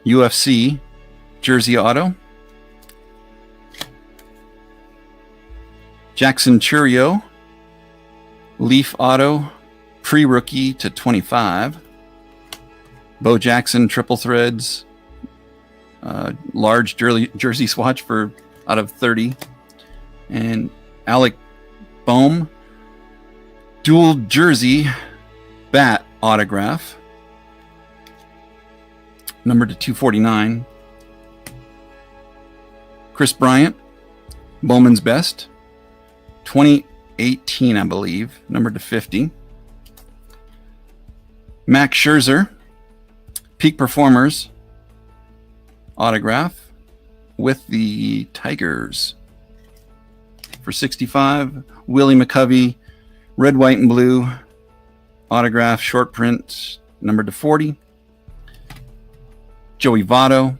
UFC jersey auto. Jackson Churio, Leaf auto, pre-rookie to 25. Bo Jackson Triple Threads, large jersey swatch for out of 30. And Alec Boehm, Dual jersey bat autograph, numbered to 249. Chris Bryant, Bowman's Best, 2018, I believe, numbered to 50. Max Scherzer, Peak Performers autograph with the Tigers for 65. Willie McCovey, Red, White, and Blue autograph, short print, numbered to 40. Joey Votto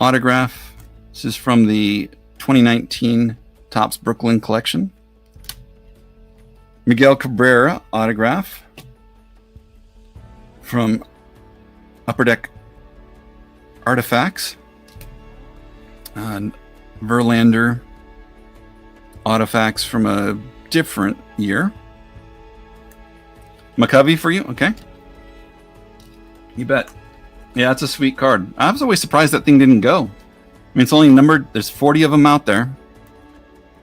autograph. This is from the 2019 Topps Brooklyn collection. Miguel Cabrera autograph from Upper Deck Artifacts. Verlander artifacts from a different year. McCovey for you? Okay. You bet. Yeah, it's a sweet card. I was always surprised that thing didn't go. I mean, it's only numbered. There's 40 of them out there.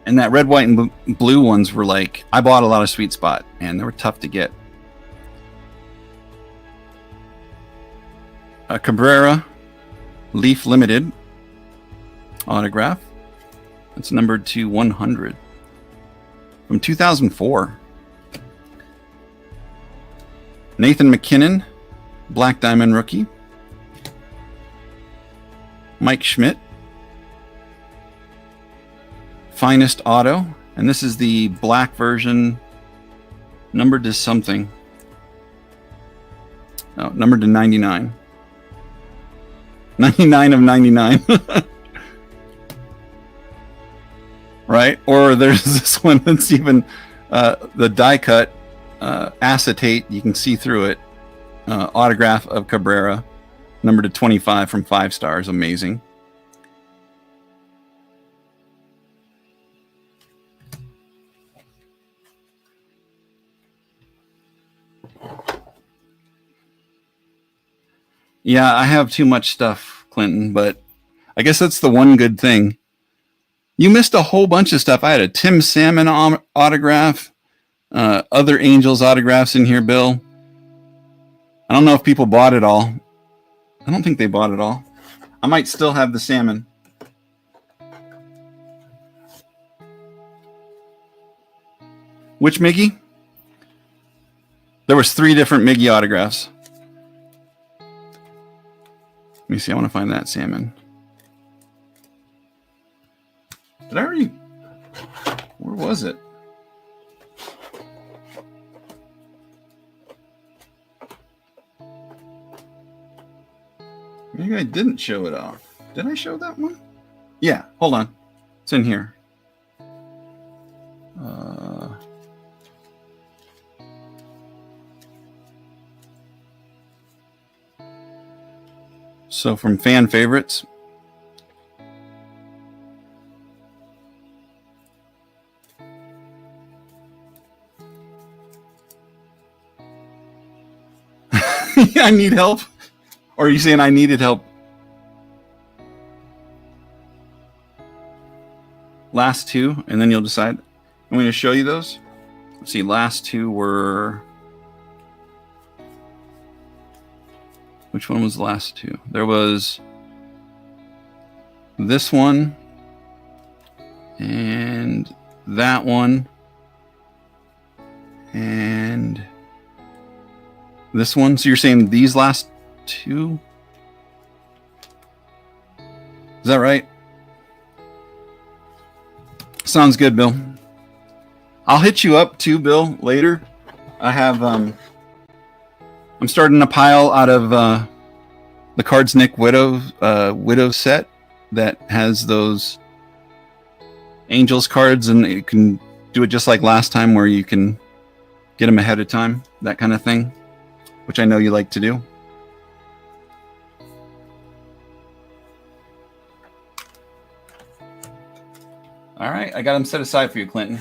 And that red, white, and blue ones were like, I bought a lot of Sweet Spot, and they were tough to get. A Cabrera Leaf Limited autograph. It's numbered to 100 from 2004. Nathan McKinnon, Black Diamond rookie. Mike Schmidt, Finest Auto, and this is the black version, numbered to something. Oh, numbered to 99. 99 of 99. Right? Or there's this one that's even the die cut acetate, you can see through it. Autograph of Cabrera, numbered to 25 from 5 stars. Amazing. Yeah, I have too much stuff, Clinton, but I guess that's the one good thing. You missed a whole bunch of stuff. I had a Tim Salmon autograph, other Angels autographs in here, Bill. I don't know if people bought it all. I don't think they bought it all. I might still have the Salmon. Which Miggy? There was 3 different Miggy autographs. Let me see. I want to find that Salmon. Did I already? Where was it? Maybe I didn't show it off. Did I show that one? Yeah. Hold on. It's in here. So from fan favorites. I need help. Or are you saying I needed help? Last 2, and then you'll decide. I'm going to show you those. Let's see, last 2 were... Which one was the last 2? There was this one and that one and this one. So you're saying these last 2? Is that right? Sounds good, Bill. I'll hit you up too, Bill, later. I have I'm starting a pile out of the Cards Nick Widow set that has those Angels cards, and you can do it just like last time where you can get them ahead of time, that kind of thing, which I know you like to do. All right, I got them set aside for you, Clinton.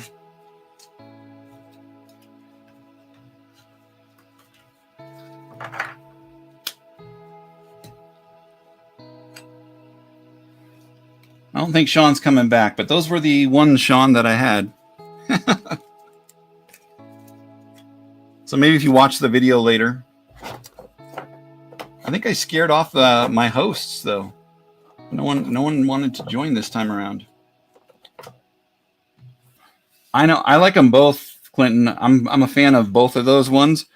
I don't think Sean's coming back, but those were the ones, Sean, that I had. So maybe if you watch the video later. I think I scared off my hosts though. No one wanted to join this time around. I know I like them both, Clinton. I'm a fan of both of those ones.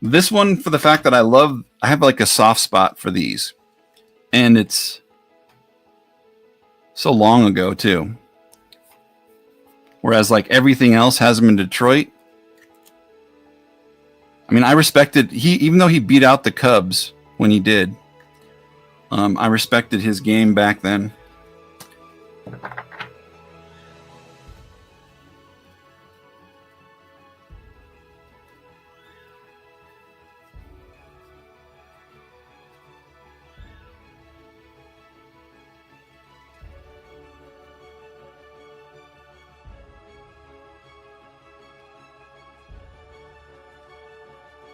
This one for the fact that I have like a soft spot for these, and it's so long ago too. Whereas like everything else has him in Detroit. I mean, I respected even though he beat out the Cubs when he did. I respected his game back then.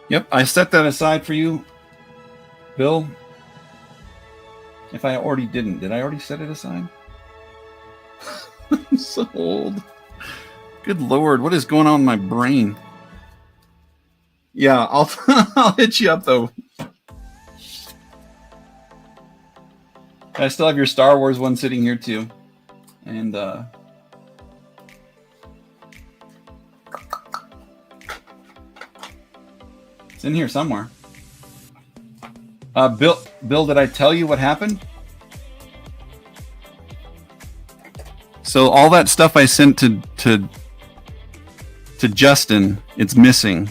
Yep, I set that aside for you, Bill. If I already didn't, did I already set it aside? I'm so old. Good Lord, what is going on in my brain? Yeah, I'll hit you up though. I still have your Star Wars one sitting here too, and it's in here somewhere. Bill, did I tell you what happened? So all that stuff I sent to Justin, it's missing.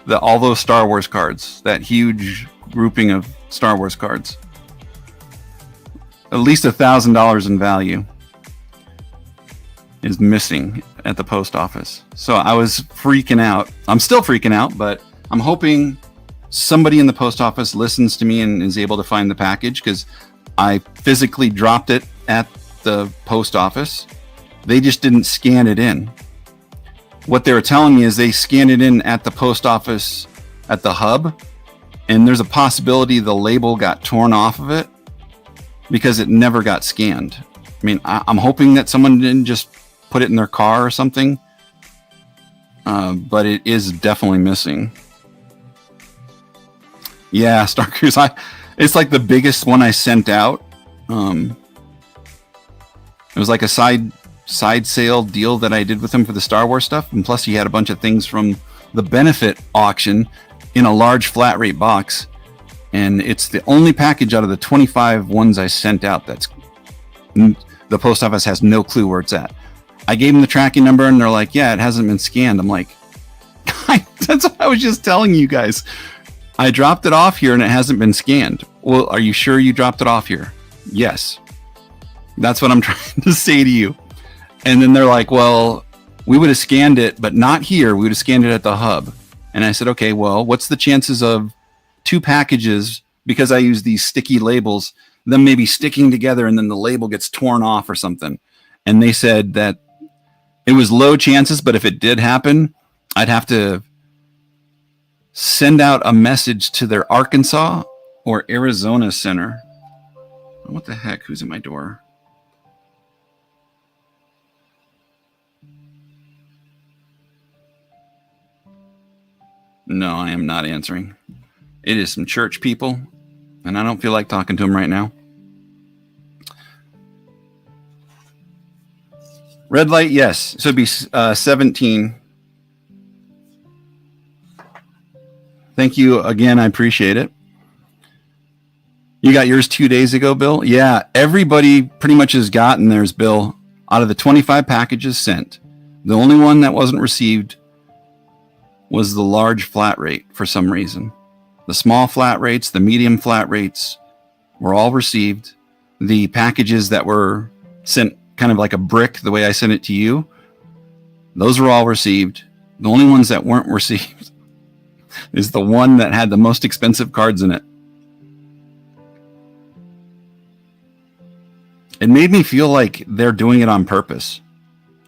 All those Star Wars cards, that huge grouping of Star Wars cards. At least $1,000 in value is missing at the post office. So I was freaking out. I'm still freaking out, but I'm hoping somebody in the post office listens to me and is able to find the package, because I physically dropped it at the post office. They just didn't scan it in. What they were telling me is they scanned it in at the post office at the hub, and there's a possibility the label got torn off of it because it never got scanned. I mean, I'm hoping that someone didn't just put it in their car or something, but it is definitely missing. Yeah, Star Cruise. It's like the biggest one I sent out. It was like a side sale deal that I did with him for the Star Wars stuff, and plus he had a bunch of things from the benefit auction in a large flat rate box, and it's the only package out of the 25 ones I sent out that's the post office has no clue where it's at. I gave them the tracking number, and they're like, "Yeah, it hasn't been scanned." I'm like, "That's what I was just telling you guys. I dropped it off here and it hasn't been scanned." Well, are you sure you dropped it off here? Yes. That's what I'm trying to say to you. And then they're like, "Well, we would have scanned it, but not here. We would have scanned it at the hub." And I said, "Okay, well, what's the chances of two packages, because I use these sticky labels, them maybe sticking together and then the label gets torn off or something?" And they said that it was low chances, but if it did happen, I'd have to send out a message to their Arkansas or Arizona center. What the heck? Who's at my door? No, I am not answering. It is some church people, and I don't feel like talking to them right now. Red light, yes. So it'd be 17. Thank you again. I appreciate it. You got yours 2 days ago, Bill? Yeah, everybody pretty much has gotten theirs, Bill. Out of the 25 packages sent, the only one that wasn't received was the large flat rate for some reason. The small flat rates, the medium flat rates were all received. The packages that were sent kind of like a brick, the way I sent it to you, those were all received. The only ones that weren't received is the one that had the most expensive cards in it. It made me feel like they're doing it on purpose.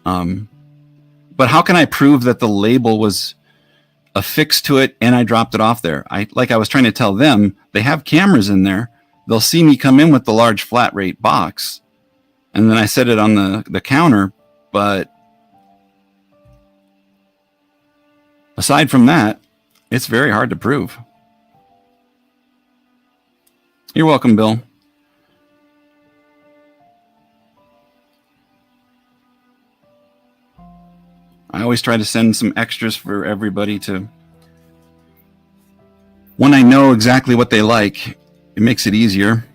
But how can I prove that the label was affixed to it and I dropped it off there? Like I was trying to tell them, they have cameras in there. They'll see me come in with the large flat rate box, and then I set it on the counter. But aside from that, It's very hard to prove. You're welcome, Bill. I always try to send some extras for everybody to... When I know exactly what they like, it makes it easier.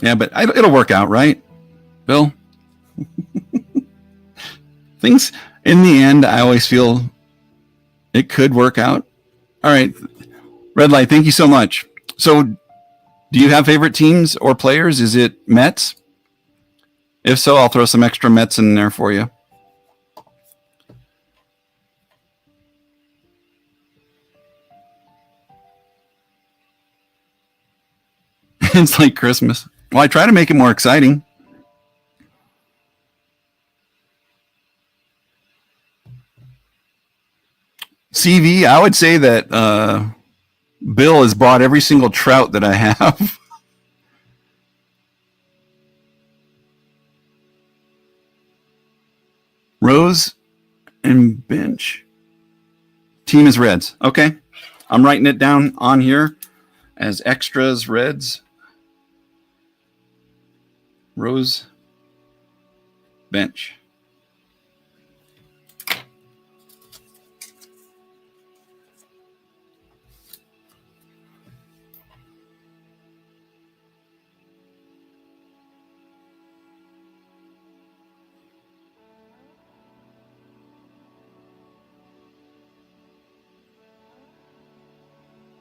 Yeah, but it'll work out, right, Bill? Things, in the end, I always feel it could work out. All right, Red Light, thank you so much. So, do you have favorite teams or players? Is it Mets? If so, I'll throw some extra Mets in there for you. It's like Christmas. Well, I try to make it more exciting. CV, I would say that Bill has bought every single trout that I have. Rose and bench. Team is Reds. Okay. I'm writing it down on here as extras Reds. Rose bench.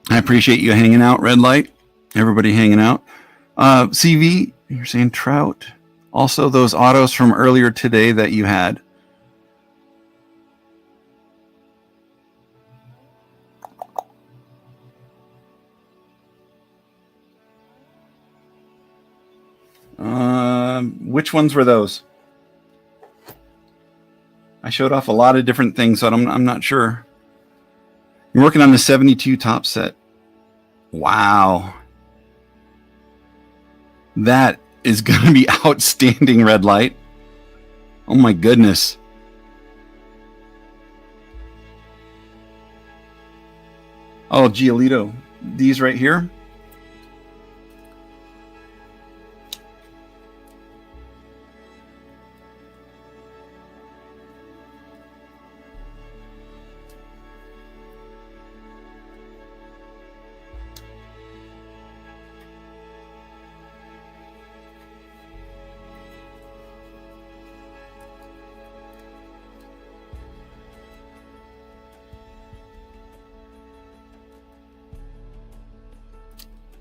I appreciate you hanging out, Red Light. Everybody hanging out. CV, you're saying trout. Also, those autos from earlier today that you had. Which ones were those? I showed off a lot of different things, so I'm not sure. You're working on the 72 top set. Wow. That is going to be outstanding, Red Light. Oh my goodness. Oh, Giolito. These right here.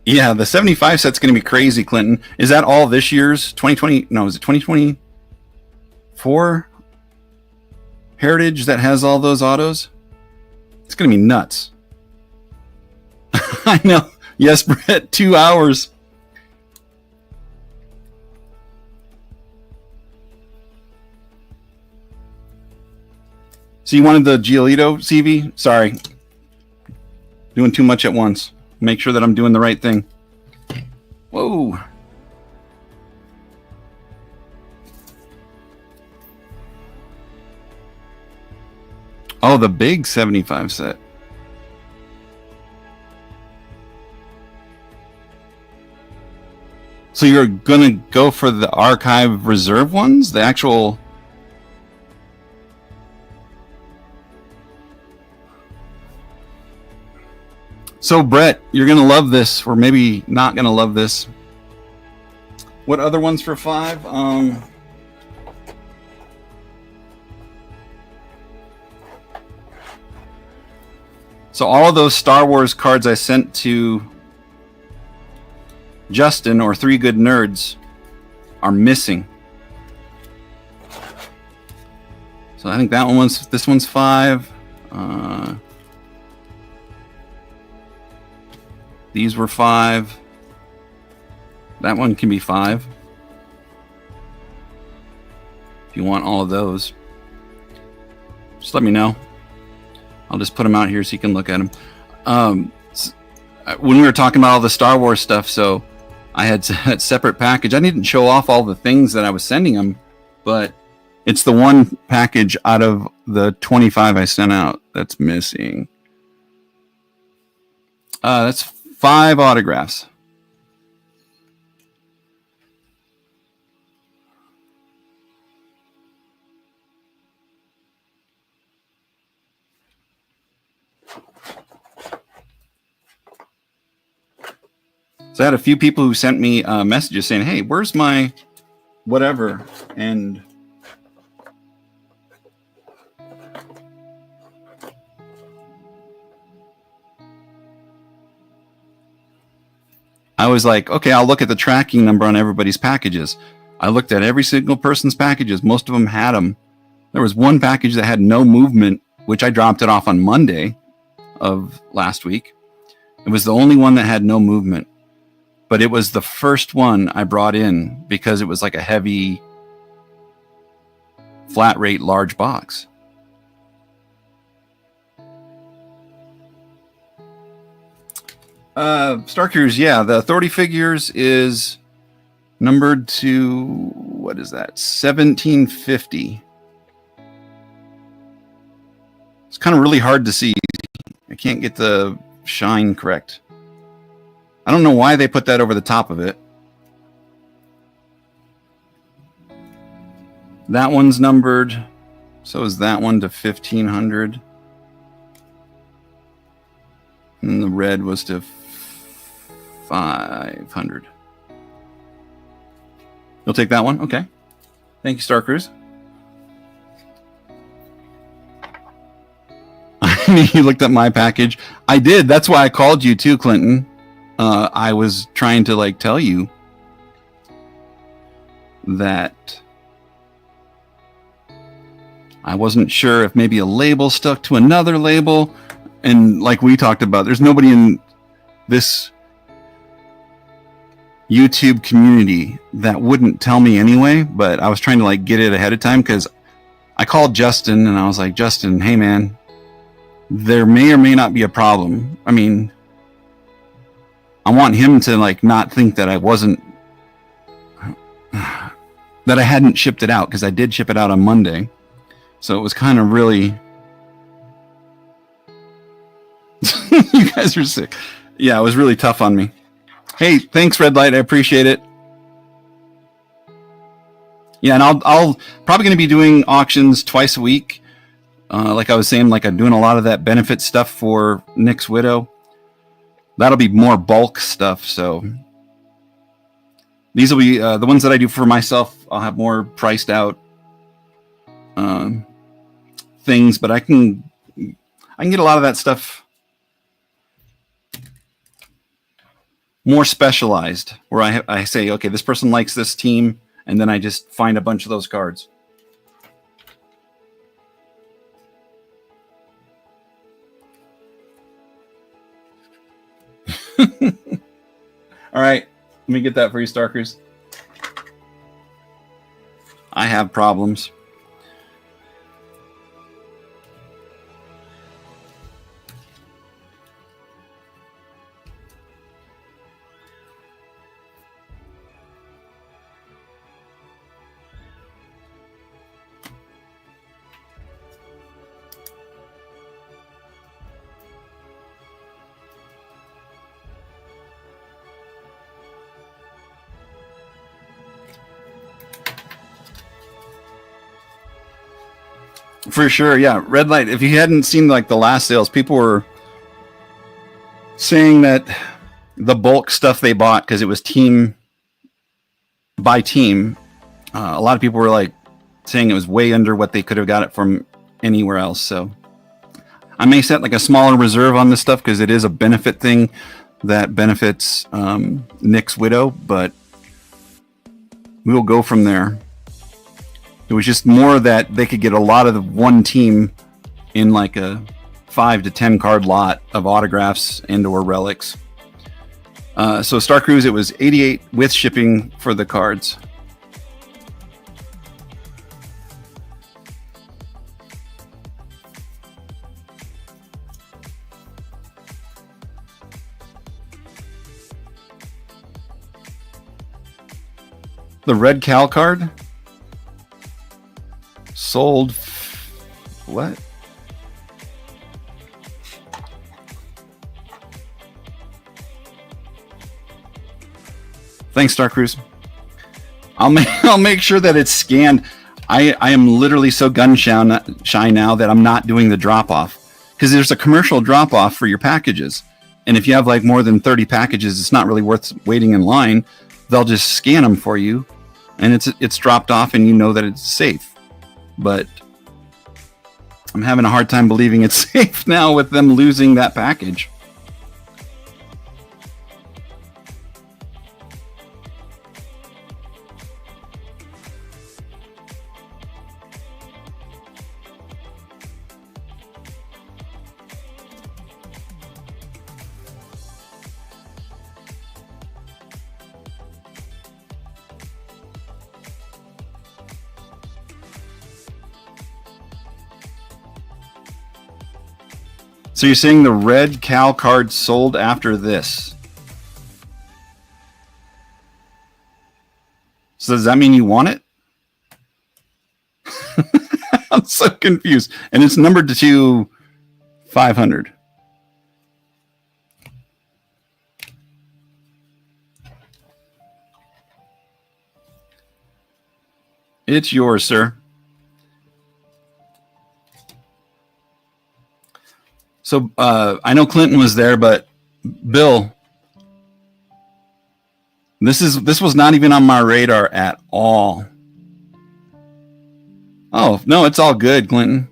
Yeah, the 75 set's going to be crazy, Clinton. Is that all this year's 2020? No, is it 2024 Heritage that has all those autos? It's going to be nuts. I know. Yes, Brett, 2 hours. So you wanted the Giolito, CV? Sorry. Doing too much at once. Make sure that I'm doing the right thing. Whoa. Oh, the big 75 set. So you're going to go for the archive reserve ones? The actual... So, Brett, you're going to love this, or maybe not going to love this. What other ones for 5? So all of those Star Wars cards I sent to Justin, or 3 Good Nerds, are missing. So I think that one's, this one's 5. These were 5. That one can be 5. If you want all of those, just let me know. I'll just put them out here so you can look at them. When we were talking about all the Star Wars stuff, so I had a separate package. I didn't show off all the things that I was sending them, but It's the one package out of the 25 I sent out that's missing. That's 5 autographs. So I had a few people who sent me messages saying, hey, where's my whatever? And I was like, okay, I'll look at the tracking number on everybody's packages. I looked at every single person's packages. Most of them had them. There was one package that had no movement, which I dropped it off on Monday of last week. It was the only one that had no movement. But it was the first one I brought in because it was like a heavy flat rate large box. Star Cruise, yeah, the Authority figures is numbered to, what is that, 1750. It's kind of really hard to see. I can't get the shine correct. I don't know why they put that over the top of it. That one's numbered. So is that one to 1500. And the red was to 500. You'll take that one? Okay. Thank you, Star Cruise. You looked at my package. I did. That's why I called you too, Clinton. I was trying to like tell you that I wasn't sure if maybe a label stuck to another label. And like we talked about, there's nobody in this YouTube community that wouldn't tell me anyway, but I was trying to like get it ahead of time because I called Justin and I was like, Justin, hey man, there may or may not be a problem. I mean, I want him to like not think that I wasn't, that I hadn't shipped it out, because I did ship it out on Monday. So it was kind of really, you guys are sick. Yeah, it was really tough on me. Hey, thanks, Red Light. I appreciate it. Yeah, and I'll probably going to be doing auctions twice a week. Like I was saying, like I'm doing a lot of that benefit stuff for Nick's widow. That'll be more bulk stuff. So these will be the ones that I do for myself. I'll have more priced out things, but I can get a lot of that stuff more specialized, where I say, okay, this person likes this team, and then I just find a bunch of those cards. All right, let me get that for you, Starkers. I have problems. For sure, yeah. Red Light, if you hadn't seen like the last sales, people were saying that the bulk stuff they bought, because it was team by team, a lot of people were like saying it was way under what they could have got it from anywhere else. So I may set like a smaller reserve on this stuff because it is a benefit thing that benefits Nick's widow, but we will go from there. It was just more that they could get a lot of the one team in like a 5 to 10 card lot of autographs and or relics. So Star Cruise, it was $88 with shipping for the cards. The red Cal card? sold. What? Thanks, Star Cruise. I'll make sure that it's scanned. I am literally so gun shy now that I'm not doing the drop off, because there's a commercial drop off for your packages, and if you have like more than 30 packages, it's not really worth waiting in line. They'll just scan them for you, and it's dropped off, and you know that it's safe. But I'm having a hard time believing it's safe now with them losing that package. So you're saying the red Cal card sold after this? So does that mean you want it? I'm so confused. And it's numbered to 500. It's yours, sir. So I know Clinton was there, but Bill, this was not even on my radar at all. Oh no, it's all good, Clinton.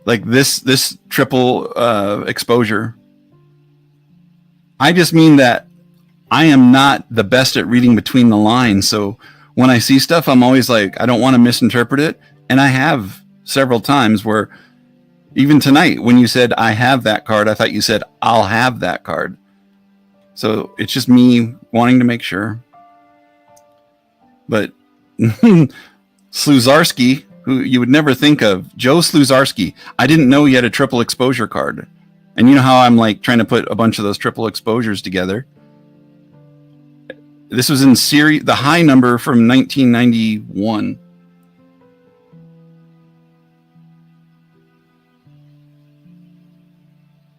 Like this triple exposure. I just mean that I am not the best at reading between the lines. So when I see stuff, I'm always like, I don't want to misinterpret it, and I have several times where. Even tonight, when you said, I have that card, I thought you said, I'll have that card. So it's just me wanting to make sure. But Sluzarski, who you would never think of, Joe Sluzarski, I didn't know he had a triple exposure card. And you know how I'm like trying to put a bunch of those triple exposures together. This was in series, the high number from 1991.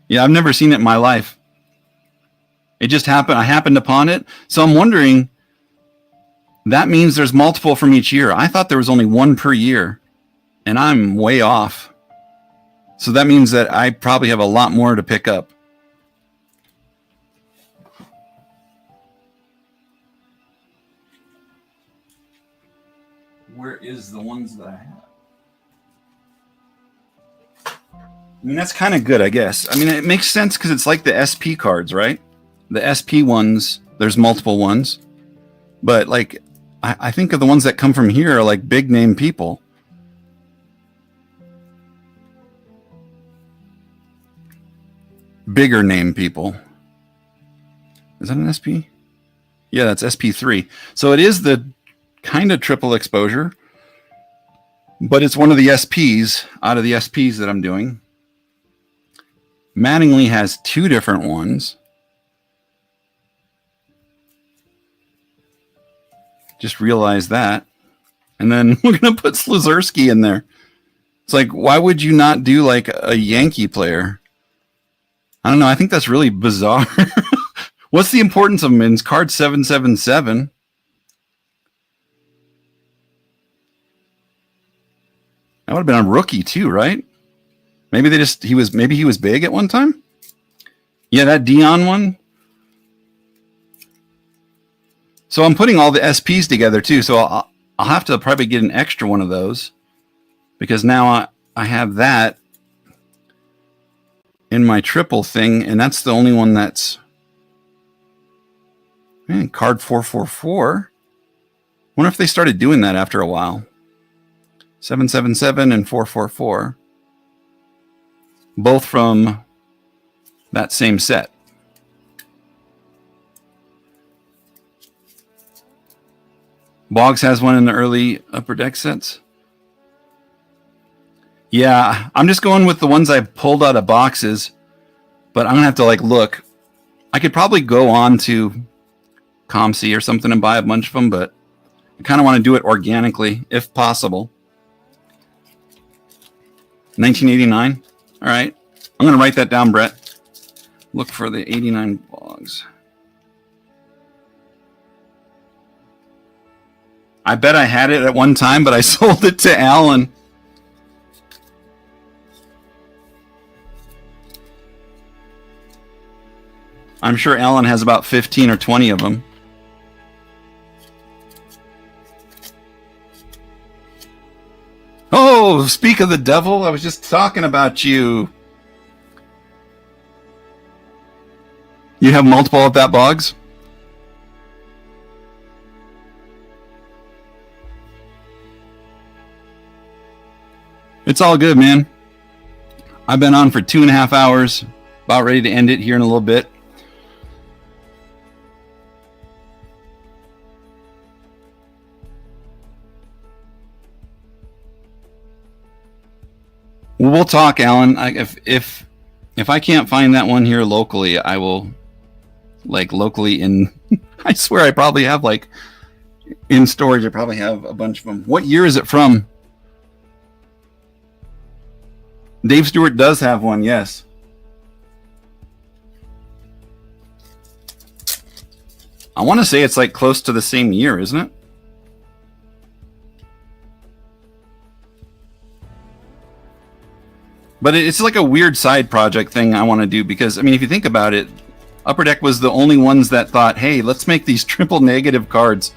Yeah, I've never seen it in my life. It just happened. I happened upon it. So I'm wondering, that means there's multiple from each year. I thought there was only one per year, and I'm way off. So that means that I probably have a lot more to pick up. Where is the ones that I have? I mean, that's kind of good, I guess. I mean, it makes sense because it's like the SP cards, right? The SP ones, there's multiple ones. But, like, I think of the ones that come from here are like big name people. Bigger name people. Is that an SP? Yeah, that's SP3. So it is the kind of triple exposure. But it's one of the SPs out of the SPs that I'm doing. Mattingly has two different ones. Just realized that. And then we're going to put Sluzarski in there. It's like, why would you not do like a Yankee player? I don't know. I think that's really bizarre. What's the importance of him in card 777? That would have been a rookie too, right? Maybe he was big at one time. Yeah, that Dion one. So I'm putting all the SPs together too. So I'll have to probably get an extra one of those, because now I have that in my triple thing, and that's the only one that's card 444. Wonder if they started doing that after a while. 777 and 444. Both from that same set. Boggs has one in the early Upper Deck sets. Yeah, I'm just going with the ones I've pulled out of boxes, but I'm going to have to like look. I could probably go on to ComC or something and buy a bunch of them, but I kind of want to do it organically, if possible. 1989. All right. I'm going to write that down, Brett. Look for the 89 blogs. I bet I had it at one time, but I sold it to Alan. I'm sure Alan has about 15 or 20 of them. Oh, speak of the devil. I was just talking about you. You have multiple of that bogs? It's all good, man. I've been on for 2.5 hours. About ready to end it here in a little bit. We'll talk, Alan. If I can't find that one here locally, I will, like, locally in. I swear I probably have, like, in storage. I probably have a bunch of them. What year is it from? Dave Stewart does have one, yes. I want to say it's like close to the same year, isn't it? But it's like a weird side project thing I want to do because, I mean, if you think about it, Upper Deck was the only ones that thought, hey, let's make these triple negative cards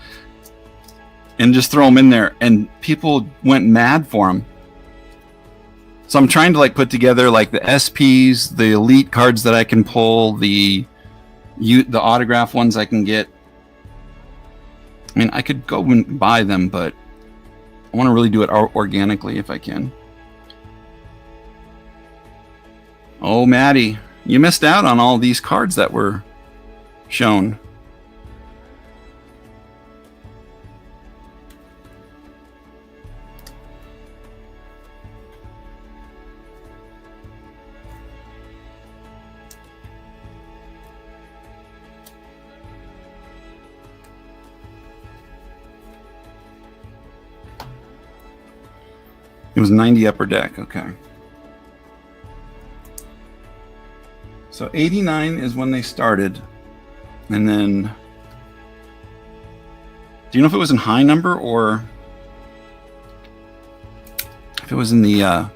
and just throw them in there. And people went mad for them. So I'm trying to like put together like the SPs, the elite cards that I can pull, the autograph ones I can get. I mean, I could go and buy them, but I want to really do it organically if I can. Oh, Maddie, you missed out on all these cards that were shown. It was 90 Upper Deck, okay. So 89 is when they started. And then, do you know if it was in high number or if it was in the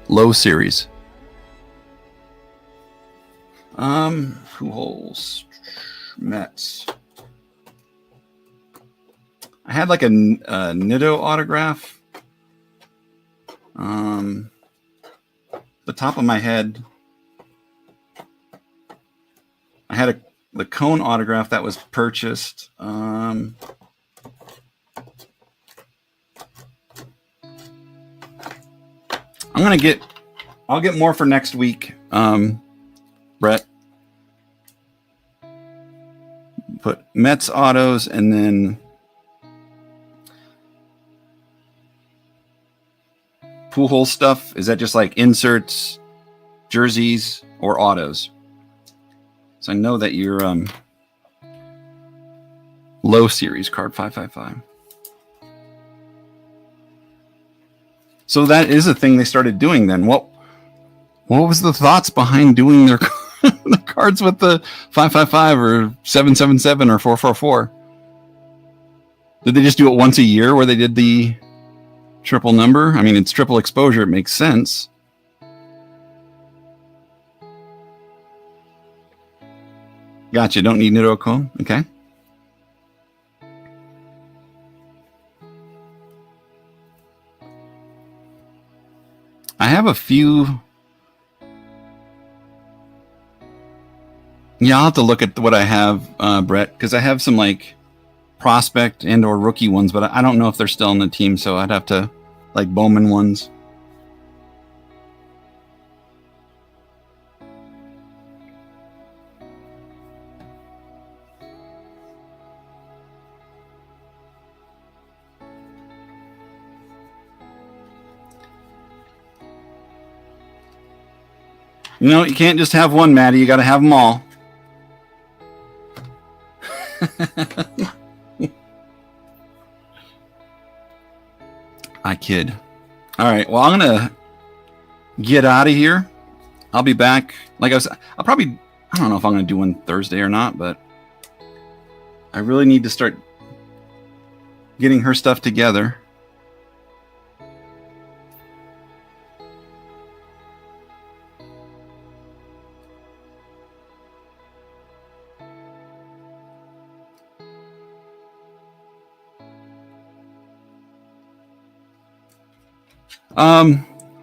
low series? Who holds Mets? I had like a Nitto autograph. The top of my head, I had the Cone autograph that was purchased. I'm gonna I'll get more for next week, Brett. Put Mets autos and then pool hole stuff. Is that just like inserts, jerseys, or autos? So I know that you're low series card 555. So that is a thing they started doing then. What was the thoughts behind doing their the cards with the 555 or 777 or 444? Did they just do it once a year where they did the triple number? I mean, it's triple exposure. It makes sense. Gotcha. Don't need Nitto Cone. Okay. I have a few. Yeah, I'll have to look at what I have, Brett, because I have some like prospect and or rookie ones, but I don't know if they're still on the team, so I'd have to like Bowman ones. You know, you can't just have one, Maddie. You got to have them all. I kid. All right. Well, I'm gonna get out of here. I'll be back. Like I was, I don't know if I'm gonna do one Thursday or not, but I really need to start getting her stuff together.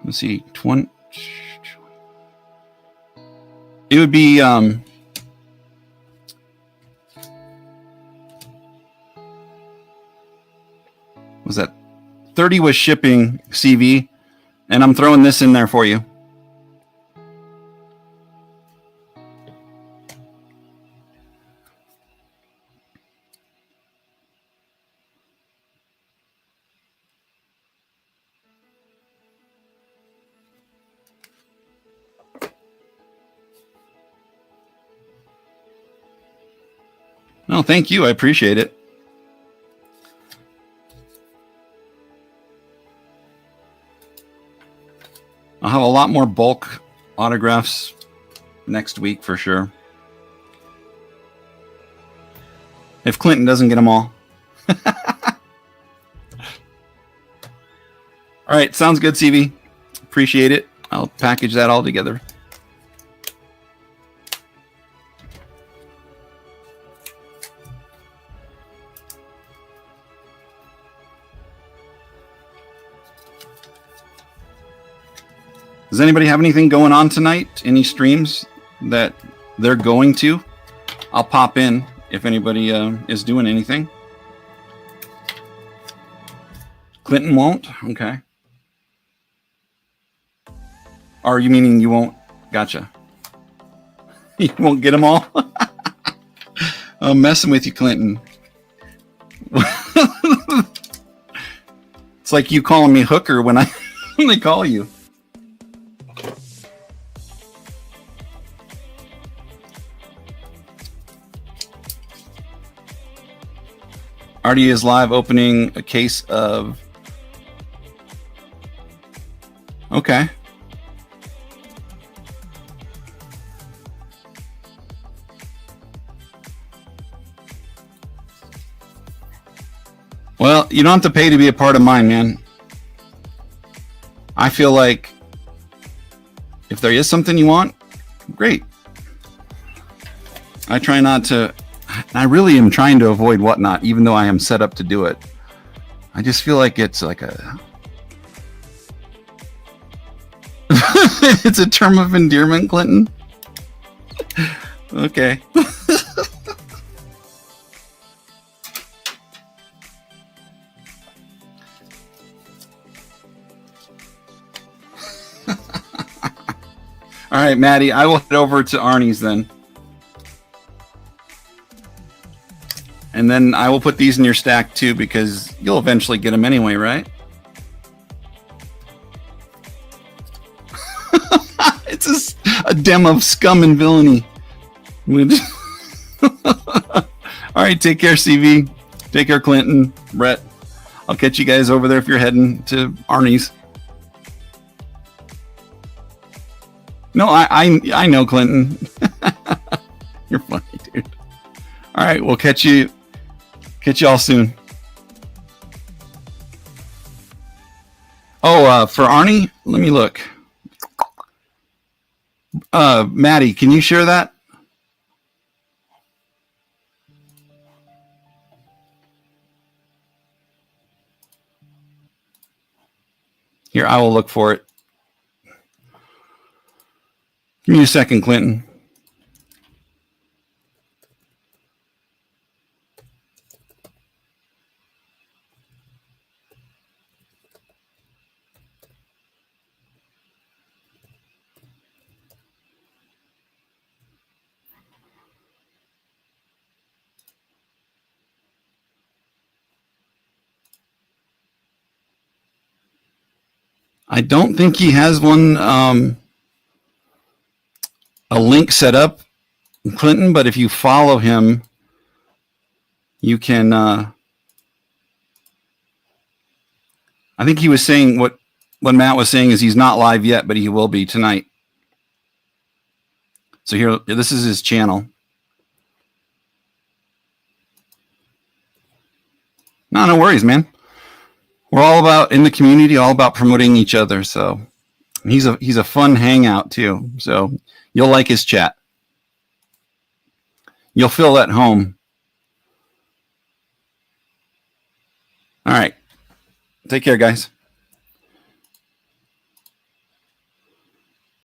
Let's see, 20. It would be was that 30 was shipping CV, and I'm throwing this in there for you. No, thank you. I appreciate it. I'll have a lot more bulk autographs next week for sure. If Clinton doesn't get them all. All right, sounds good, CV. Appreciate it. I'll package that all together. Does anybody have anything going on tonight? Any streams that they're going to? I'll pop in if anybody is doing anything. Clinton won't? Okay. Are you meaning you won't? Gotcha. You won't get them all? I'm messing with you, Clinton. It's like you calling me hooker when they call you. Artie is live opening a case of... Okay. Well, you don't have to pay to be a part of mine, man. I feel like if there is something you want, great. I try not to... I really am trying to avoid whatnot, even though I am set up to do it. I just feel like it's like a... It's a term of endearment, Clinton. Okay. All right, Maddie, I will head over to Arnie's then. And then I will put these in your stack too, because you'll eventually get them anyway, right? It's a dem of scum and villainy. All right, take care, CV. Take care, Clinton, Brett. I'll catch you guys over there if you're heading to Arnie's. No, I know, Clinton. You're funny, dude. All right, we'll catch y'all soon. Oh, for Arnie, let me look. Maddie, can you share that? Here, I will look for it. Give me a second, Clinton. I don't think he has one, a link set up, Clinton, but if you follow him, you can, I I think he was saying what Matt was saying is he's not live yet, but he will be tonight. So here, this is his channel. No worries, man. We're all about in the community, all about promoting each other. So he's a fun hangout too. So you'll like his chat. You'll feel at home. All right. Take care, guys.